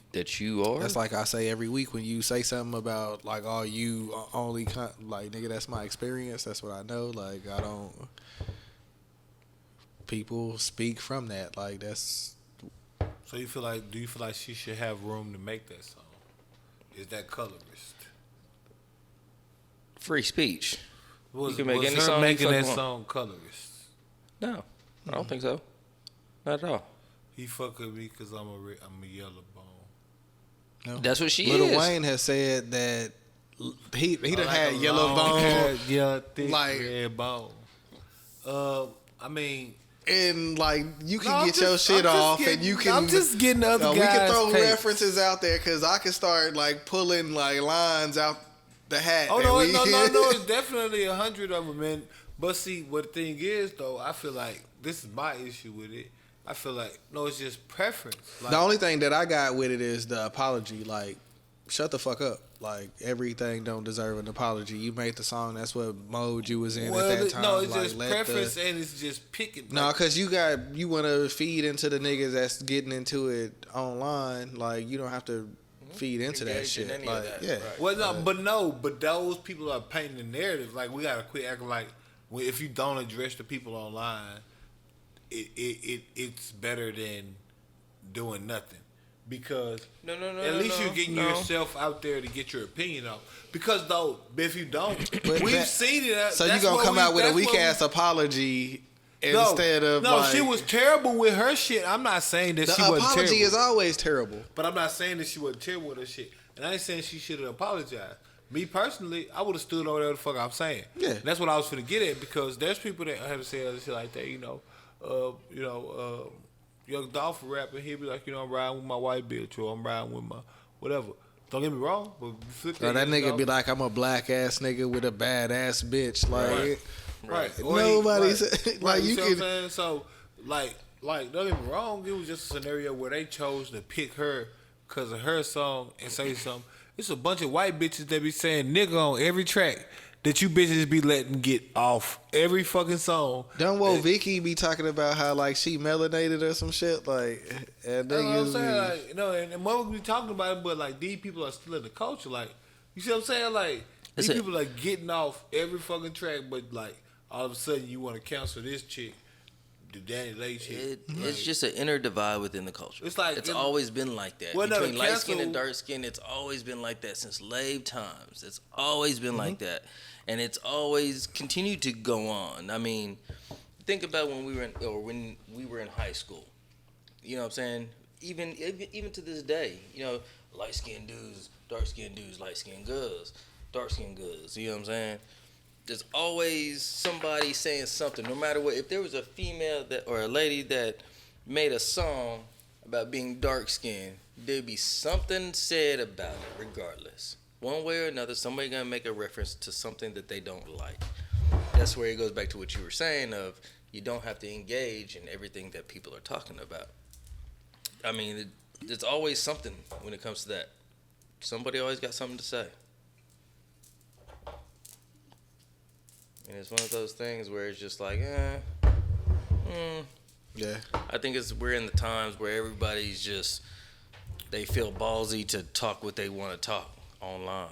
are. That's like I say every week when you say something about like, oh, you only like nigga, that's my experience. That's what I know. Like I don't. People speak from that. Like that's So do you feel like she should have room to make that song? Is that colorist? free speech. Was, can make was any her song you making that fucking want. song colorist? No, I don't think so. Not at all. He fuck with me because I'm a yellow bone. no. That's what she Lil is. Wayne has said that he done Like had a yellow long bone hair, yeah, thick like- red bone. I mean, and like you can No, get I'm your just- shit I'm just off getting- and you can. I'm just getting other we can guys' throw takes. references out there because I can start like pulling like lines out the hat. oh that no, we- no, it's definitely 100 of them, man. But see, what the thing is though, I feel like this is my issue with it. I feel like no, it's just preference. Like, The only thing that I got with it is the apology. Like, shut the fuck up. Like, everything don't deserve an apology. You made the song. That's what mode you was in well, at that time. no, it's like, just let preference and it's just picking. No, like, because you want to feed into the niggas that's getting into it online. Like, you don't have to feed into that Engage in shit. any of Like, that, yeah. right. well, but those people are painting the narrative. Like we gotta quit acting like if you don't address the people online, it's better than doing nothing. Because No, at least you're getting yourself out there to get your opinion out. Because though, if you don't, But we've that- seen it. So you that's gonna what come out with a that's what weak ass apology instead of no, like, she was terrible with her shit. I'm not saying that the she wasn't apology terrible. is always terrible. But I'm not saying that she wasn't terrible with her shit. And I ain't saying she should have apologized. Me personally, I would have stood over there the fuck I'm saying. Yeah. And that's what I was finna get at because there's people that have to say other shit like that, Young Dolph rapping, he'll be like, I'm riding with my white bitch or I'm riding with my whatever. Don't get me wrong, but flip Or that Young nigga Dolph. be like, I'm a black ass nigga with a bad ass bitch. Like, Right. Nobody right. said- like, Right. you You see what I'm can- saying? So, like, don't get me wrong. It was just a scenario where they chose to pick her because of her song and say something. It's a bunch of white bitches that be saying nigga on every track that you bitches be letting get off every fucking song. don't Vicky be talking about how like she melanated or some shit like, and That's what I'm niggas saying. be- Like, and mother be talking about it, but like these people are still in the culture. Like, you see what I'm saying? Like, these It's a- people are getting off every fucking track, but like all of a sudden you want to cancel this chick, the Danny Lay chick. It's just an inner divide within the culture. It's like- it's always been like that. Well, no, Between the light skin cancel- and dark skin, it's always been like that since slave times. It's always been like that, and it's always continued to go on. I mean, think about when we were in high school. You know what I'm saying? Even to this day, light skinned dudes, dark skinned dudes, light skinned girls, dark skinned girls. You know what I'm saying? There's always somebody saying something, no matter what. If there was a female or a lady that made a song about being dark skinned, there'd be something said about it, regardless. One way or another, somebody gonna make a reference to something that they don't like. That's where it goes back to what you were saying of you don't have to engage in everything that people are talking about. I mean, there's always something when it comes to that. Somebody always got something to say. And it's one of those things where it's just like, Yeah. I think we're in the times where everybody's just, they feel ballsy to talk what they want to talk online.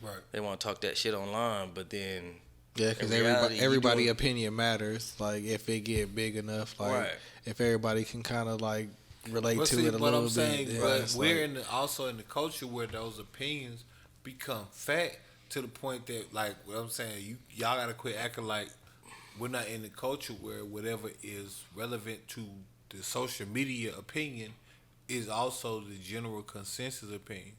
Right. They want to talk that shit online, but then Yeah, because everybody opinion matters. Like, if it get big enough, like, Right. if everybody can kind of, like, relate But to see, it a what little I'm saying, bit. but we're also in the culture where those opinions become fact to the point that, like, what I'm saying, y'all gotta quit acting like we're not in the culture where whatever is relevant to the social media opinion is also the general consensus opinion.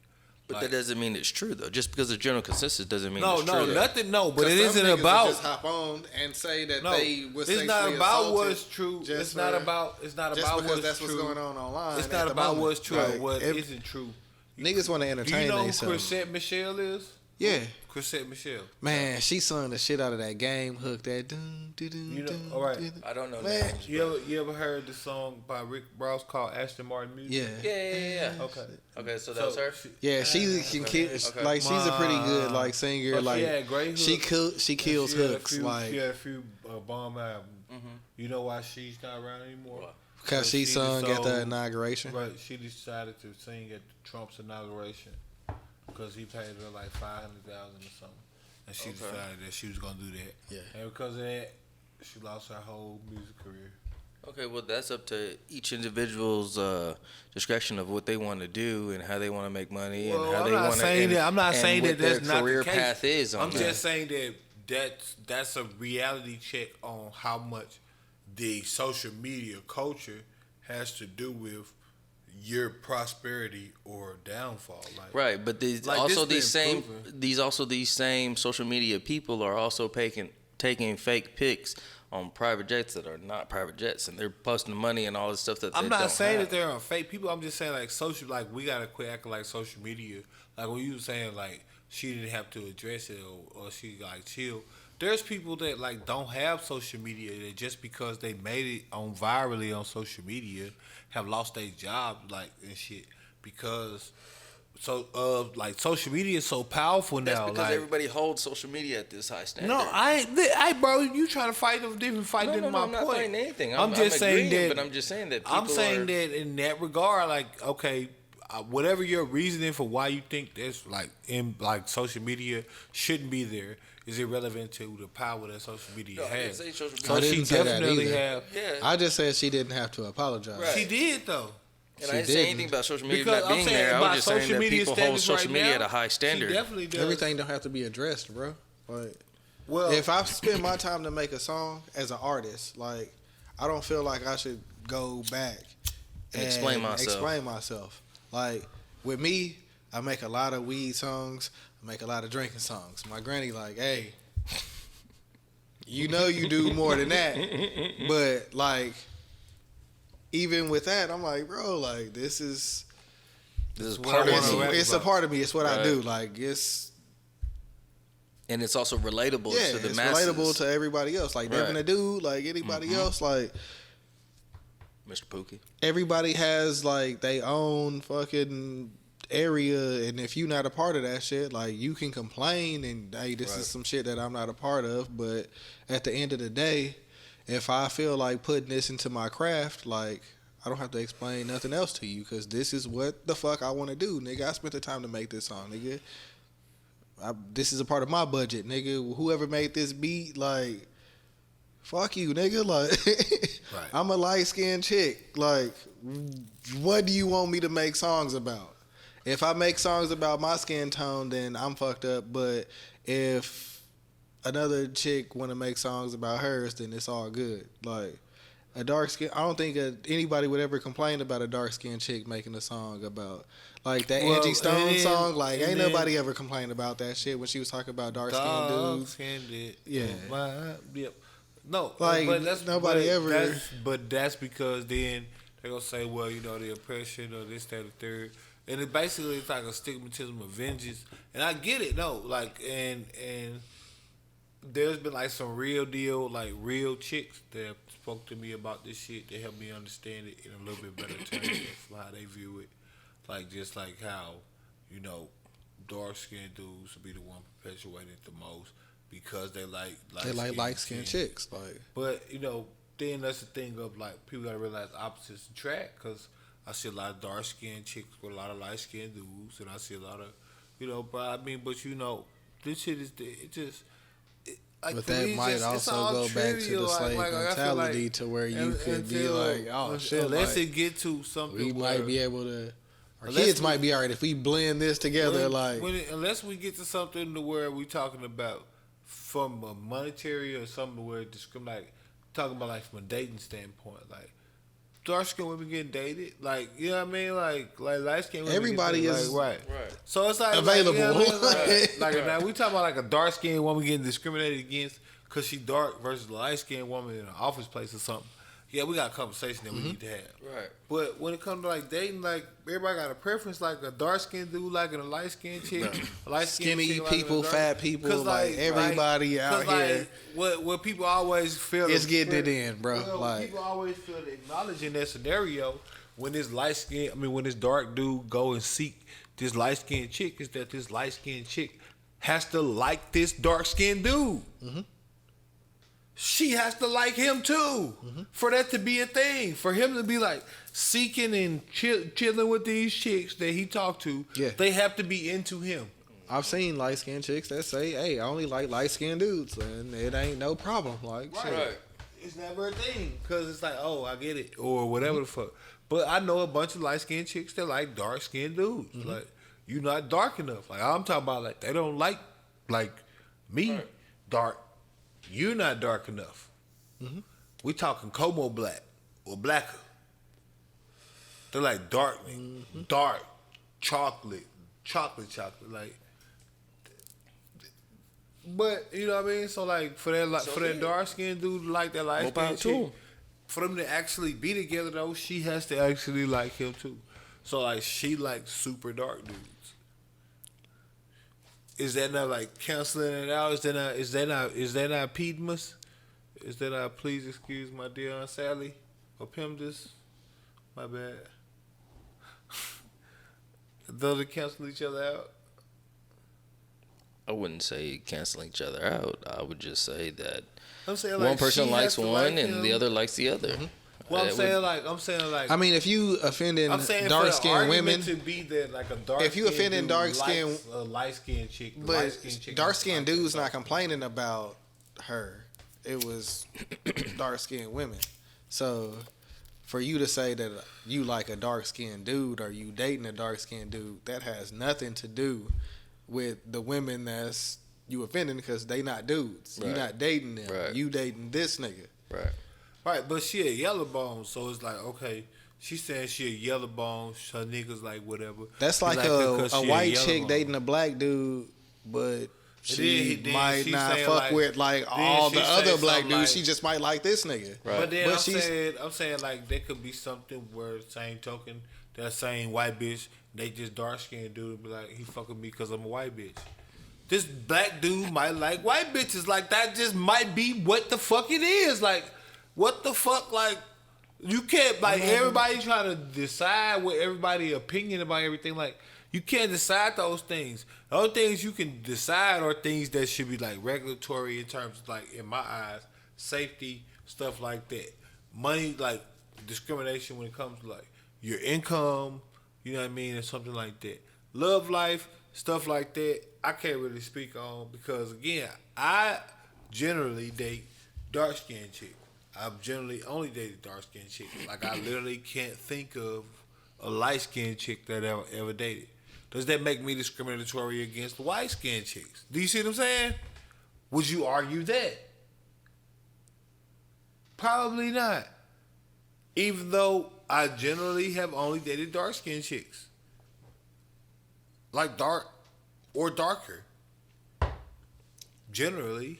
But Like, that doesn't mean it's true, though. Just because it's general consensus doesn't mean no, it's true. nothing. No, but it some isn't niggas will about. just hop on and say that No, they was it's not sexually about assaulted what's true. just It's not for- about. It's not just about because what's that's true. what's going on online. It's at not the about moment. what's true Like, or what isn't true. Niggas want to Do you entertain know who themselves. Chrisette Michelle is? Yeah. Chrisette Michelle. Man, she sung the shit out of that game hook. That dun, dun, dun, You know, dun, all right. dun. I don't know Man, names. You ever heard the song by Rick Ross called Aston Martin Music? Yeah. Yeah. Okay. Okay, so that was her? Yeah, she can kill. Okay. Like, she's a pretty good like singer. But like she had great she hooks. she kills She had a hooks. few- Like, she had a few bomb albums. Mm-hmm. You know why she's not around anymore? Why? because she sung at the inauguration. Right. She decided to sing at Trump's inauguration because he paid her like $500,000 or something, and she decided that she was gonna do that. Yeah. And because of that, she lost her whole music career. Okay, well, that's up to each individual's discretion of what they want to do and how they want to make money and how I'm they not want to. saying that. I'm not saying that their that's not career the case. path is. I'm that. just saying that that's a reality check on how much the social media culture has to do with your prosperity or downfall. Like, Right, but these Like, also this been these same social media people are also taking fake pics on private jets that are not private jets, and they're posting money and all this stuff that I'm they not don't saying have. that they're fake people. I'm just saying like we gotta quit acting like social media. Like when you were saying like she didn't have to address it or she like chill. There's people that like don't have social media that just because they made it on virally on social media have lost their job like and shit because like social media is so powerful now. That's because like, everybody holds social media at this high standard. no, I bro, you trying to fight a different fight than my I'm not point. fighting anything. I'm just saying agreeing, that. but I'm just saying that people I'm saying are, that in that regard, like, okay, whatever your reasoning for why you think that's like in like social media shouldn't be there is irrelevant to the power that social media No, I didn't has. say social So media. I she didn't say that definitely either. have. Yeah, I just said she didn't have to apologize. Right. She did though. and she I didn't say didn't. anything about social media Because not I'm being saying there. I about was just saying social that media people hold standards social right media now, at a high standard. She definitely does. Everything don't have to be addressed, bro. Like, Well, if I spend my time to make a song as an artist, like, I don't feel like I should go back And explain myself. Like, with me, I make a lot of weed songs. I make a lot of drinking songs. My granny like, hey, you know you do more than that. But, like, even with that, I'm like, bro, like, this is what I wanna rap it's a about. part of me. It's what I Right. do. Like, And it's also relatable to the it's masses. relatable to everybody else. Like, Right. Devin a dude, like anybody else, like, Mr. Pookie. everybody has like their own fucking area, and if you're not a part of that shit, like, you can complain and, hey, this is some shit that I'm not a part of. But at the end of the day, if I feel like putting this into my craft, like, I don't have to explain nothing else to you because this is what the fuck I want to do, nigga. I spent the time to make this song, nigga. This is a part of my budget, nigga. Whoever made this beat, like, fuck you, nigga. Like, Right. I'm a light-skinned chick. Like, what do you want me to make songs about? If I make songs about my skin tone, then I'm fucked up. But if another chick want to make songs about hers, then it's all good. Like a dark skin, I don't think anybody would ever complain about a dark skinned chick making a song about like that Well, Angie Stone and then- song. Like and ain't then- nobody ever complained about that shit when she was talking about dark skinned dudes. Dark-skinned, Yeah. Yep. No, Like, but that's nobody but ever- that's because then they're gonna say, well, you know, the oppression or this, that, or the third, and it basically it's like a stigmatism of vengeance. And I get it, no, like, and there's been like some real deal, like real chicks that have spoke to me about this shit that helped me understand it in a little bit better terms of how they view it, like just like how, you know, dark skinned dudes will be the one perpetuating it the most because they like light skinned chicks. Like, but you know, then that's the thing of like people gotta realize opposites attract, because I see a lot of dark skinned chicks with a lot of light skinned dudes, and I see a lot of, you know, but I mean, but you know, this shit is it just. Like, but for that me, might it's also all go back to trivial, the slave I feel mentality to where you could be like, oh shit, unless like, it get to something we where, might be able to. Our Unless kids we- might be alright if we blend this together. unless we get to something to where we talking about from a monetary or something where discriminate, talking about like from a dating standpoint, like dark skinned women getting dated, like you know what I mean, like light skinned women. Everybody getting is dated, like, Right. So it's like available. Like, you know what I mean? like Right. now we talking about like a dark skinned woman getting discriminated against because she dark versus a light skinned woman in an office place or something. Yeah, we got a conversation that we need to have. Right. But when it comes to like dating, like everybody got a preference, like a dark skinned dude liking a light skinned chick, a light skinned Skinny chick liking people, a dark- fat people, 'Cause, like, everybody out 'cause, here. What people always feel It's getting it in, bro. Well, Like- people always feel to acknowledge in that scenario when this light skin, when this dark dude go and seek this light skinned chick, is that this light skinned chick has to like this dark skinned dude. She has to like him too, for that to be a thing. For him to be like seeking and chilling with these chicks that he talked to, Yeah. they have to be into him. I've seen light skinned chicks that say, "Hey, I only like light skinned dudes," and it ain't no problem. Like, shit. Right. It's never a thing because it's like, oh, I get it, or whatever the fuck. But I know a bunch of light skinned chicks that like dark skinned dudes. Like, you not dark enough. Like I'm talking about, like they don't like me dark. You're not dark enough. We talking Como black or blacker. They're like dark, dark chocolate, like. But you know what I mean. So like for that, So for that yeah. dark skinned dude to like that light More power skinned to him. chick, for them to actually be together though, she has to actually like him too. So like she likes super dark dudes. Is that not like canceling it out? Is that not Piedmas? Is that not please excuse my dear Aunt Sally or PIMDAS? My bad. Those that cancel each other out. I wouldn't say canceling each other out. I would just say that I'm saying one person she likes has to one like and him. the other likes the other. Well, That would- I'm saying like. I mean, if you offending I'm saying dark for skinned the women, argument to be that like a dark. If you offending dark-skinned- likes a light skinned chick, the but light-skinned chick dark doesn't skinned like dudes that not complaining about her. It was dark skinned women. So for you to say that you like a dark skinned dude or you dating a dark skinned dude, that has nothing to do with the women that's you offending because they not dudes. You Right. not dating them. Right. You dating this nigga. Right. Right, but she a yellow bone, so it's like okay. She saying she a yellow bone. Her niggas like whatever. That's He like her 'cause a she white yellow chick bone. dating a black dude, but she then might she not saying, fuck like- with like then all she the say other black something dudes. like- She just might like this nigga. Right. But then But she's- I'm saying like there could be something where same token that same white bitch they just dark skinned dude be like he fucking me because I'm a white bitch. This black dude might like white bitches. Like that just might be what the fuck it is. Like what the fuck like. You can't like everybody trying to decide what everybody opinion about everything. Like you can't decide those things. The only things you can decide are things that should be like regulatory in terms of like in my eyes, safety stuff like that. Money like discrimination when it comes to like your income. You know what I mean, or something like that. Love life stuff like that. I can't really speak on because again, I generally date dark skinned chicks. I've generally only dated dark skinned chicks. Like I literally can't think of a light skinned chick that I ever dated. Does that make me discriminatory against white skinned chicks? Do you see what I'm saying? Would you argue that? Probably not. Even though I generally have only dated dark-skinned chicks. Like dark or darker. Generally.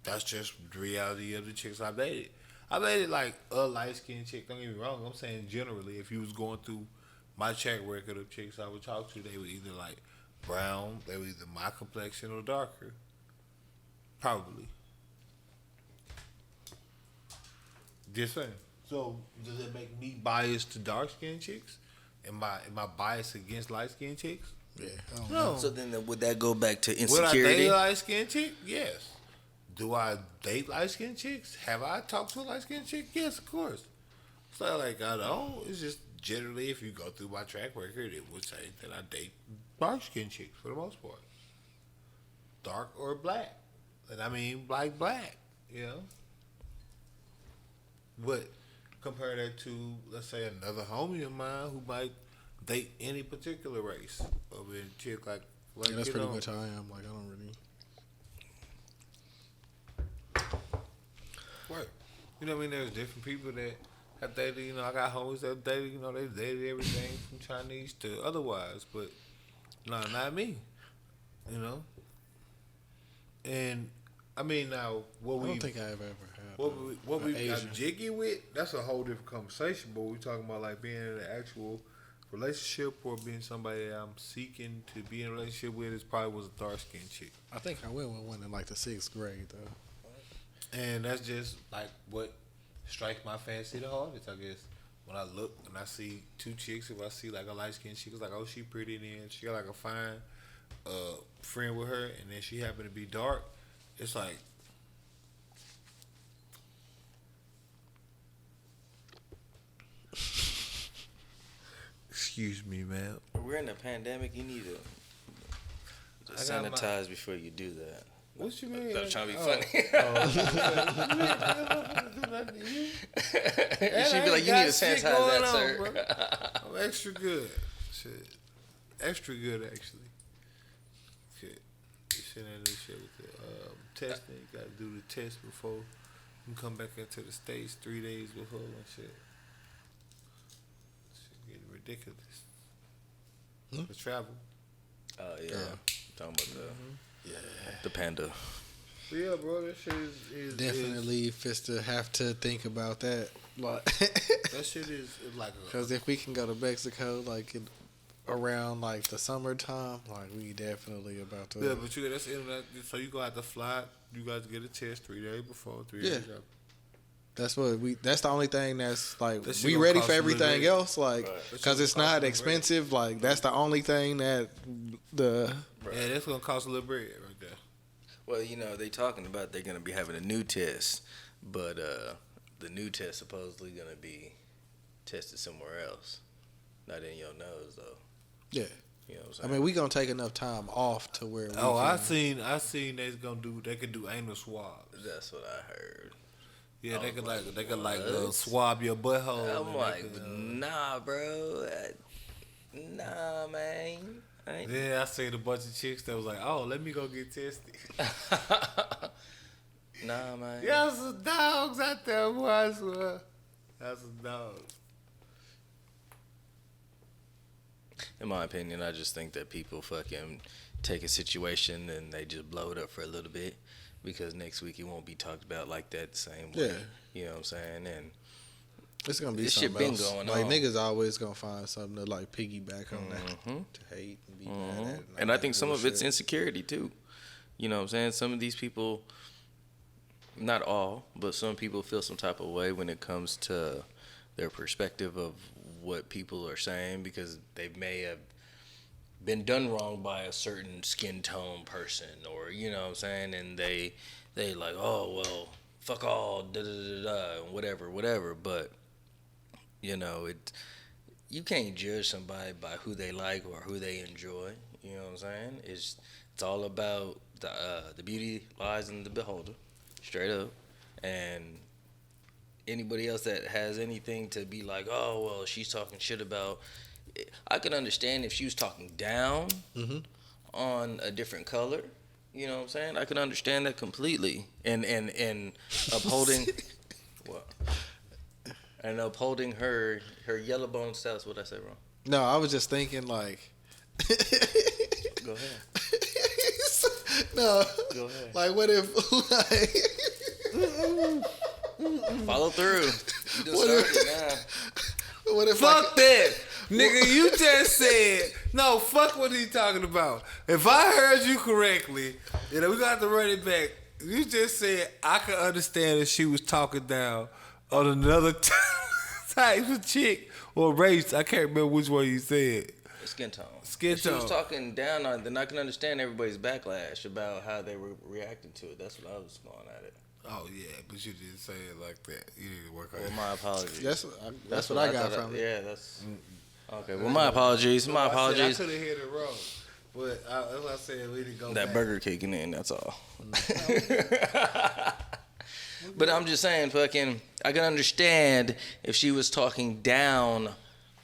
That's just the reality of the chicks I've dated. I've dated like a light-skinned chick. Don't get me wrong. I'm saying generally, if you was going through my track record of chicks I would talk to, they were either like brown, they were either my complexion or darker. Probably. Just saying. So does it make me biased to dark-skinned chicks? Am I biased against light-skinned chicks? Yeah. I don't No. So then would that go back to Would I insecurity? date a light-skinned chick? Yes. Do I date light-skinned chicks? Have I talked to a light-skinned chick? Yes, of course. It's not like I don't. It's just generally, if you go through my track record, it would say that I date dark-skinned chicks for the most part. Dark or black. And I mean black, you know? But compare that to, let's say, another homie of mine who might date any particular race. Or a chick like Yeah, that's you pretty know, much how I am. Like, I don't really. Right. You know what I mean? There's different people that have dated, you know, I got homies that dated, you know, they dated everything from Chinese to otherwise, but no, not me. You know? And I mean now what I we don't think I've ever had. what an we got Asian. jiggy with, that's a whole different conversation, but we talking about like being in an actual relationship or being somebody that I'm seeking to be in a relationship with is probably was a dark skinned chick. I think I went with one in like the 6th grade though. And that's just like what strikes my fancy the hardest, I guess. When I look and I see two chicks, if I see like a light skinned chick, it's like, oh, she pretty, and then she got like a fine friend with her, and then she happened to be dark. It's like, excuse me, man. We're in a pandemic. You need to I got my- sanitize before you do that. What you mean? I was trying to be Oh. funny. You You should be like, you need to sanitize that, sir. I'm extra good. Shit. Extra good, actually. Shit. You shit ain't this shit with the testing. You gotta do the test before you can come back into the States 3 days before and shit. Shit getting ridiculous. For travel. Oh, yeah. Talking about the panda. But yeah, bro, that shit is Definitely fist to have to think about that. Like, that shit is like a, because if we can go to Mexico, like around like the summertime, like we definitely about to. yeah, but that's internet. So you got to fly. You got to get a test 3 days before, 3 Yeah. days after. That's what we. That's the only thing that's like That shit we gonna ready cost for a little everything bit. else, like Right. because it's gonna cost a not little expensive. Like that's the only thing that the. Yeah, that's gonna cost a little bread right there. Well, you know, they talking about they're going to be having a new test, but the new test supposedly going to be tested somewhere else. Not in your nose, though. Yeah, You know what I'm I saying? mean we gonna take enough time off to where. We Oh, I can, seen they could do anal swabs. That's what I heard. Yeah, they could what? swab your butthole. I'm and like, they could, nah, bro. Nah, man. I ain't- Then I seen a bunch of chicks that was like, oh, let me go get tested. Nah, man. Y'all some dogs out there, boy, I swear. Y'all some dogs. In my opinion, I just think that people fucking take a situation and they just blow it up for a little bit because next week it won't be talked about like that the same way. Yeah. You know what I'm saying? And it's gonna be This shit something been else. going Like on. niggas always gonna find something to like piggyback on that Mhm. to hate and be mad at. and I all think that some of it's bullshit. insecurity too. You know what I'm saying? Some of these people, not all, but some people feel some type of way when it comes to their perspective of what people are saying because they may have been done wrong by a certain skin tone person or you know what I'm saying, and they like, oh well, fuck all, da da da da, whatever. But you know, you can't judge somebody by who they like or who they enjoy. You know what I'm saying? It's all about the beauty lies in the beholder, straight up. And anybody else that has anything to be like, oh well, she's talking shit about. I could understand if she was talking down Mhm. on a different color, You know what I'm saying? I can understand that completely. And upholding what? And upholding her yellow bone self. What I say wrong? No, I was just thinking like. Go ahead. No. Go ahead. Like, what if like. Follow through. You done What started now. What if Fuck that. Nigga, you just said, no, fuck what he talking about. If I heard you correctly, we got to run it back. You just said, I could understand if she was talking down on another type of chick or race. I can't remember which one you said. Skin tone. Skin If she was tone. talking down on it, then I can understand everybody's backlash about how they were reacting to it. That's what I was going at it. Oh, yeah, but you didn't say it like that. You need to work on Well, it. my apologies. That's what I got thought from it. Yeah, that's okay. Well, my apologies. My apologies. I could have hit it wrong. But that's what I said. We didn't go That back. burger kicking in. That's all. But I'm just saying, fucking, I can understand if she was talking down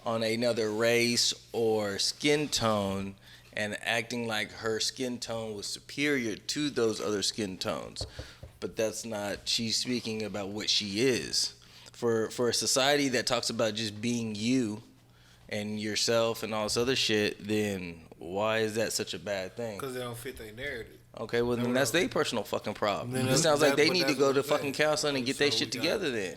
on another race or skin tone and acting like her skin tone was superior to those other skin tones. But that's not, she's speaking about what she is. For a society that talks about just being you and yourself and all this other shit, then why is that such a bad thing? Because they don't fit their narrative. Okay, well then that's their personal fucking problem. Then It sounds like they need to that's go what to I'm saying. fucking counseling and get their So shit we got- together then.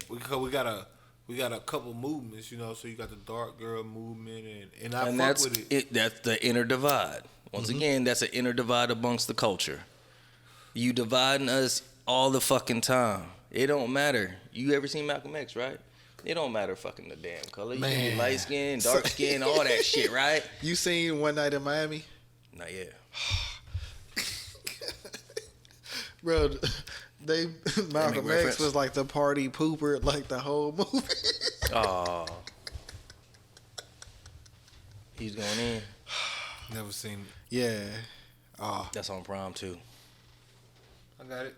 We got a couple movements, so you got the dark girl movement, and I And fuck that's with it. that's the inner divide. Once again, that's an inner divide amongst the culture. You dividing us all the fucking time. It don't matter. You ever seen Malcolm X, right? It don't matter fucking the damn color. You can be light skin, dark skin, all that shit, right? You seen One Night in Miami? Not yet. Bro, Malcolm X reference. was like the party pooper like the whole movie. Oh. He's going in. Never seen it. Yeah. Oh. That's on Prime too. I got it.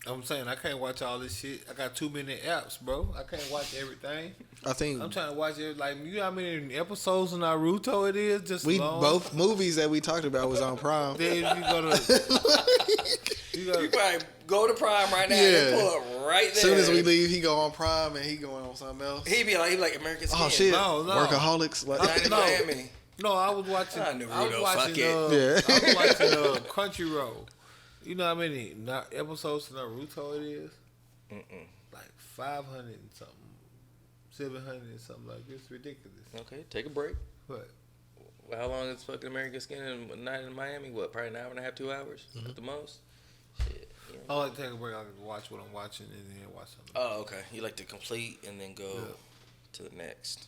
I'm saying I can't watch all this shit. I got too many apps, bro. I can't watch everything. I think I'm trying to watch it. Like, you know how many episodes of Naruto it is? Just we long? both movies that we talked about was on Prime. Then you go to. You You go. probably go to Prime right now Yeah. and pull it right there. As soon as we leave, he go on Prime and he going on something else. He be like American Skin. Oh shit! No. Workaholics. Like, Night in No. Miami. No, I was watching. I knew I was Rudo, watching. fuck it. Yeah. I was watching Crunchyroll. You know how many episodes of Naruto it is? Like 500 and something, 700 and something like this. Ridiculous. Okay, take a break. But Well, how long is fucking American Skin and Night in Miami? What, probably an hour and a half, 2 hours at the most? Shit. You know. I like to take a break. I can watch what I'm watching and then watch something. Oh, okay. You like to complete and then go to the next.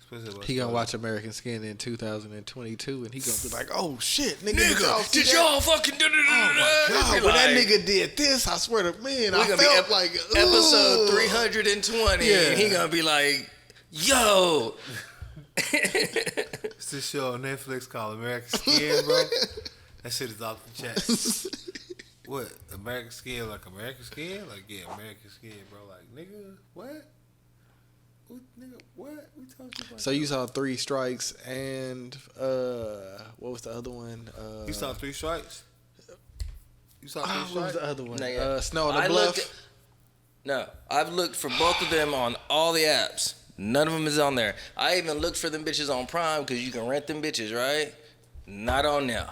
Especially he gonna watch American Skin in 2022, and he gonna be like, "Oh shit, nigga, Did y'all fucking do God, when that nigga did this, I swear to man, I gonna felt be like episode ugh. 320. Yeah. And he gonna be like, yo. It's this show on Netflix called American Skin, bro. That shit is off the chest. What? American Skin? Like American Skin? Like, yeah, American Skin, bro. Like, nigga, what? Nigga, what? We talking about? So you saw Three Strikes and what was the other one? You saw Three Strikes? You saw Three what was Strikes? the other one? Not yet. Snow on the Bluff. I've looked for both of them on all the apps. None of them is on there. I even looked for them bitches on Prime because you can rent them bitches, right? Not on there.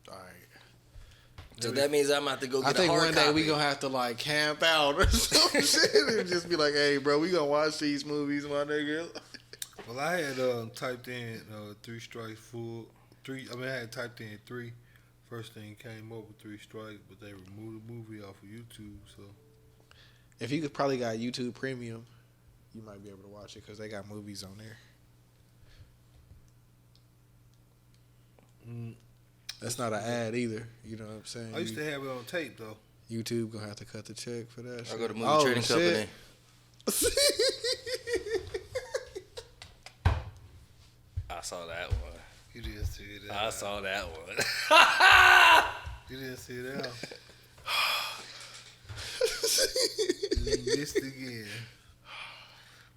All right. So that means I'm gonna have to go get I think a hard one day copy. we gonna have to like camp out or some shit and just be like, "Hey, bro, we gonna watch these movies, my nigga." Well, I had typed in Three Strikes full. I had typed in 3. First thing came up with 3 Strikes, but they removed the movie off of YouTube, so. If you could probably got YouTube Premium, you might be able to watch it because they got movies on there. That's not an ad either. You know what I'm saying? I used to have it on tape, though. YouTube gonna have to cut the check for that. I shit. go to movie Oh, trading shit. company. I saw that one. You didn't see it. I saw that one. You didn't see that. You missed again.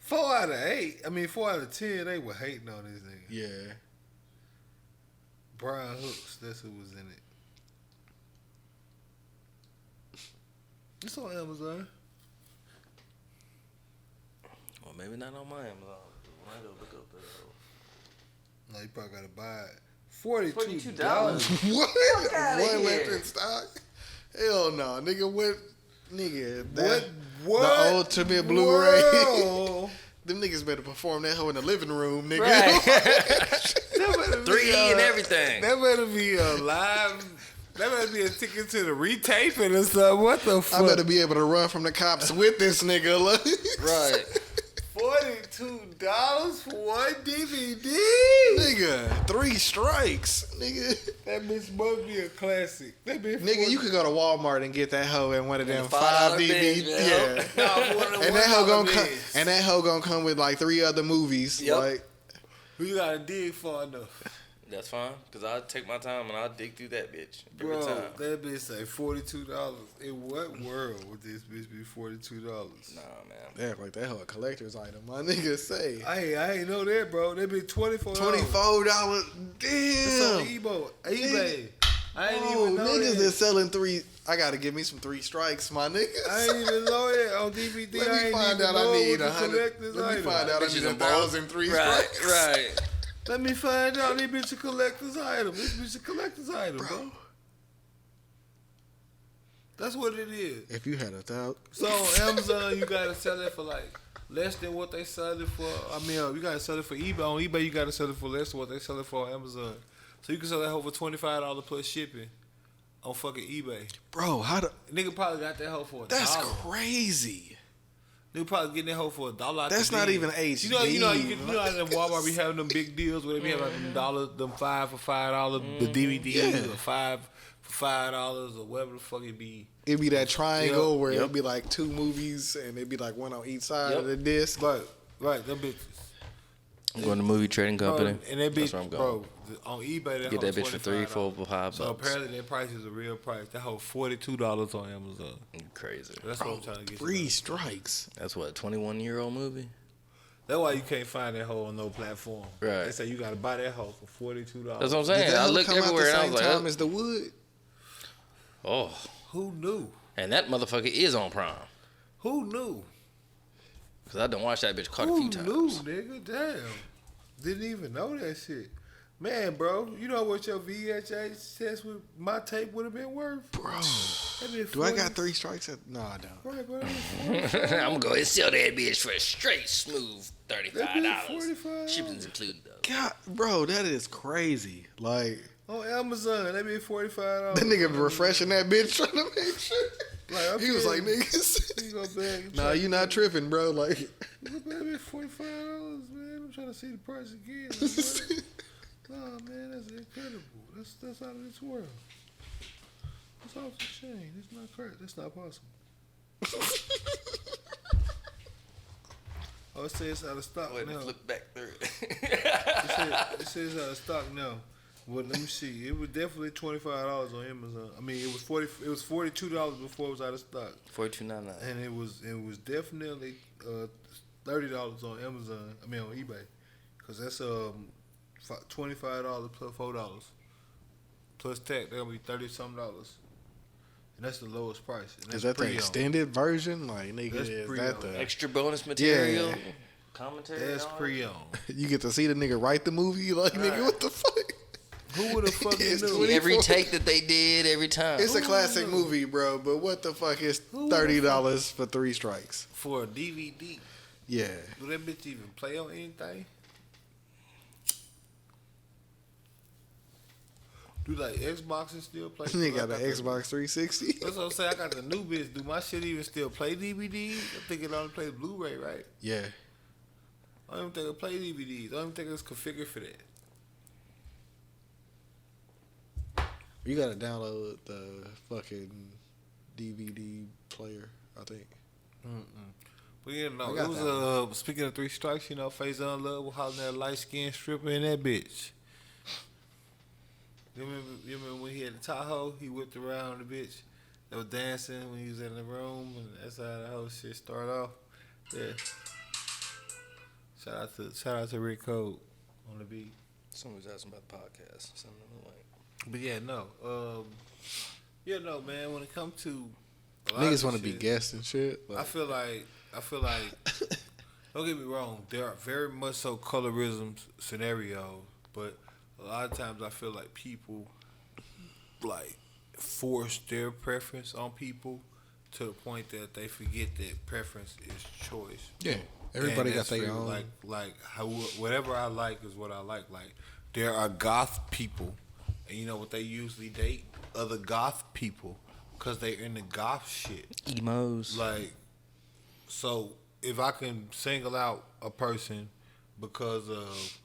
4 out of 8. I mean, 4 out of 10. They were hating on this nigga. Yeah. Brian Hooks, that's who was in it. It's on Amazon. Well, maybe not on my Amazon. I gotta look up No, you probably gotta buy it. $42. What? outta One here. left in stock? Hell no, nigga. What? Nigga, What? the ultimate Blu-ray. Whoa. Them niggas better perform that hoe in the living room, nigga. Right. That better be 3E and everything. That better be a live. That better be a ticket to the retaping or something. What the fuck? I better be able to run from the cops with this nigga. Look. Right. $42 for one DVD. Nigga, 3 strikes. Nigga. That bitch must be a classic. That bitch. Nigga, you could go to Walmart and get that hoe in one of them $5 5 bins, DVD. man. Yeah. No, for one of the And that hoe gonna $1 come. bins. And that hoe gonna come with like 3 other movies. Yep. Like, You gotta dig far enough. That's fine, because I'll take my time and I'll dig through that bitch every Bro, time. that bitch say $42. In what world would this bitch be $42? Nah, man. damn, like that hoe a collector's item. My nigga say I ain't know that, bro. That be $24. $24. It's on Damn. eBay. I ain't Oh, even know niggas that. is selling 3. I gotta give me some 3 strikes, my nigga. I ain't even know that on DVD. Let I me ain't find even out know I it need was a 100. collector's Let me item. find out I Bitches need in bulk. 1,003 Right, strikes. right. Let me find out this bitch a collector's item. This bitch a collector's item, bro. That's what it is. If you had 1,000, So on Amazon, you gotta sell it for like less than what they sell it for. I mean, you gotta sell it for eBay. On eBay, you gotta sell it for less than what they sell it for on Amazon. So you can sell that hoe for $25 plus shipping on fucking eBay. bro, how the? Nigga probably got that hoe for $1. That's crazy. Nigga probably getting that hoe for $1. That's not even HD. You know how them Walmart be having them big deals where they be having them $5 for $5, the DVD Yeah. or $5 for $5 or whatever the fuck it be. It'd be that triangle Yep. where Yep. it'd be like 2 movies and it'd be like one on each side Yep. of the disc. Right, them bitches. I'm going to movie trading company. Bro, and that bitch, That's where I'm going. bro, on eBay, that Get that hoe bitch for $3, $4, $25. $5. So apparently that price is a real price. That hoe $42 on Amazon. You crazy. That's what I'm trying to get 3 you. strikes. That's what, a 21-year-old movie? That's why you can't find that hoe on no platform. Right. They say you gotta buy that hoe for $42. That's what I'm Did saying. that I hoe looked come out everywhere the and I same was like, time as The Wood? oh. Who knew? And that motherfucker is on Prime. Who knew? Because I done watched that bitch quite a Who few knew, times. nigga? Damn. Didn't even know that shit. Man, bro, you know what your VHS test with my tape would have been worth? Bro. That'd been Do I 40 got 3 strikes? No, I don't. Right, bro. That'd I'm going to go ahead and sell that bitch for a straight smooth been $35. $45. Shipping's included, though. God, bro, that is crazy. Like, On Amazon, that'd be $45. that nigga refreshing that bitch trying to make sure. Like, He was like, okay. niggas. You go back. Nah, you not tripping, bro. Like, You go back, man, $45, man. I'm trying to see the price again. Like, nah, man, that's incredible. That's out of this world. That's off the chain. It's not correct. That's not possible. Oh, it says it's out of stock Go ahead now. and flip back through it. It says it's out of stock now. Well, let me see. It was definitely $25 on Amazon. I mean, it was $42 before it was out of stock, $42.99. and it was definitely $30 on Amazon. I mean, on eBay, because that's $25 plus $4 plus tax. That'll be $30-something, and that's the lowest price. And that's is that the pre-owned. extended version? Like, nigga, That's is that pre-owned. the... Extra bonus material. Yeah. Commentary. That's and all that. pre-owned. You get to see the nigga write the movie? Like, nigga, what the fuck? Who would have fucking It's knew? 20 Every take that they did, every time. It's a classic movie, bro, but what the fuck is $30 for 3 strikes? For a DVD? Yeah. Do that bitch even play on anything? Do like Xboxes still play? Nigga got I an the- Xbox 360. That's what I'm saying. I got the new bitch. Do my shit even still play DVDs? I think it only plays Blu-ray, right? Yeah. I don't even think it play DVDs. I don't even think it's configured for that. You gotta download the fucking DVD player, I think. But yeah, no, I got it was speaking of 3 strikes, you know, Faison Love was hollering at a light skinned stripper in that bitch. You remember when he had the Tahoe, he whipped around the bitch that was dancing when he was in the room, and that's how the whole shit started off. Yeah. Shout out to Rick Code on the beat. Someone was asking about the podcast. Something like. But no, man. When it comes to Niggas want to be guests and shit. I feel like. Don't get me wrong. There are very much so colorism scenarios, but a lot of times I feel like people like force their preference on people to the point that they forget that preference is choice. Yeah, everybody And got that's their real. own. Like how, whatever I like is what I like. Like there are goth people, and you know what they usually date? Other goth people, cause they in the goth shit. Emos. Like, so if I can single out a person because of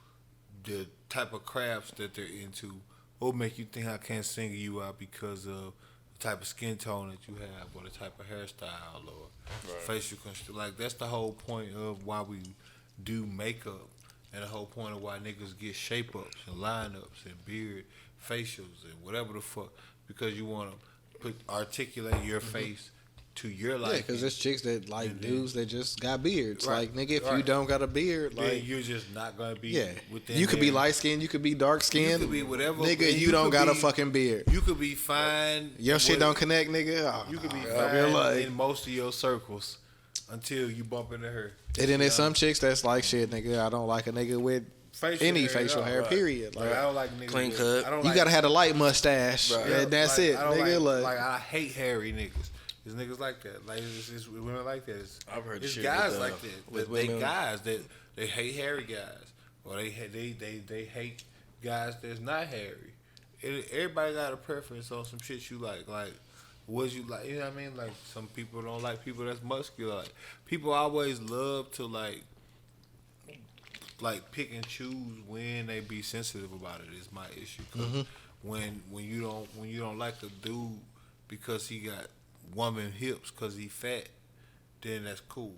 the type of crafts that they're into, what would make you think I can't single you out because of the type of skin tone that you have or the type of hairstyle or facial construction? Like, that's the whole point of why we do makeup and the whole point of why niggas get shape-ups and line-ups and beard facials and whatever the fuck, because you want to articulate your face to your life. Yeah, because there's chicks that like dudes that just got beards. Right, Like, nigga, if you right. don't got a beard, Then like, you're just not gonna be. yeah, within you could be their- light skinned, you could be dark skinned, You could be whatever. nigga. and You don't could got a be- fucking beard. You could be fine. Your shit with- don't connect, nigga. Oh, You could be nah, real fine life. in most of your circles until you bump into her. And then there's some chicks that's like, shit, nigga, I don't like a nigga with any facial hair, right. period. Like, Like, I don't like niggas. Clean with- cut. I don't you like, gotta have a light mustache, Right. and that's like, it, I don't nigga. Like I hate hairy niggas. There's niggas like that. Like it's women like that. I've heard It's shit guys with, like that. with They women. guys that they hate hairy guys, or they hate guys that's not hairy. Everybody got a preference on some shit you like. Like, what you like? You know what I mean? Like, some people don't like people that's muscular. Like, people always love to like pick and choose when they be sensitive about it. Is my issue. 'Cause when you don't like a dude because he got woman hips because he fat, then that's cool.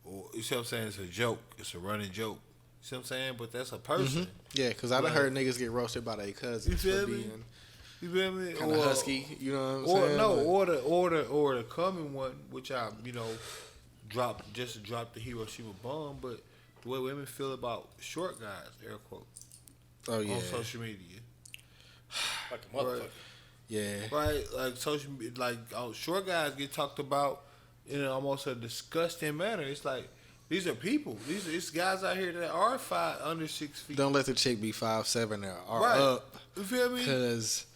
Or you see what I'm saying? It's a joke. It's a running joke. You see what I'm saying? But that's a person. Yeah, because I done Like- heard niggas get roasted by their cousins You feel for me? being You feel me? kind of Or- husky. You know what I'm Or saying? no, Like, or the coming one, which I dropped the hero she was bum, but the way women feel about short guys, air quote, oh yeah, on social media, Like a motherfucker. yeah. right? Like social, like short guys get talked about in almost a disgusting manner. It's like these are people. It's guys out here that are under 6 feet. Don't let the chick be 5'7" or right? up, You feel me? because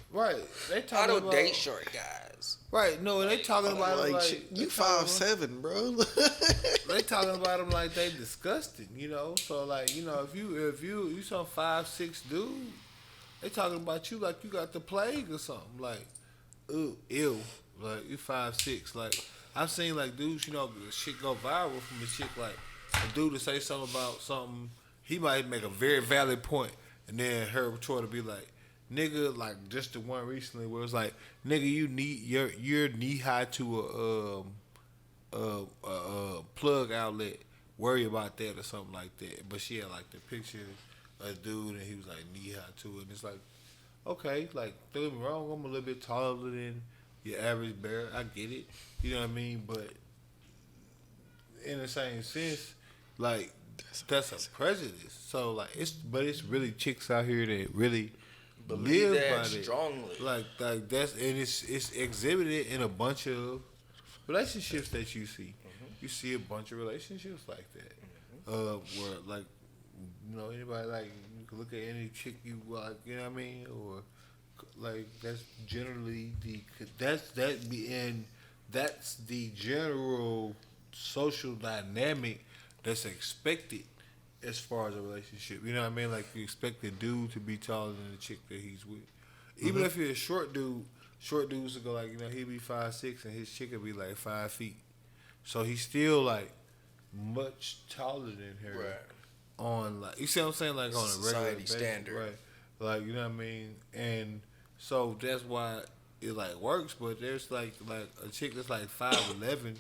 Right. They I talking don't about date short guys. right. No, they talking about like, it like chick, they you talking about- 5'7", bro. They talking about them like they disgusting, you know. So like, if you some 5'6" dude, they talking about you like you got the plague or something. Like, ooh, ew. Like you 5'6". Like I've seen like dudes, shit go viral from a chick like a dude to say something about something. He might make a very valid point, and then her retort to be like, nigga, like just the one recently where it's like, nigga, you're knee high to a plug outlet. Worry about that or something like that. But she had like the picture of a dude and he was like knee high to it. And it's like, okay, like don't get me wrong, I'm a little bit taller than your average bear. I get it. You know what I mean? But in the same sense, like that's a prejudice. So like it's really chicks out here that really Believe live that by that. strongly. Like that's and it's exhibited in a bunch of relationships that you see. You see a bunch of relationships like that. Where like anybody like you can look at any chick you like, you know what I mean, or like that's generally that's the general social dynamic that's expected as far as a relationship. You know what I mean? Like you expect the dude to be taller than the chick that he's with. Even if you're a short dudes will go like, he'd be 5'6" and his chick would be like 5 feet. So he's still like much taller than her. Right. On like, you see what I'm saying? Like on a regular Society basis, standard. right? Like, you know what I mean? And so that's why it like works. But there's like a chick that's like 5'11",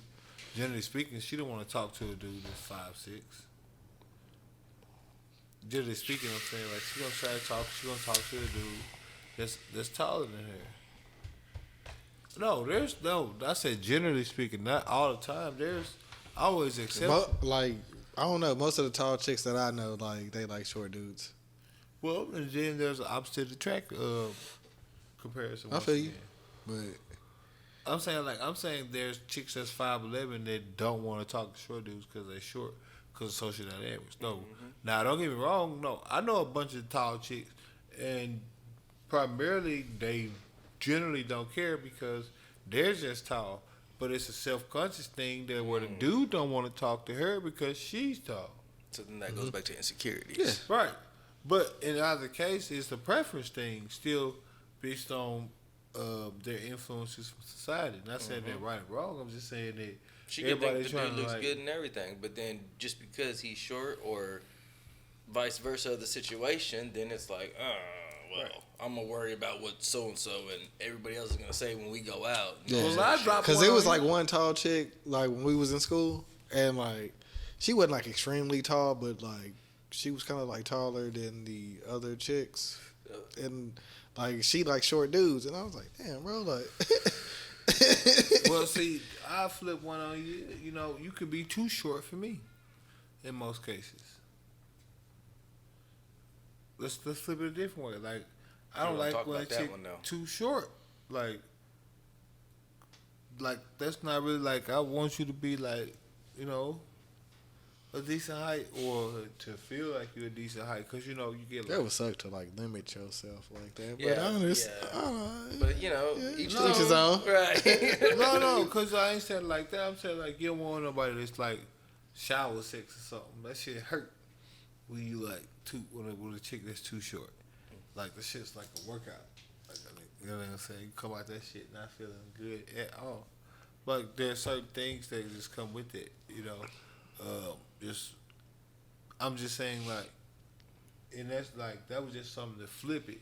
generally speaking, she don't want to talk to a dude that's 5'6". Generally speaking, I'm saying like she gonna try to talk. She gonna talk to a dude that's taller than her. No, I said generally speaking, not all the time. There's always exceptions. Like, I don't know. Most of the tall chicks that I know, like, they like short dudes. Well, and then there's an opposite attract comparison. I feel you, but I'm saying there's chicks that's 5'11" that don't want to talk to short dudes because they're short because of social dynamics. No, now don't get me wrong. No, I know a bunch of tall chicks, and primarily they generally don't care because they're just tall. But it's a self-conscious thing that where the dude don't want to talk to her because she's tall. So then that goes back to insecurities. Yeah, right. But in either case, it's a preference thing, still based on their influences from society. Not saying they're right or wrong. I'm just saying that She can think the everybody's trying dude to looks like, good and everything, but then just because he's short or vice versa of the situation, then it's like, well, I'm gonna worry about what so and so and everybody else is gonna say when we go out. yeah, Well, I dropped because one it was on like you. one tall chick, like when we was in school, and like she wasn't like extremely tall, but like she was kind of like taller than the other chicks, and like she like short dudes, and I was like, damn, bro, like. Well, see, I flip one on you. You know, you could be too short for me, in most cases. Let's flip it a different way. Like, I don't wanna like talk when a about that chick one, though. too short. Like that's not really like I want you to be like, you know, a decent height or to feel like you're a decent height because you know you get That like would suck to like limit yourself like that. Yeah, But honest, yeah. But you know, each to each his own. Right. no, because I ain't saying like that. I'm saying like you don't want nobody that's like shower sex or something. That shit hurt when you like with a chick that's too short. Like the shit's like a workout. Like, you know what I'm saying? You come out that shit not feeling good at all. Like there's certain things that just come with it. You know, I'm just saying like, and that's like that was just something to flip it.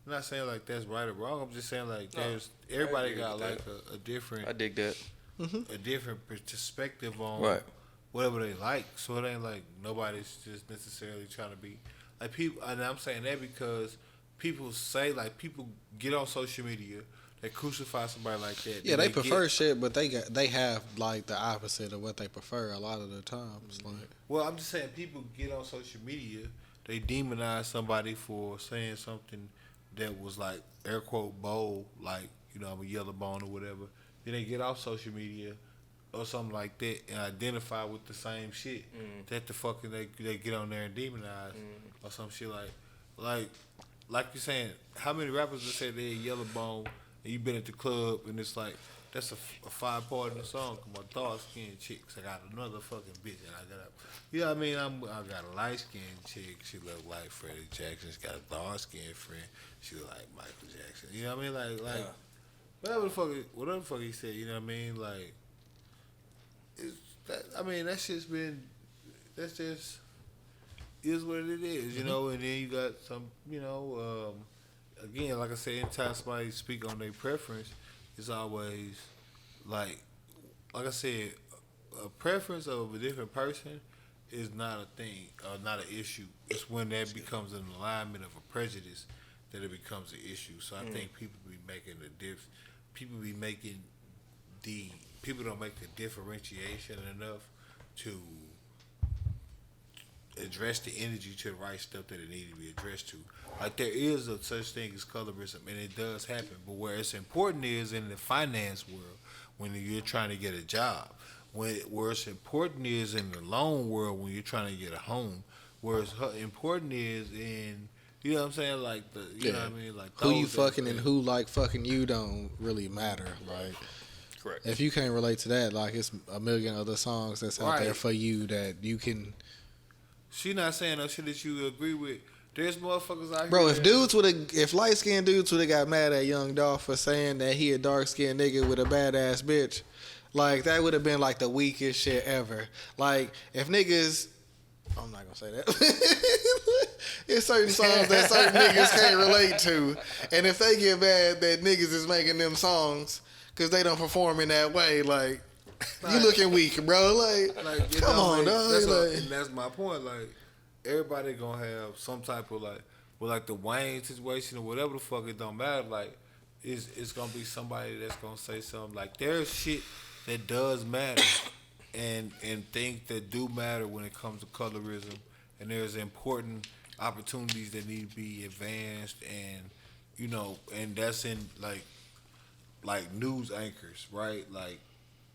I'm not saying like that's right or wrong. I'm just saying like there's everybody agree got with like a different I dig that. a different perspective on Right. whatever they like. So it ain't like nobody's just necessarily trying to be like people. And I'm saying that because people say like people get on social media, they crucify somebody like that. Yeah, then they prefer get, shit, but they have like the opposite of what they prefer a lot of the times. Like, well, I'm just saying people get on social media, they demonize somebody for saying something that was like air quote bold, like you know I'm a yellow bone or whatever. Then they get off social media or something like that and identify with the same shit that the fucking they get on there and demonize or some shit like you're saying. How many rappers that say they're yellow bone and you been at the club and it's like that's a 5-part in the song. My dark skinned chicks. I got another fucking bitch and I got you know what I mean. I got a light skinned chick. She look like Freddie Jackson. She got a dark skinned friend. She look like Michael Jackson. You know what I mean? Like whatever the fuck he said. You know what I mean? Like. That shit's been. That's just is what it is, you know. And then you got some, you know. Again, like I said, anytime somebody speak on their preference, it's always like I said, a preference of a different person is not a thing, not an issue. It's when that becomes an alignment of a prejudice that it becomes an issue. So I think people be making people don't make the differentiation enough to address the energy to the right stuff that it needs to be addressed to. Like there is a such thing as colorism, and it does happen. But where it's important is in the finance world when you're trying to get a job. Where it's important is in the loan world when you're trying to get a home. Where it's important is in you know what I'm saying, like you know what I mean, like who you those fucking and who like fucking you don't really matter. Like, Correct. if you can't relate to that, like it's a million other songs that's out there Right. for you that you can. She not saying no shit that you agree with. There's motherfuckers out Bro, here. if light skinned dudes would have got mad at Young Dolph for saying that he a dark skinned nigga with a badass bitch, like that would have been like the weakest shit ever. Like if niggas, I'm not gonna say that. It's certain songs that certain niggas can't relate to, and if they get mad that niggas is making them songs because they don't perform in that way, like you looking weak, bro. Like you come know, on, like, dog. and that's my point. Like everybody gonna have some type of like the Wayne situation or whatever the fuck. It don't matter. Like it's gonna be somebody that's gonna say something. Like there's shit that does matter and things that do matter when it comes to colorism. And there's important opportunities that need to be advanced, and and that's in like news anchors, right? Like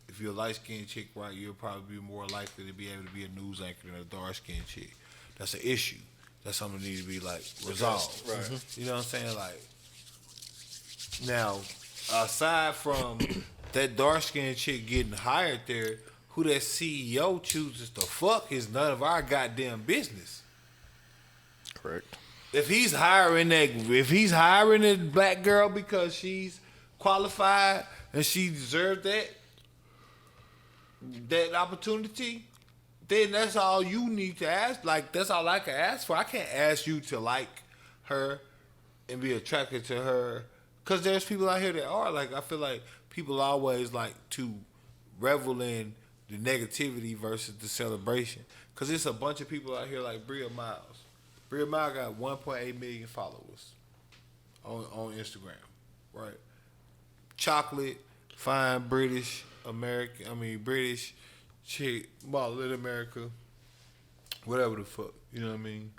if you're a light skinned chick, right, you'll probably be more likely to be able to be a news anchor than a dark skinned chick. That's an issue. That's something that needs to be like resolved. Right. You know what I'm saying? Like now, aside from that dark skinned chick getting hired there, who that CEO chooses to fuck is none of our goddamn business. Correct. If he's hiring a black girl because she's qualified and she deserves that opportunity, then that's all you need to ask. Like, that's all I can ask for. I can't ask you to like her and be attracted to her, because there's people out here that are. Like, I feel like people always like to revel in the negativity versus the celebration, because it's a bunch of people out here like Bria Miles. Bria Miles got 1.8 million followers on Instagram, right? Chocolate, fine British chick, model in America, whatever the fuck, you know what I mean?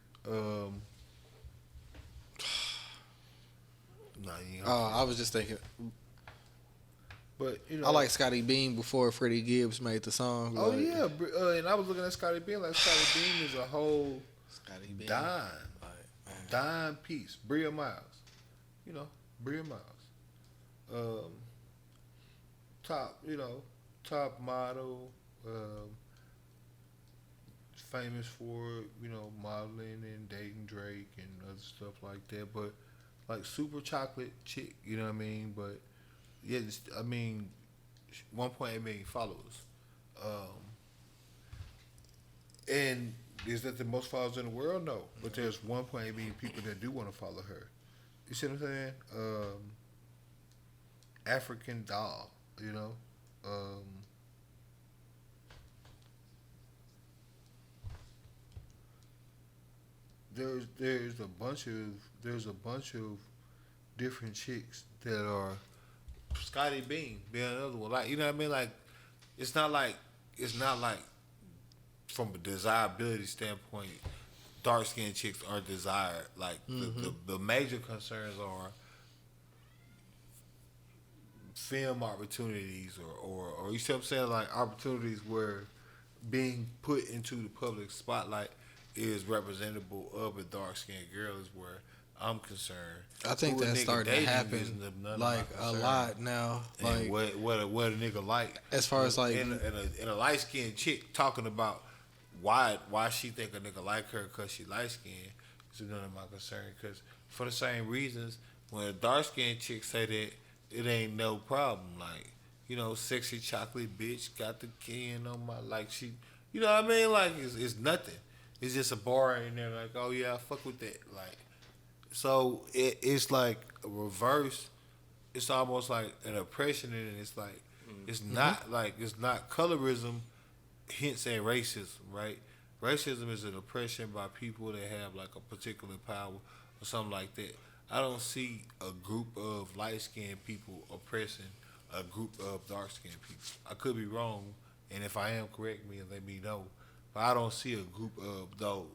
I was just thinking. But I like Scotty Beam before Freddie Gibbs made the song. Oh yeah, and I was looking at Scotty Beam. Like, Scotty Beam is a whole dime piece. Bria Miles, Bria Miles, top model, famous for modeling and dating Drake and other stuff like that. But like super chocolate chick, you know what I mean? But yeah, 1.8 million followers. And is that the most followers in the world? No. But there's 1.8 million people that do want to follow her. You see what I'm saying? African doll, There's a bunch of different chicks that are Scotty Beam being another one. Like, you know what I mean? Like, it's not like from a desirability standpoint, dark skinned chicks are desired. Like the major concerns are film opportunities or you see what I'm saying? Like opportunities where being put into the public spotlight is representative of a dark skinned girl is where I'm concerned. I think Who a that's nigga starting to dating happen is none of my like a concern. lot now. And Like what a nigga like, as far as like and a light skinned chick talking about why she think a nigga like her because she light skinned is none of my concern. Because for the same reasons, when a dark skinned chick say that, it ain't no problem. Like, sexy chocolate bitch got the kin on my, like, she, you know what I mean? Like, it's nothing. It's just a bar in there. Like, oh yeah, I fuck with that. Like, so it's like a reverse. It's almost like an oppression, and it's like it's not like it's not colorism. Hints at racism, right? Racism is an oppression by people that have like a particular power or something like that. I don't see a group of light skinned people oppressing a group of dark skinned people. I could be wrong, and if I am, correct me and let me know. But I don't see a group of those.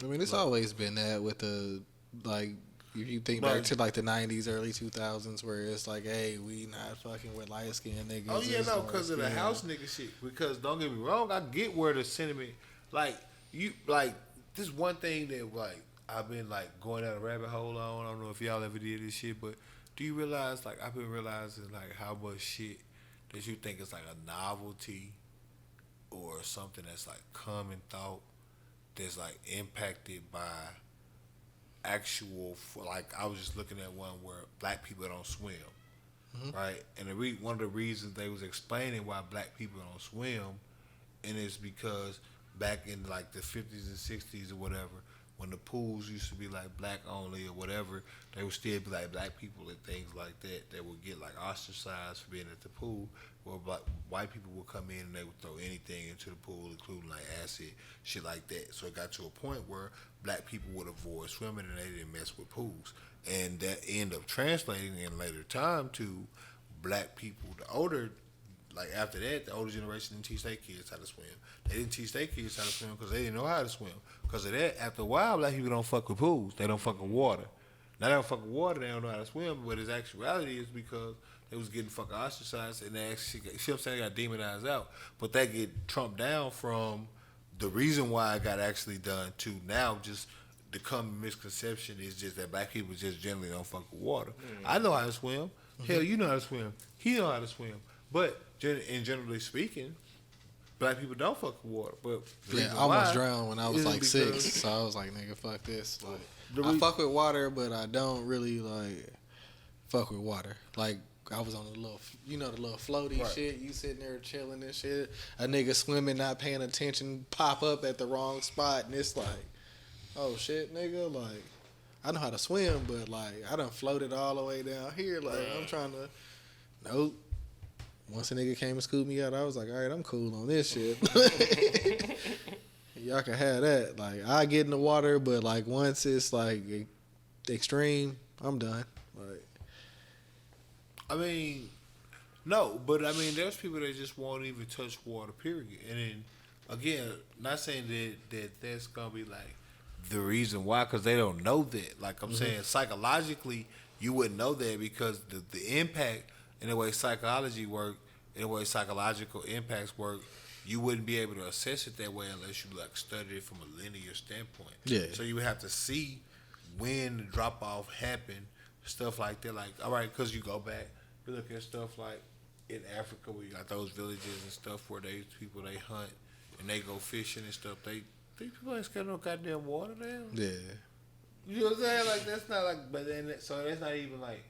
I mean, it's always been that with the, like, if you think back to like the 90s, early 2000s, where it's like, hey, we not fucking with light skinned niggas. Oh yeah, no, because of the house nigga shit. Because don't get me wrong, I get where the sentiment, like this one thing that like I've been like going down a rabbit hole on. I don't know if y'all ever did this shit, but do you realize, like, I've been realizing like how much shit that you think is like a novelty or something that's like common thought that's like impacted by actual, like, I was just looking at one where black people don't swim, right? And one of the reasons they was explaining why black people don't swim, and it's because back in like the 50s and 60s or whatever, when the pools used to be like black only or whatever, they would still be like black people and things like that that would get like ostracized for being at the pool, where white people would come in and they would throw anything into the pool, including like acid, shit like that. So it got to a point where black people would avoid swimming and they didn't mess with pools. And that ended up translating in later time to black people, the older like after that, the older generation didn't teach their kids how to swim. They didn't teach their kids how to swim because they didn't know how to swim. Because of that, after a while, black people don't fuck with pools. They don't fuck with water. Now they don't fuck with water. They don't know how to swim. But its actuality is because they was getting fucking ostracized and they actually, you see what I'm saying, they got demonized out. But that get trumped down from the reason why it got actually done to now just the common misconception is just that black people just generally don't fuck with water. I know how to swim. Hell, you know how to swim. He know how to swim. But generally speaking, black people don't fuck with water. But I almost drowned when I was like 6. So I was like, nigga, fuck this. Like, I fuck with water, but I don't really like fuck with water. Like, I was on the little, the little floaty shit. You sitting there chilling and shit. A nigga swimming, not paying attention, pop up at the wrong spot, and it's like, oh shit, nigga. Like, I know how to swim, but like, I done floated all the way down here. Like, I'm trying to, nope. Once a nigga came and scooped me out, I was like, all right, I'm cool on this shit. Y'all can have that. Like, I get in the water, but like once it's like extreme, I'm done. Like, I mean, no, but I mean, there's people that just won't even touch water, period. And then, again, not saying that that's gonna be like the reason why, because they don't know that. Like I'm saying, psychologically, you wouldn't know that because the impact and the way psychology work, and the way psychological impacts work, you wouldn't be able to assess it that way unless you like studied it from a linear standpoint. Yeah. So you would have to see when the drop off happened, stuff like that. Like, all right, because you go back. You look at stuff like in Africa where you got those villages and stuff where they hunt and they go fishing and stuff. These people ain't scared of no goddamn water now. yeah. You know what I'm saying? Like that's not like, but then so that's not even like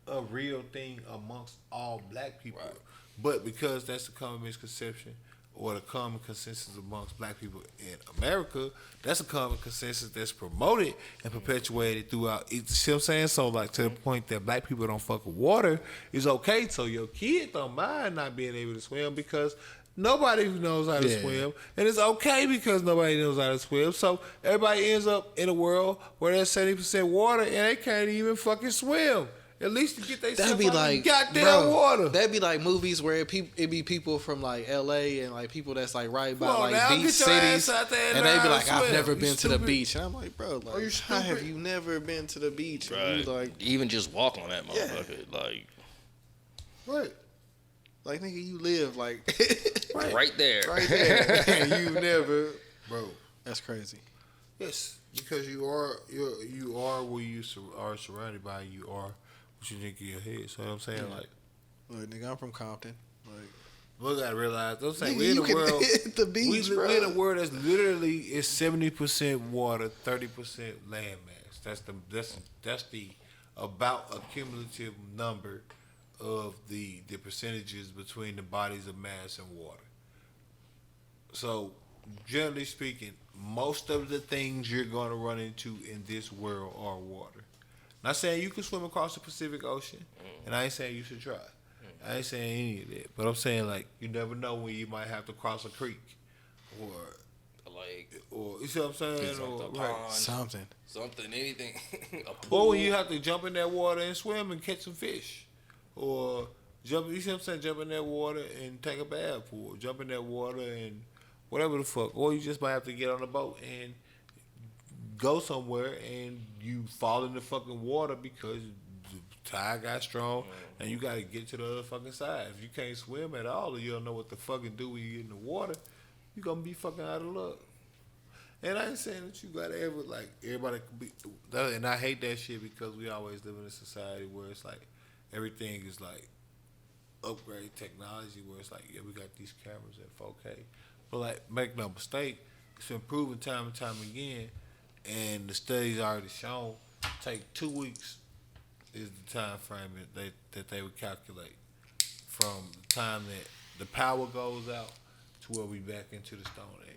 a real thing amongst all black people. Right. But because that's the common misconception or the common consensus amongst black people in America, that's a common consensus that's promoted and perpetuated throughout. See what I'm saying? So, like, to the point that black people don't fuck with water is okay. So your kid don't mind not being able to swim because nobody knows how to swim. And it's okay because nobody knows how to swim. So everybody ends up in a world where there's 70% water and they can't even fucking swim. At least to get they That'd be like goddamn water. That'd be like movies where it be people from like LA and like people that's like right by like now, beach cities, and they be like, I've never been to the stupid. beach, and I'm like, bro, like, you how have stupid? you never been to the beach? Right. And you like, Even just walk on that motherfucker. Like, Right. like nigga, you live like right there. right there, and you never, Bro. that's crazy. Yes. Because you are where you are surrounded by, you are what you think in your head. So what I'm saying, like, Look, nigga, I'm from Compton. Like, we gotta realize. I'm saying nigga, we in you a can world. hit the beach, bro. We in a world that's literally is 70% water, 30% land mass. That's the about a cumulative number of the percentages between the bodies of mass and water. So generally speaking, most of the things you're going to run into in this world are water. Not saying you can swim across the Pacific Ocean, and I ain't saying you should try. I ain't saying any of that. But I'm saying, like, you never know when you might have to cross a creek or you see what I'm saying? Something, anything. A pool. Or when you have to jump in that water and swim and catch some fish. Or jump, you see what I'm saying? Jump in that water and take a bath. Or jump in that water and whatever the fuck. Or you just might have to get on a boat and go somewhere and you fall in the fucking water because the tide got strong and you got to get to the other fucking side. If you can't swim at all or you don't know what to fucking do when you get in the water, you're going to be fucking out of luck. And I ain't saying that you got to ever, like, everybody could be, and I hate that shit because we always live in a society where it's like everything is like upgrade technology where it's like, yeah, we got these cameras at 4K. But, like, make no mistake, it's been proven time and time again. And the studies already shown take 2 weeks is the time frame that they would calculate from the time that the power goes out to where we back into the Stone Age.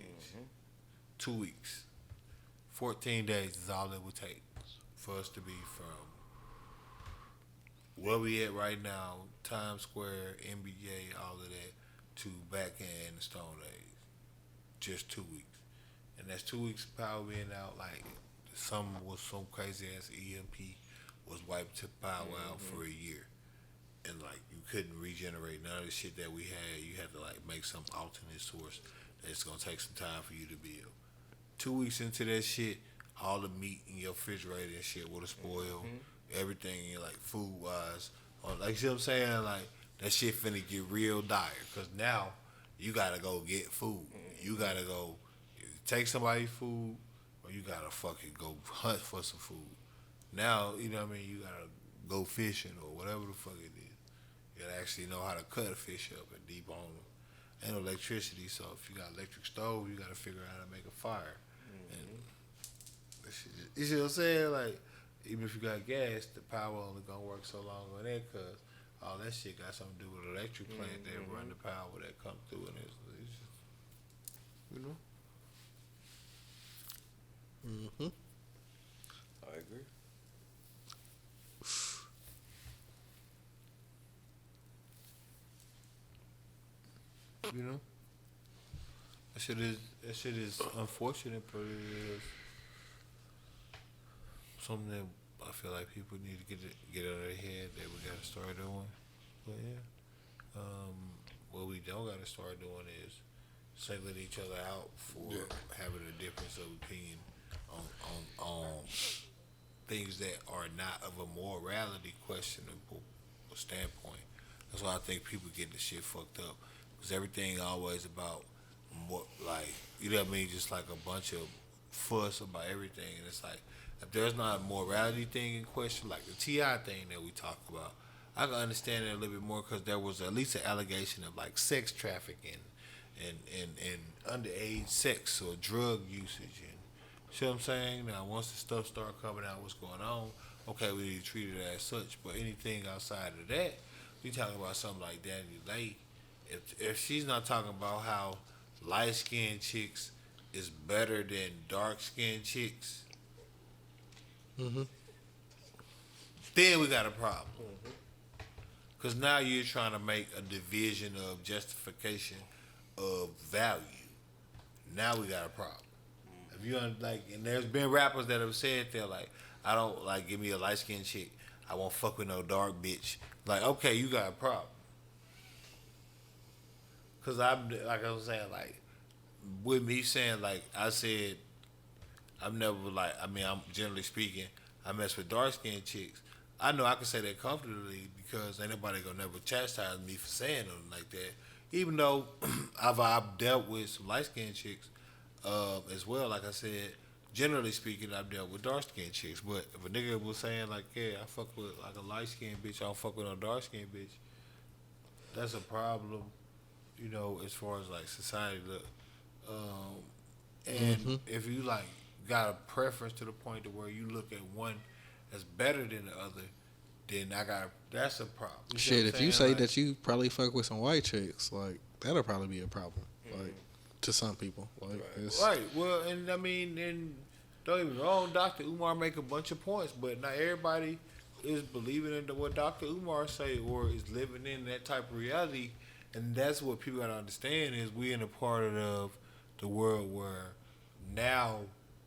2 weeks. 14 days is all it would take for us to be from where we at right now, Times Square, NBA, all of that, to back in the Stone Age. Just 2 weeks. And that's 2 weeks of power being out. Like, some crazy ass EMP was wiped to power out for a year. and like you couldn't regenerate none of the shit that we had. You had to like make some alternate source that's gonna take some time for you to build. 2 weeks into that shit, all the meat in your refrigerator and shit would have spoiled. Everything, like food wise, like you see what I'm saying, like that shit finna get real dire. Cause now you gotta go get food. You gotta go take somebody's food, or you gotta fucking go hunt for some food. Now you know what I mean. You gotta go fishing or whatever the fuck it is. You gotta actually know how to cut a fish up and debone them. And electricity, so if you got electric stove, you gotta figure out how to make a fire. And that shit you see what I'm saying? Like, even if you got gas, the power only gonna work so long on that, cause all that shit got something to do with electric plant that run the power that come through, and it's just, you know. I agree. You know, that shit is unfortunate, but it is something that I feel like people need to get out of their head that we gotta start doing. But yeah, what we don't gotta start doing is singling each other out for having a difference of opinion on things that are not of a morality questionable standpoint. That's why I think people get the shit fucked up. Because everything always about more, like, you know what I mean? Just like a bunch of fuss about everything. And it's like, if there's not a morality thing in question, like the T.I. thing that we talk about, I can understand it a little bit more because there was at least an allegation of like sex trafficking and underage sex or drug usage. And see what I'm saying? Now, once the stuff start coming out, what's going on, okay, we need to treat it as such. But anything outside of that, we talking about something like Danny Lay. If she's not talking about how light-skinned chicks is better than dark-skinned chicks, then we got a problem. Because now you're trying to make a division of justification of value. Now we got a problem. If you like, and there's been rappers that have said they're like, I don't like give me a light-skinned chick. I won't fuck with no dark bitch. Like, okay, you got a problem. Cause I'm like I was saying, like with me saying, like I said, I'm never like, I mean, I'm generally speaking, I mess with dark skinned chicks. I know I can say that comfortably because ain't nobody gonna never chastise me for saying nothing like that. Even though I've dealt with some light skinned chicks as well. Like I said, generally speaking, I've dealt with dark skinned chicks. But if a nigga was saying like, yeah, I fuck with like a light skinned bitch, I don't fuck with no dark skinned bitch, that's a problem. You know, as far as like society look, and if you like got a preference to the point to where you look at one as better than the other, then that's a problem. You Shit, if you say like, that you probably fuck with some white chicks, like that'll probably be a problem, like to some people. Like, right. Well, and I mean, and don't get me wrong, Dr. Umar make a bunch of points, but not everybody is believing in what Dr. Umar say or is living in that type of reality. And that's what people gotta understand is we in a part of the world where now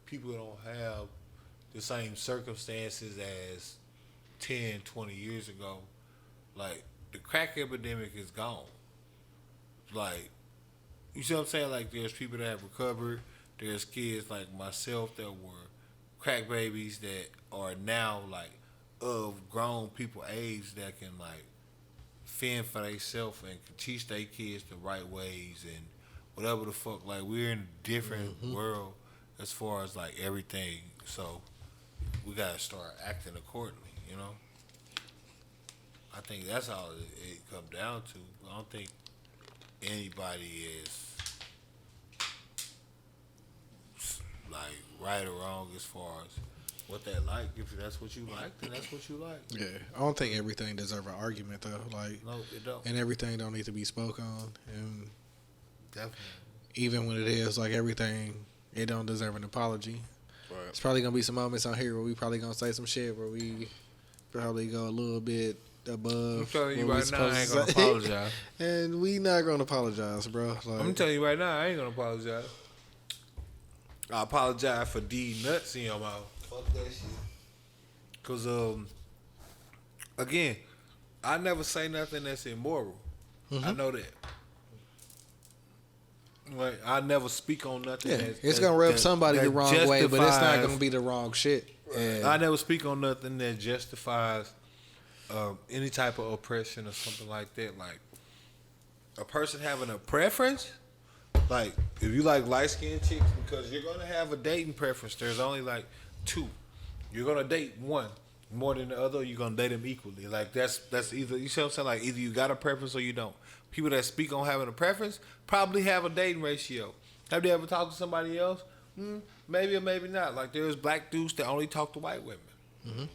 people don't have the same circumstances as 10, 20 years ago. Like, the crack epidemic is gone. Like, you see what I'm saying? Like, there's people that have recovered. There's kids like myself that were crack babies that are now, like, of grown people age that can, like, fend for themselves and can teach their kids the right ways and whatever the fuck. Like, we're in a different world as far as like everything. So we gotta start acting accordingly, you know? I think that's all it comes down to. I don't think anybody is like right or wrong as far as what they like. If that's what you like, then that's what you like. yeah, I don't think everything deserves an argument though. Like, No, it don't. and everything don't need to be spoke on. And Definitely. even when it is like everything, it don't deserve an apology. Right. It's probably gonna be some moments on here where we probably gonna say some shit where we probably go a little bit above. I'm telling you what we right now, I ain't supposed gonna to say. apologize. And we not gonna apologize, bro. Like, I'm telling you right now, I ain't gonna apologize. I apologize for D nuts in your mouth. Fuck that shit. Cause again, I never say nothing that's immoral. I know that. Like, I never speak on nothing. Yeah, that, it's that, gonna rub that, somebody that the wrong way, but it's not justifies- gonna be the wrong shit. And I never speak on nothing that justifies any type of oppression or something like that. Like, a person having a preference, like, if you like light-skinned chicks, because you're going to have a dating preference. There's only, like, two. You're going to date one more than the other, or you're going to date them equally. Like, that's either, you see what I'm saying? Like, either you got a preference or you don't. People that speak on having a preference probably have a dating ratio. Have they ever talked to somebody else? Maybe or maybe not. Like, there's black dudes that only talk to white women.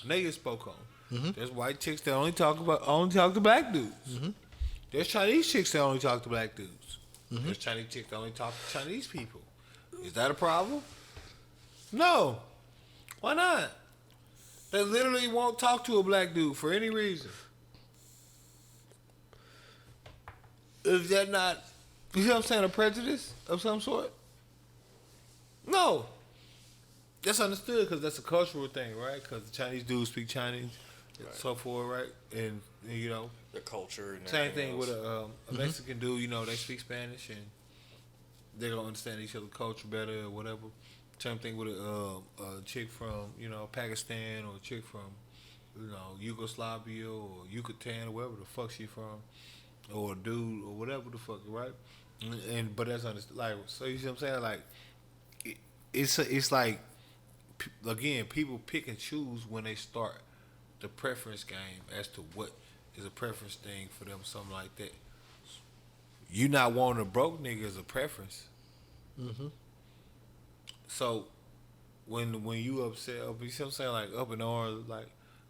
Niggas spoke on. There's white chicks that only talk to black dudes. There's Chinese chicks that only talk to black dudes. There's Chinese chicks that only talk to Chinese people. Is that a problem? No. Why not? They literally won't talk to a black dude for any reason. Is that not, you see what I'm saying, a prejudice of some sort? No. That's understood because that's a cultural thing, right? Because the Chinese dudes speak Chinese and so forth, right? And you know, The culture and same everything thing with else. a Mexican dude, you know, they speak Spanish and they're going to understand each other's culture better or whatever. Same thing with a chick from, you know, Pakistan or a chick from, you know, Yugoslavia or Yucatan or wherever the fuck she from, or a dude or whatever the fuck, right? But that's understood. Like, so you see what I'm saying? Like, it's like, again, people pick and choose when they start the preference game as to what is a preference thing for them, something like that. You not wanting a broke nigga is a preference. So when you upset, you see what I'm saying, like up in arms, like,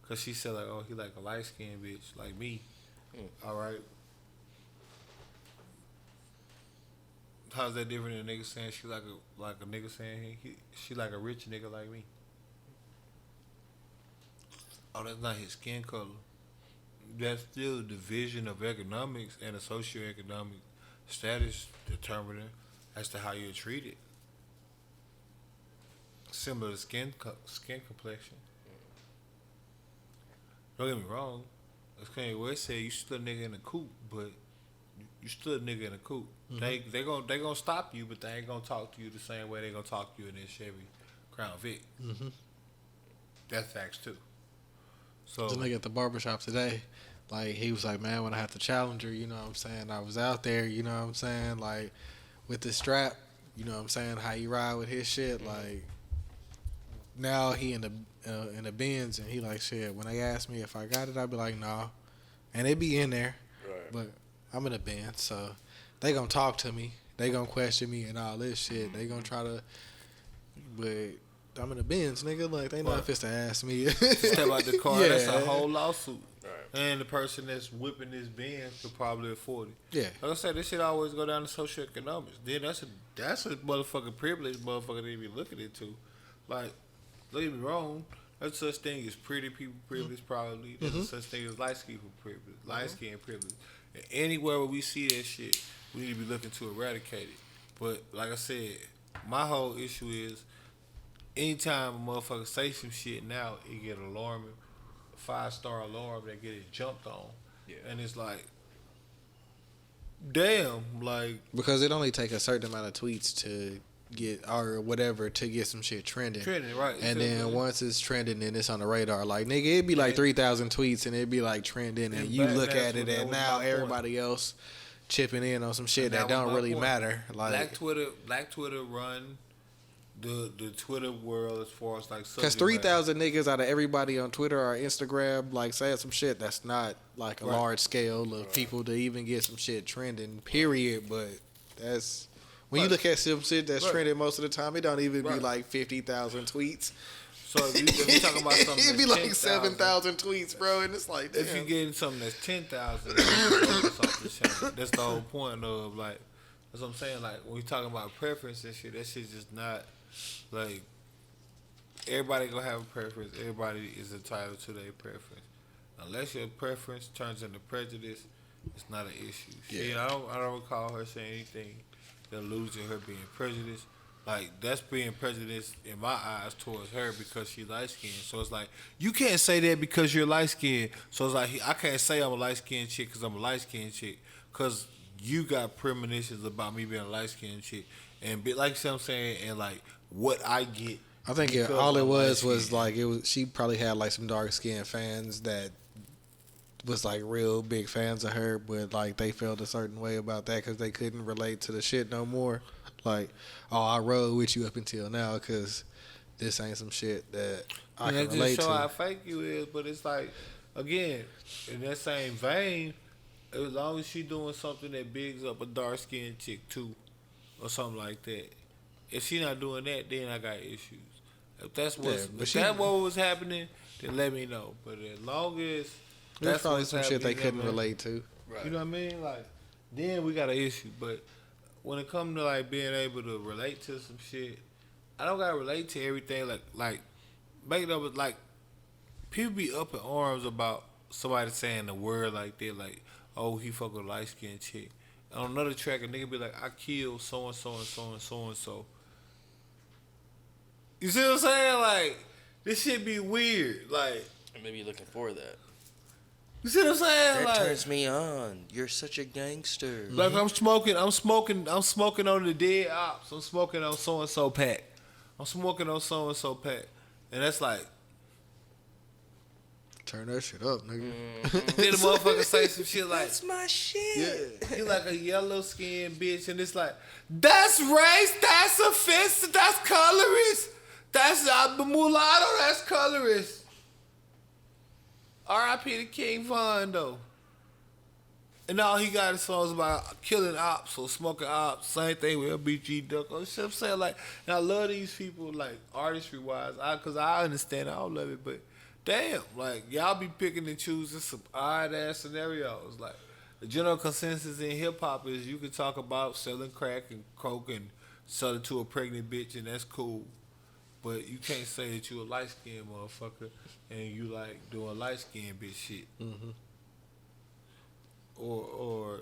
cause she said like, oh, he like a light skinned bitch like me. All right. How's that different than a nigga saying she like a nigga saying she like a rich nigga like me? Oh, that's not his skin color. That's still a division of economics and a socioeconomic status determiner as to how you're treated. Similar to skin complexion. Don't get me wrong. As Kanye West said, you still a nigga in a coupe, but you still a nigga in a coupe. They gonna stop you, but they ain't gonna talk to you the same way they gonna talk to you in this Chevy Crown Vic. That's facts too. So the nigga at the barbershop today, like, he was like, man, when I had the Challenger, you know what I'm saying, I was out there, you know what I'm saying, like, with the strap, you know what I'm saying, how he ride with his shit, like, now he in the Benz, and he like, shit, when they ask me if I got it, I'd be like, nah, and it be in there, but I'm in a Benz, so they gonna talk to me, they gonna question me and all this shit, they gonna try to, but I'm in a Benz, nigga. Like, they not fit to ask me. step out the car, Yeah. that's a whole lawsuit. And the person that's whipping this Benz could probably afford it. Yeah. Like I said, this shit always go down to socioeconomics. Then that's a motherfucking privilege motherfucker they be looking into. Like, don't get me wrong, there's such thing as pretty people privilege probably. There's such thing as light skin privilege. Light skin privilege. And anywhere where we see that shit, we need to be looking to eradicate it. But like I said, my whole issue is anytime a motherfucker say some shit now, it get alarming. 5-star alarm, they get it jumped on. Yeah. And it's like, damn, like, Because it only take a certain amount of tweets to get, or whatever, to get some shit trending. trending, right? And You feel then me? once it's trending, then it's on the radar. Like, nigga, it'd be like 3,000 tweets, and it'd be like trending, and And you back- look that's at it, what- that and was now my point. everybody else chipping in on some shit And that that was don't my really point. matter. Like, Black Twitter run the Twitter world as far as like because subject 3,000 niggas out of everybody on Twitter or Instagram, like, saying some shit that's not like a Right. large scale of people to even get some shit trending, period. But that's, when you Right. look at some shit that's Right. trending most of the time, it don't even be Right. like 50,000 tweets. So if you talking about something It'd be that's like 10,000, 7,000 tweets, bro, and it's like, if you damn. getting something that's 10,000, that's the whole point of, like, that's what I'm saying. Like, when we talking about preference and shit, that shit's just not, like, everybody gonna have a preference. Everybody is entitled to their preference. Unless your preference turns into prejudice, it's not an issue. Yeah. Shit, I don't recall her saying anything that alludes to her being prejudiced. like that's being prejudiced in my eyes towards her because she light skinned. So it's like you can't say that because you're light skinned. So it's like I can't say I'm a light skinned chick because I'm a light skinned chick because you got premonitions about me being a light skinned chick and be like I'm saying and like what I get. I think because all it I'm was light-skinned. like it was. She probably had like some dark skinned fans that was like real big fans of her, but like they felt a certain way about that because they couldn't relate to the shit no more. Like, oh, I rode with you up until now because this ain't some shit that I And can that relate just show to. how fake you is, but it's like, again, in that same vein, as long as she doing something that bigs up a dark skinned chick too, or something like that. If she not doing that, then I got issues. If that's what's, but if she- that what was happening, then let me know. But as long as There's that's probably what's some shit they happening, couldn't man, relate to. Right. You know what I mean? Like, then we got an issue. But when it comes to like being able to relate to some shit, I don't gotta relate to everything. Like, make it up with like people be up in arms about somebody saying the word like that, like, oh, he fuck with a light skinned chick. And on another track, a nigga be like, I killed so and so and so and so and so. You see what I'm saying? Like, this shit be weird. Like, Maybe you're looking for that. you see what I'm saying? That Like, turns me on. You're such a gangster. like I'm smoking on the dead ops. I'm smoking on so and so pack. I'm smoking on so and so pack. And that's like, Turn that shit up, nigga. then the motherfucker say some shit like, That's my shit. he like a yellow skinned bitch, and it's like, that's race, that's offensive, that's colorist, that's mulatto, that's colorist. R.I.P. to King Von though. And all he got is songs about killing ops or smoking ops. Same thing with LBG Duck. You know what I'm saying? Like, and I love these people, like, artistry wise, because I understand I don't love it, but damn, like, y'all be picking and choosing some odd ass scenarios. Like, the general consensus in hip hop is you can talk about selling crack and coke and sell it to a pregnant bitch, and that's cool. But you can't say that you a light skinned motherfucker and you like doing light skinned bitch shit. Mm-hmm. Or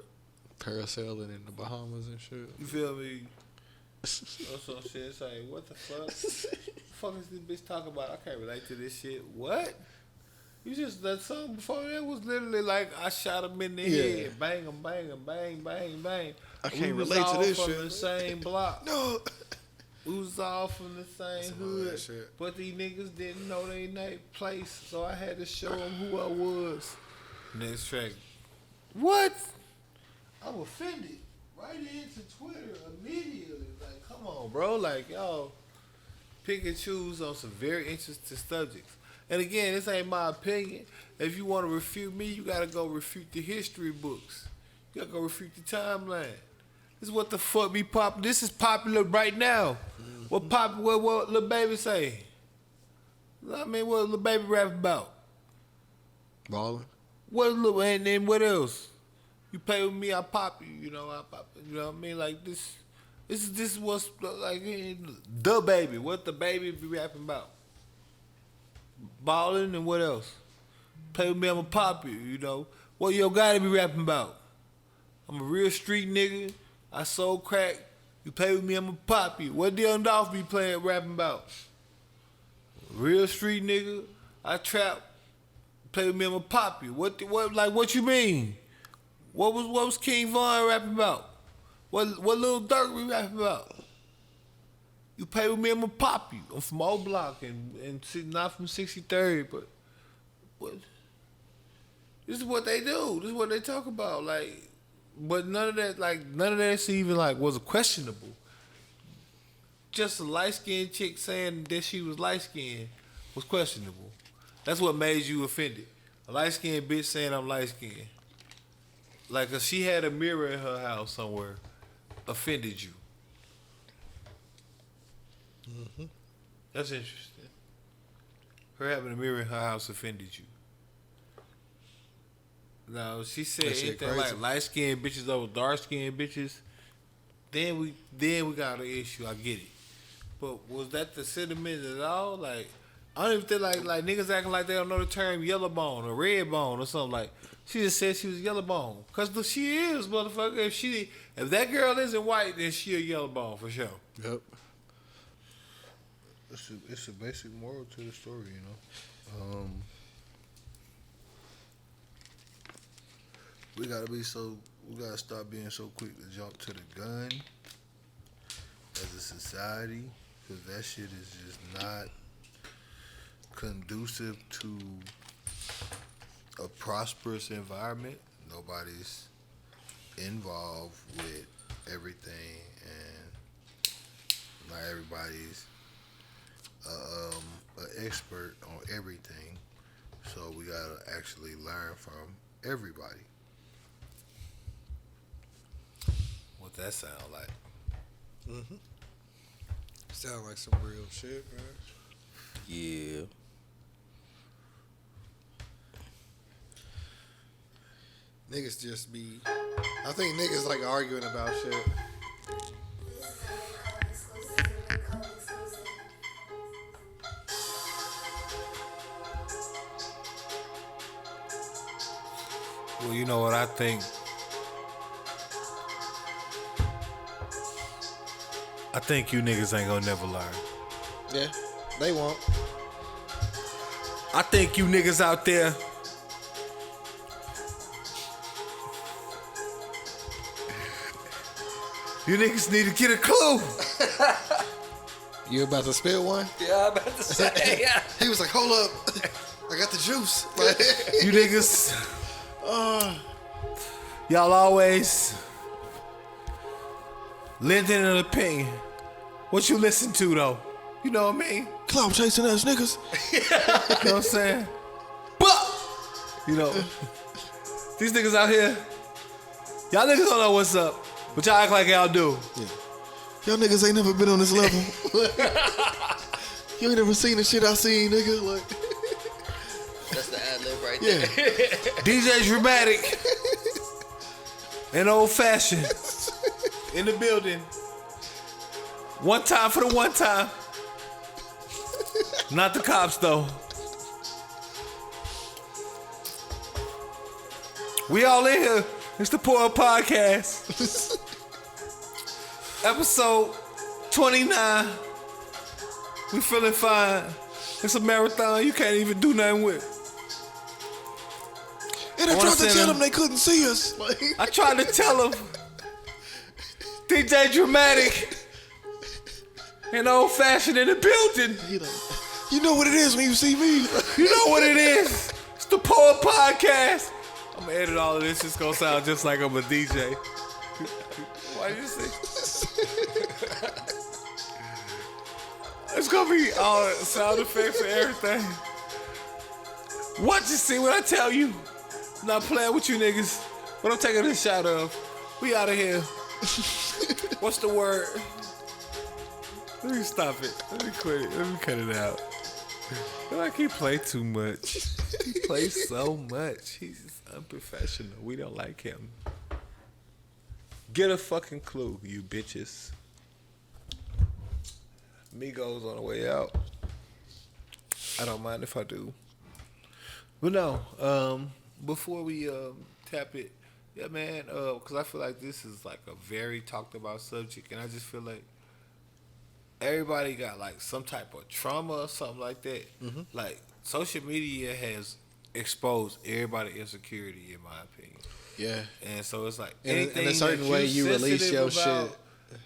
Parasailing in the Bahamas and shit. you feel me? Or some shit. It's like, what the fuck? Fuck is this bitch talking about? I can't relate to this shit. What? You just that song before that was literally like I shot him in the head, bang him, bang him, bang, bang, bang. I We can't was relate to all this from shit. the same block. No. We was all from the same Some other hood, shit. but these niggas didn't know they night place, so I had to show them who I was. Next track. What? I'm offended. Right into Twitter immediately. Like, come on, bro. Like, y'all pick and choose on some very interesting subjects. And again, this ain't my opinion. If you want to refute me, you gotta go refute the history books. You gotta go refute the timeline. This is what the fuck be popular. This is popular right now. What Lil Baby say? I mean, what Lil Baby rap about? Ballin'. And then what else? You play with me, I pop you. You know, I pop. You know what I mean? Like this is what's like the baby. What the baby be rapping about? Ballin' and what else? Play with me, I'ma pop you. You know what Yo Gotti be rapping about? I'm a real street nigga. I sold crack. You play with me, I'ma pop you. What Dylan Dolph be rapping about? Real street nigga. I trap. Play with me, I'ma pop you. What you mean? What was King Von rapping about? What Lil Durk be rapping about? You play with me, I'ma pop you. I'm from O Block and not from 63rd, but what? This is what they do. This is what they talk about. Like, but none of that's even like was questionable. Just a light skinned chick saying that she was light skinned was questionable. That's what made you offended. A light skinned bitch saying I'm light skinned. Like, 'cause she had a mirror in her house somewhere, offended you. Mm-hmm. That's interesting. Her having a mirror in her house offended you. No, she said That shit anything crazy. like light skinned bitches over dark skinned bitches. Then we got an issue. I get it. But was that the sentiment at all? Like, I don't even think like niggas acting like they don't know the term yellow bone or red bone or something. Like, she just said she was yellow bone. 'Cause she is, motherfucker. If that girl isn't white, then she a yellow bone for sure. Yep. it's a basic moral to the story, you know. We gotta stop being so quick to jump to the gun as a society, because that shit is just not conducive to a prosperous environment. Nobody's involved with everything, and not everybody's an expert on everything. So we gotta actually learn from everybody. What that sound like? Mm-hmm. Sound like some real shit, man. Yeah. Niggas just be. I think niggas like arguing about shit. Well, you know what I think? I think you niggas ain't gonna never learn. Yeah, they won't. I think you niggas out there you niggas need to get a clue. You about to spill one? Yeah, I'm about to say. Yeah. He was like, hold up. I got the juice. Like, You niggas, y'all always lending an opinion. What you listen to though? You know what I mean? clout chasing ass niggas. You know what I'm saying? But you know, these niggas out here, y'all niggas don't know what's up, but y'all act like y'all do. Yeah. Y'all niggas ain't never been on this level. You ain't never seen the shit I seen, nigga. Like, That's the ad lib right yeah. there. DJ Dramatic and Old Fashioned in the building. One time for the one time. Not the cops though. We all in here. It's the Pour Up Podcast. Episode 29. We feeling fine. It's a marathon you can't even do nothing with. And I wanna tried to send tell him- them they couldn't see us. Like, I tried to tell him. DJ Dramatic and Old Fashioned in the building. you know, you know what it is when you see me. You know what it is. It's the Pour Up Podcast. I'm gonna edit all of this. It's gonna sound just like I'm a DJ. Why you say? It's gonna be all sound effects and everything. What you see when I tell you? I'm not playing with you niggas. What I'm taking a shot of. We out of here. What's the word? Let me stop it. Let me quit it. Let me cut it out. I feel like he play too much. He plays so much. He's unprofessional. We don't like him. Get a fucking clue, you bitches. Migos on the way out. I don't mind if I do. But no, before we tap it, yeah, man, because I feel like this is like a very talked about subject, and I just feel like everybody got like some type of trauma or something like that. Mm-hmm. Like social media has exposed everybody's insecurity, in my opinion. Yeah. And so it's like In anything a certain that way, you release sensitive your about, shit.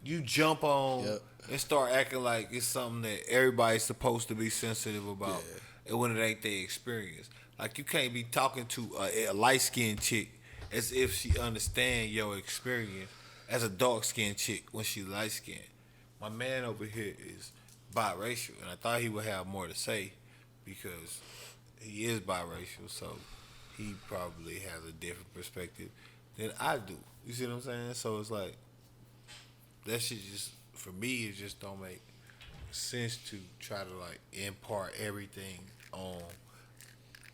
You jump on Yep. and start acting like it's something that everybody's supposed to be sensitive about, and when it ain't their experience. Like you can't be talking to a light skinned chick as if she understand your experience as a dark skinned chick when she light skinned. My man over here is biracial, and I thought he would have more to say because he is biracial, so he probably has a different perspective than I do. You see what I'm saying? So it's like that shit just, for me, it just don't make sense to try to like impart everything on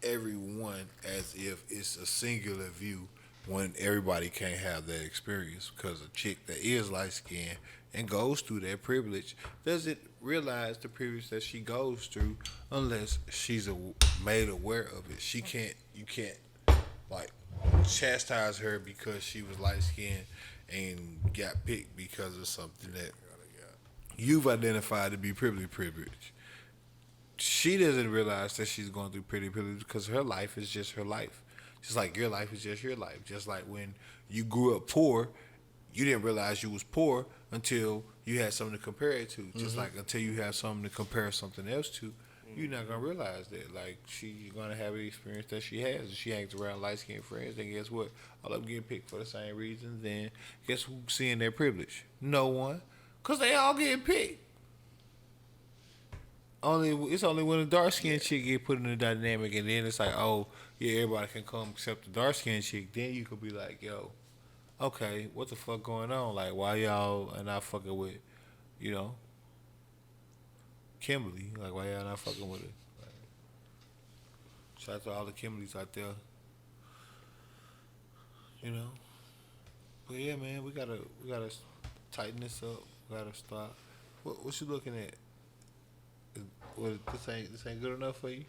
everyone as if it's a singular view when everybody can't have that experience, because a chick that is light skinned and goes through that privilege doesn't realize the privilege that she goes through unless she's made aware of it. You can't like chastise her because she was light skinned and got picked because of something that you've identified to be privilege. She doesn't realize that she's going through pretty privilege because her life is just her life. Just like your life is just your life. Just like when you grew up poor, you didn't realize you was poor until you had something to compare it to. Just like until you have something to compare something else to, you're not gonna realize that. Like you're gonna have the experience that she has. If she hangs around light skinned friends, then guess what? All of them getting picked for the same reasons. Then guess who's seeing their privilege? No one, cause they all getting picked. It's only when a dark skinned chick get put in the dynamic, and then it's like, oh yeah, everybody can come except the dark skinned chick. Then you could be like, yo, okay, what the fuck going on? Like, why y'all are not fucking with, Kimberly? Like, why y'all not fucking with it? Like, shout out to all the Kimberlys out there. But yeah, man, we gotta tighten this up. We gotta stop. What you looking at? This ain't good enough for you?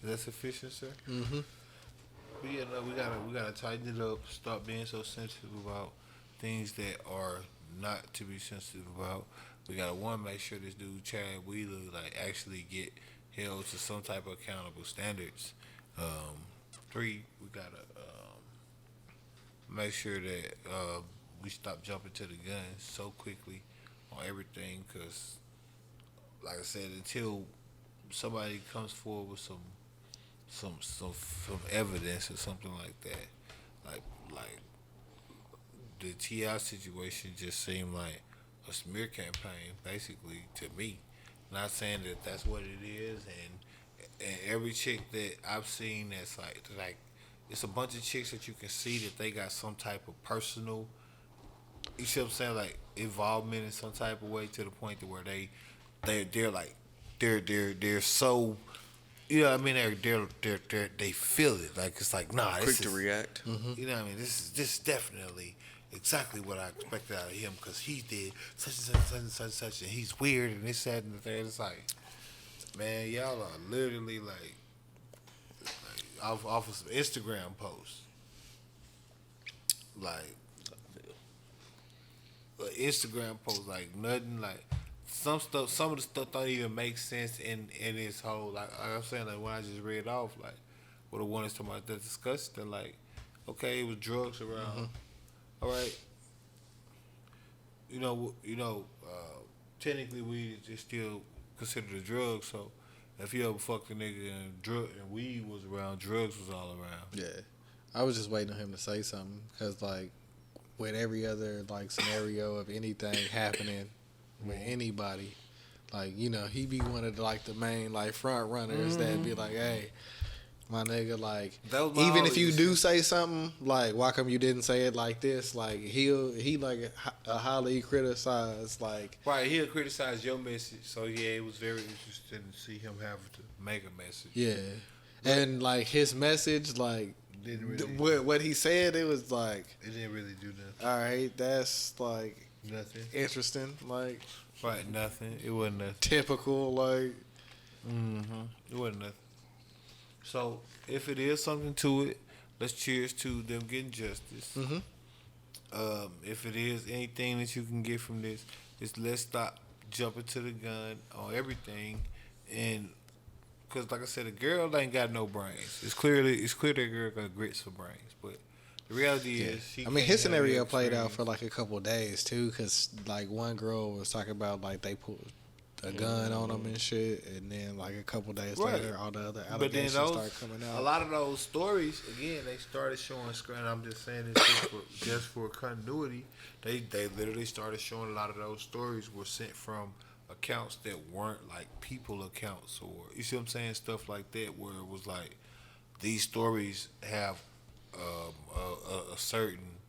Is that sufficient, sir? Mm-hmm. But yeah, no, we gotta tighten it up. Stop being so sensitive about things that are not to be sensitive about. We gotta make sure this dude Chad Wheeler actually get held to some type of accountable standards. 3, we gotta make sure that we stop jumping to the guns so quickly on everything. Cause like I said, until somebody comes forward with some evidence or something like that, like the T.I. situation just seemed like a smear campaign, basically, to me. Not saying that that's what it is, and every chick that I've seen that's like it's a bunch of chicks that you can see that they got some type of personal, you see what I'm saying, like involvement in some type of way to the point to where they're so, you know what I mean, they feel it, like it's like, nah, Quick to react. you know what I mean, this is definitely exactly what I expected out of him because he did such and such and he's weird and this, that, and the third. It's like, man, y'all are literally like off of some Instagram posts. Like Instagram posts, like nothing, like some of the stuff don't even make sense in this whole, like I'm saying, like when I just read off, like what the one is talking about, the disgusting, like, okay, it was drugs around. All right, technically weed is still considered a drug. So if you ever fucked a nigga and weed was around, drugs was all around. Yeah, I was just waiting on him to say something because, like, with every other scenario of anything happening with anybody, he be one of the main front runners that be like, hey, my nigga, even if you do say something, why come you didn't say it like this? He a highly criticized, right, he'll criticize your message. So yeah, it was very interesting to see him have to make a message. Yeah, and his message, didn't really, what he said, it was it didn't really do nothing. All right, that's nothing interesting, right, nothing. It wasn't nothing. Typical, It wasn't nothing. So if it is something to it, let's cheers to them getting justice. If it is anything that you can get from this, is let's stop jumping to the gun on everything, and because like I said, a girl ain't got no brains. It's clear that girl got grits for brains, but the reality is, his scenario played out for a couple of days too, because one girl was talking about they pulled a gun on him and shit, and then a couple of days later, all the other allegations started coming out. A lot of those stories, again, they started showing screen. I'm just saying this just for continuity. They literally started showing a lot of those stories were sent from accounts that weren't people accounts, or you see what I'm saying, stuff like that, where it was these stories have a certain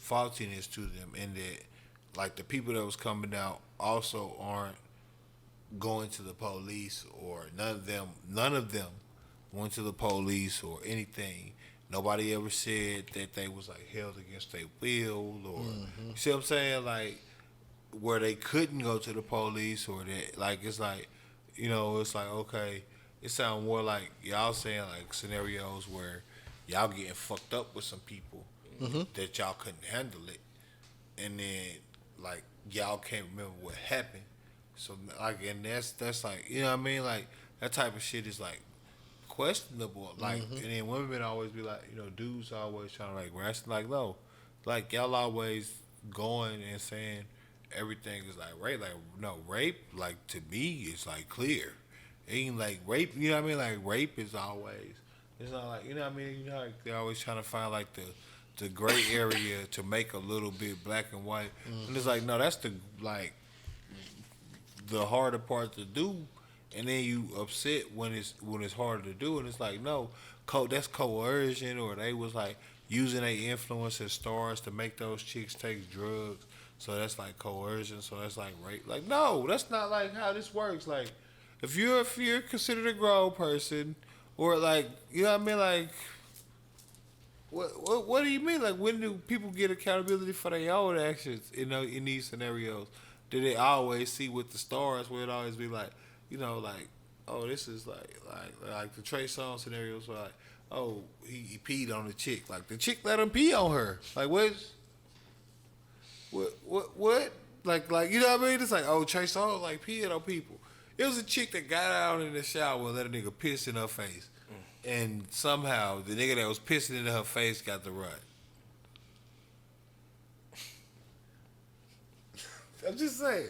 faultiness to them, and that the people that was coming out also aren't going to the police, or none of them went to the police or anything. Nobody ever said that they was held against their will, or you see what I'm saying, where they couldn't go to the police, or that it's it's okay. It sounds more like y'all saying scenarios where y'all getting fucked up with some people that y'all couldn't handle it, and then like y'all can't remember what happened. So like, and that's like, you know what I mean? Like that type of shit is like questionable. Like, and then women always be like, you know, dudes always trying to like ration. Like no, like y'all always going and saying everything is like rape. Like no, rape. Like to me, it's like clear. It ain't like rape. You know what I mean? Like rape is always. It's not like, you know what I mean. You know, like they're always trying to find like the gray area to make a little bit black and white. And it's like no, that's the like the harder part to do, and then you upset when it's harder to do, and it's like no, that's coercion, or they was like using their influence as stars to make those chicks take drugs, so that's like coercion, so that's like rape. Like no, that's not like how this works. Like if you're considered a grown person, or like, you know what I mean, like what do you mean? Like when do people get accountability for their own actions in these scenarios? Do they always see with the stars where it always be like, you know, like, oh, this is like the Trey Songz scenarios where like, oh, he peed on the chick. Like the chick let him pee on her. Like what? Like you know what I mean? It's like, oh, Trey Songz like peeing on people. It was a chick that got out in the shower and let a nigga piss in her face. And somehow the nigga that was pissing into her face got the run. I'm just saying.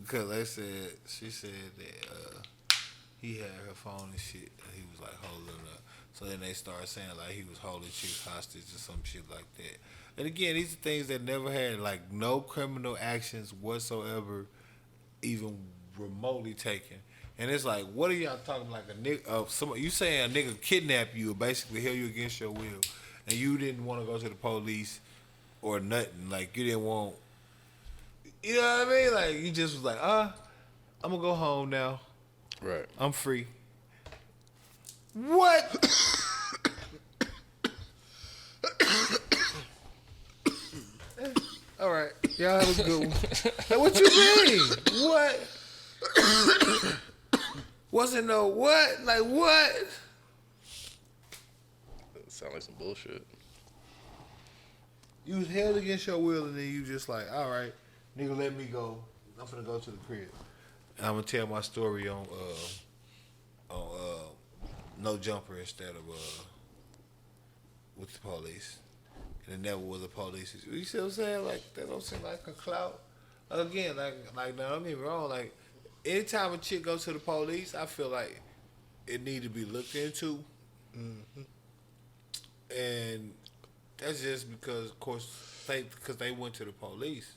Because she said that he had her phone and shit, and he was like holding up. So then they started saying like he was holding chicks hostage or some shit like that. And again, these are things that never had like no criminal actions whatsoever, even remotely taken. And it's like, what are y'all talking about? Like a nigga, you saying a nigga kidnapped you or basically held you against your will, and you didn't want to go to the police or nothing. Like you didn't want, you know what I mean? Like you just was like, I'm gonna go home now. Right. I'm free. What? All right, y'all have a good one. Hey, what you mean? What? Wasn't no what? Like what? That sound like some bullshit. You was held against your will, and then you just like, all right, nigga, let me go. I'm finna go to the crib. And I'm gonna tell my story on No Jumper instead of with the police. And it never was a police. You see what I'm saying? Like that don't seem like a clout. Again, like now don't get me wrong. Like anytime a chick goes to the police, I feel like it need to be looked into. Mm-hmm. And that's just because, of course, because they went to the police.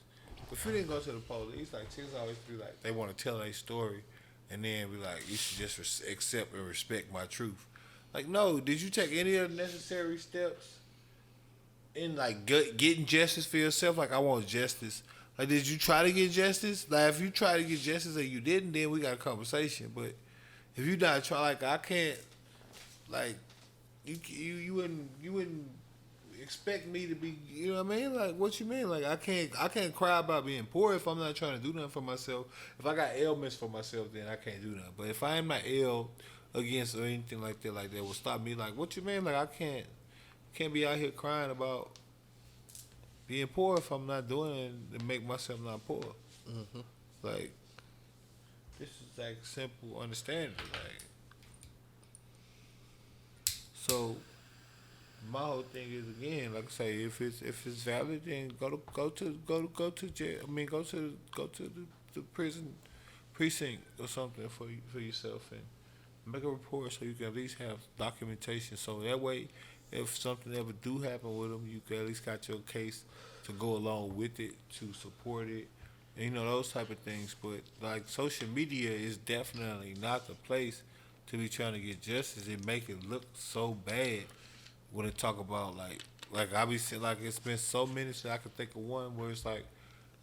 If you didn't go to the police, like chicks always be like, they want to tell their story, and then be like, you should just accept and respect my truth. Like, no, did you take any of the necessary steps in like getting justice for yourself? Like, I want justice. Like, did you try to get justice? Like, if you try to get justice and you didn't, then we got a conversation. But if you not try, like, I can't, like, you wouldn't expect me to be, you know what I mean? Like, what you mean? Like, I can't cry about being poor if I'm not trying to do nothing for myself. If I got ailments for myself, then I can't do nothing. But if I am not ill against or anything like that will stop me. Like, what you mean? Like, I can't be out here crying about being poor if I'm not doing it to make myself not poor. Mm-hmm. Like, this is like simple understanding. Like, so my whole thing is, again, like I say, if it's valid, then go to jail. I mean, go to the prison precinct or something for yourself and make a report so you can at least have documentation. So that way, if something ever do happen with them, you can at least got your case to go along with it, to support it, and, you know, those type of things. But like, social media is definitely not the place to be trying to get justice. It make it look so bad when they talk about like I be saying, like, it's been so many, so I can think of one where it's like,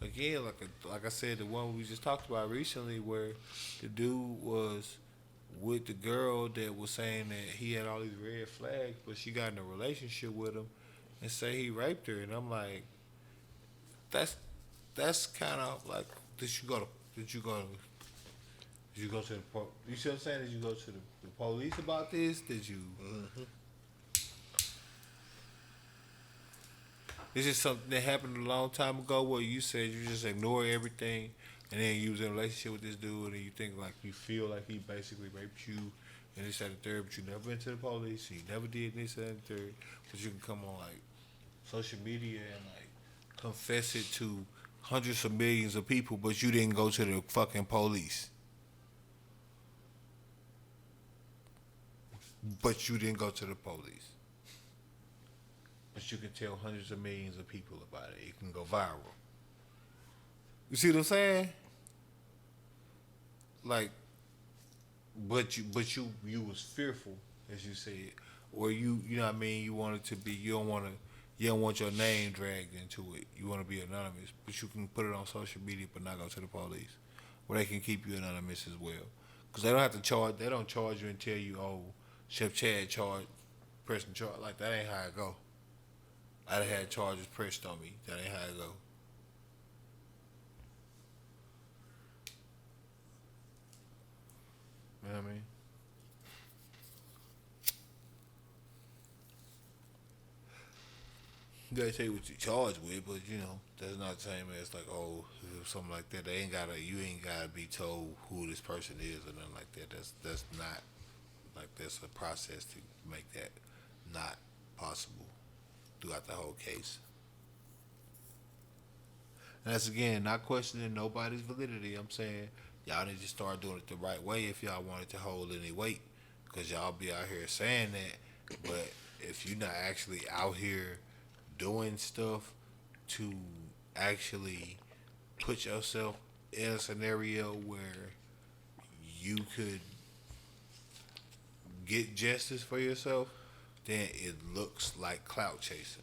again, like I said, the one we just talked about recently, where the dude was with the girl that was saying that he had all these red flags, but she got in a relationship with him and say he raped her. And I'm like, that's kind of like, did you go to Did you go to the you see what I'm saying? Did you go to the police about this? Did you? This is something that happened a long time ago where you said you just ignore everything, and then you was in a relationship with this dude, and you think like you feel like he basically raped you, and this and the third, but you never went to the police, you never did this and the third, but you can come on like social media and like confess it to hundreds of millions of people, but you didn't go to the fucking police. But you didn't go to the police. But you can tell hundreds of millions of people about it. It can go viral. You see what I'm saying? Like, but you was fearful, as you said, or you know what I mean. You wanted to be. You don't want your name dragged into it. You want to be anonymous, but you can put it on social media, but not go to the police, where they can keep you anonymous as well, because they don't have to charge. They don't charge you and tell you, oh, Chef Chad charged, pressing charge. Like that ain't how it go. I done had charges pressed on me. That ain't how it go. You know what I mean? They tell you what you charged with, but you know that's not the same as like, oh, something like that. You ain't gotta be told who this person is or nothing like that. That's not like that's a process to make that not possible throughout the whole case. And that's again not questioning nobody's validity. I'm saying y'all need to start doing it the right way if y'all want it to hold any weight, because y'all be out here saying that, but if you're not actually out here doing stuff to actually put yourself in a scenario where you could get justice for yourself, then it looks like clout chasing.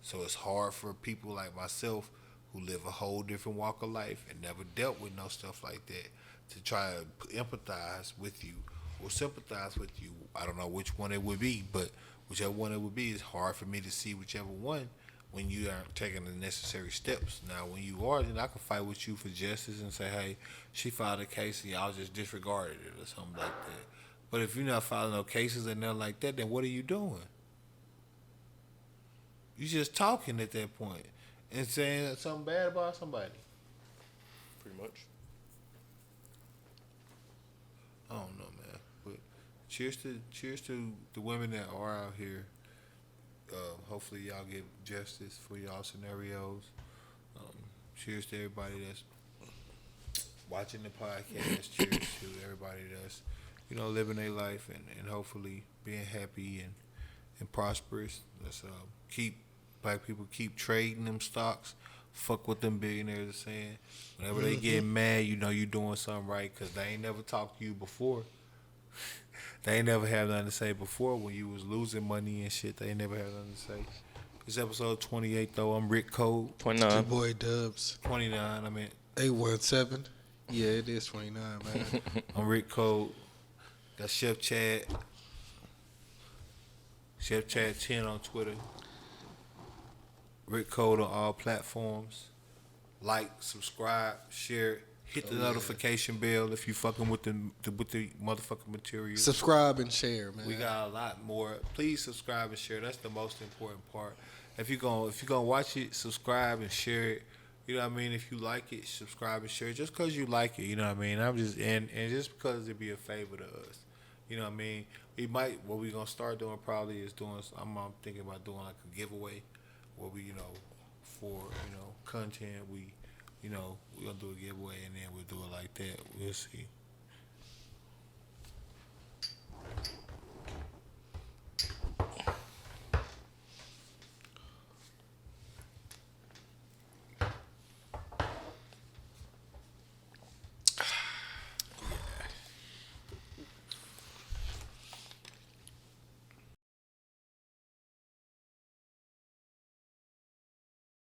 So it's hard for people like myself who live a whole different walk of life and never dealt with no stuff like that to try to empathize with you or sympathize with you. I don't know which one it would be, but whichever one it would be, it's hard for me to see whichever one when you aren't taking the necessary steps. Now, when you are, then I can fight with you for justice and say, hey, she filed a case and y'all just disregarded it or something like that. But if you're not filing no cases and nothing like that, then what are you doing? You just talking at that point and saying something bad about somebody. Pretty much. I don't know, man. But cheers to the women that are out here. Hopefully y'all get justice for y'all scenarios. Cheers to everybody that's watching the podcast. Cheers to everybody that's, you know, living their life and hopefully being happy and prosperous. Let's black people keep trading them stocks. Fuck what them billionaires are saying. Whenever they get mad, you know you doing something right, because they ain't never talked to you before. They ain't never had nothing to say before when you was losing money and shit. They ain't never had nothing to say. It's episode 28 though. I'm Rick Code. 29. Your boy Dubz. 29. I mean 817. Yeah, it is 29, man. I'm Rick Code. Got Chef Chad. Chef Chad 10 on Twitter. Rick Code on all platforms. Like, subscribe, share, hit the notification bell if you fucking with the motherfucking material. Subscribe and share, man. We got a lot more. Please subscribe and share. That's the most important part. If you're gonna watch it, subscribe and share it. You know what I mean? If you like it, subscribe and share it. Just because you like it, you know what I mean? I'm just and just because it'd be a favor to us. You know what I mean? What we gonna start doing probably is I'm thinking about doing like a giveaway where we, you know, for, you know, content, we're gonna do a giveaway and then we'll do it like that. We'll see.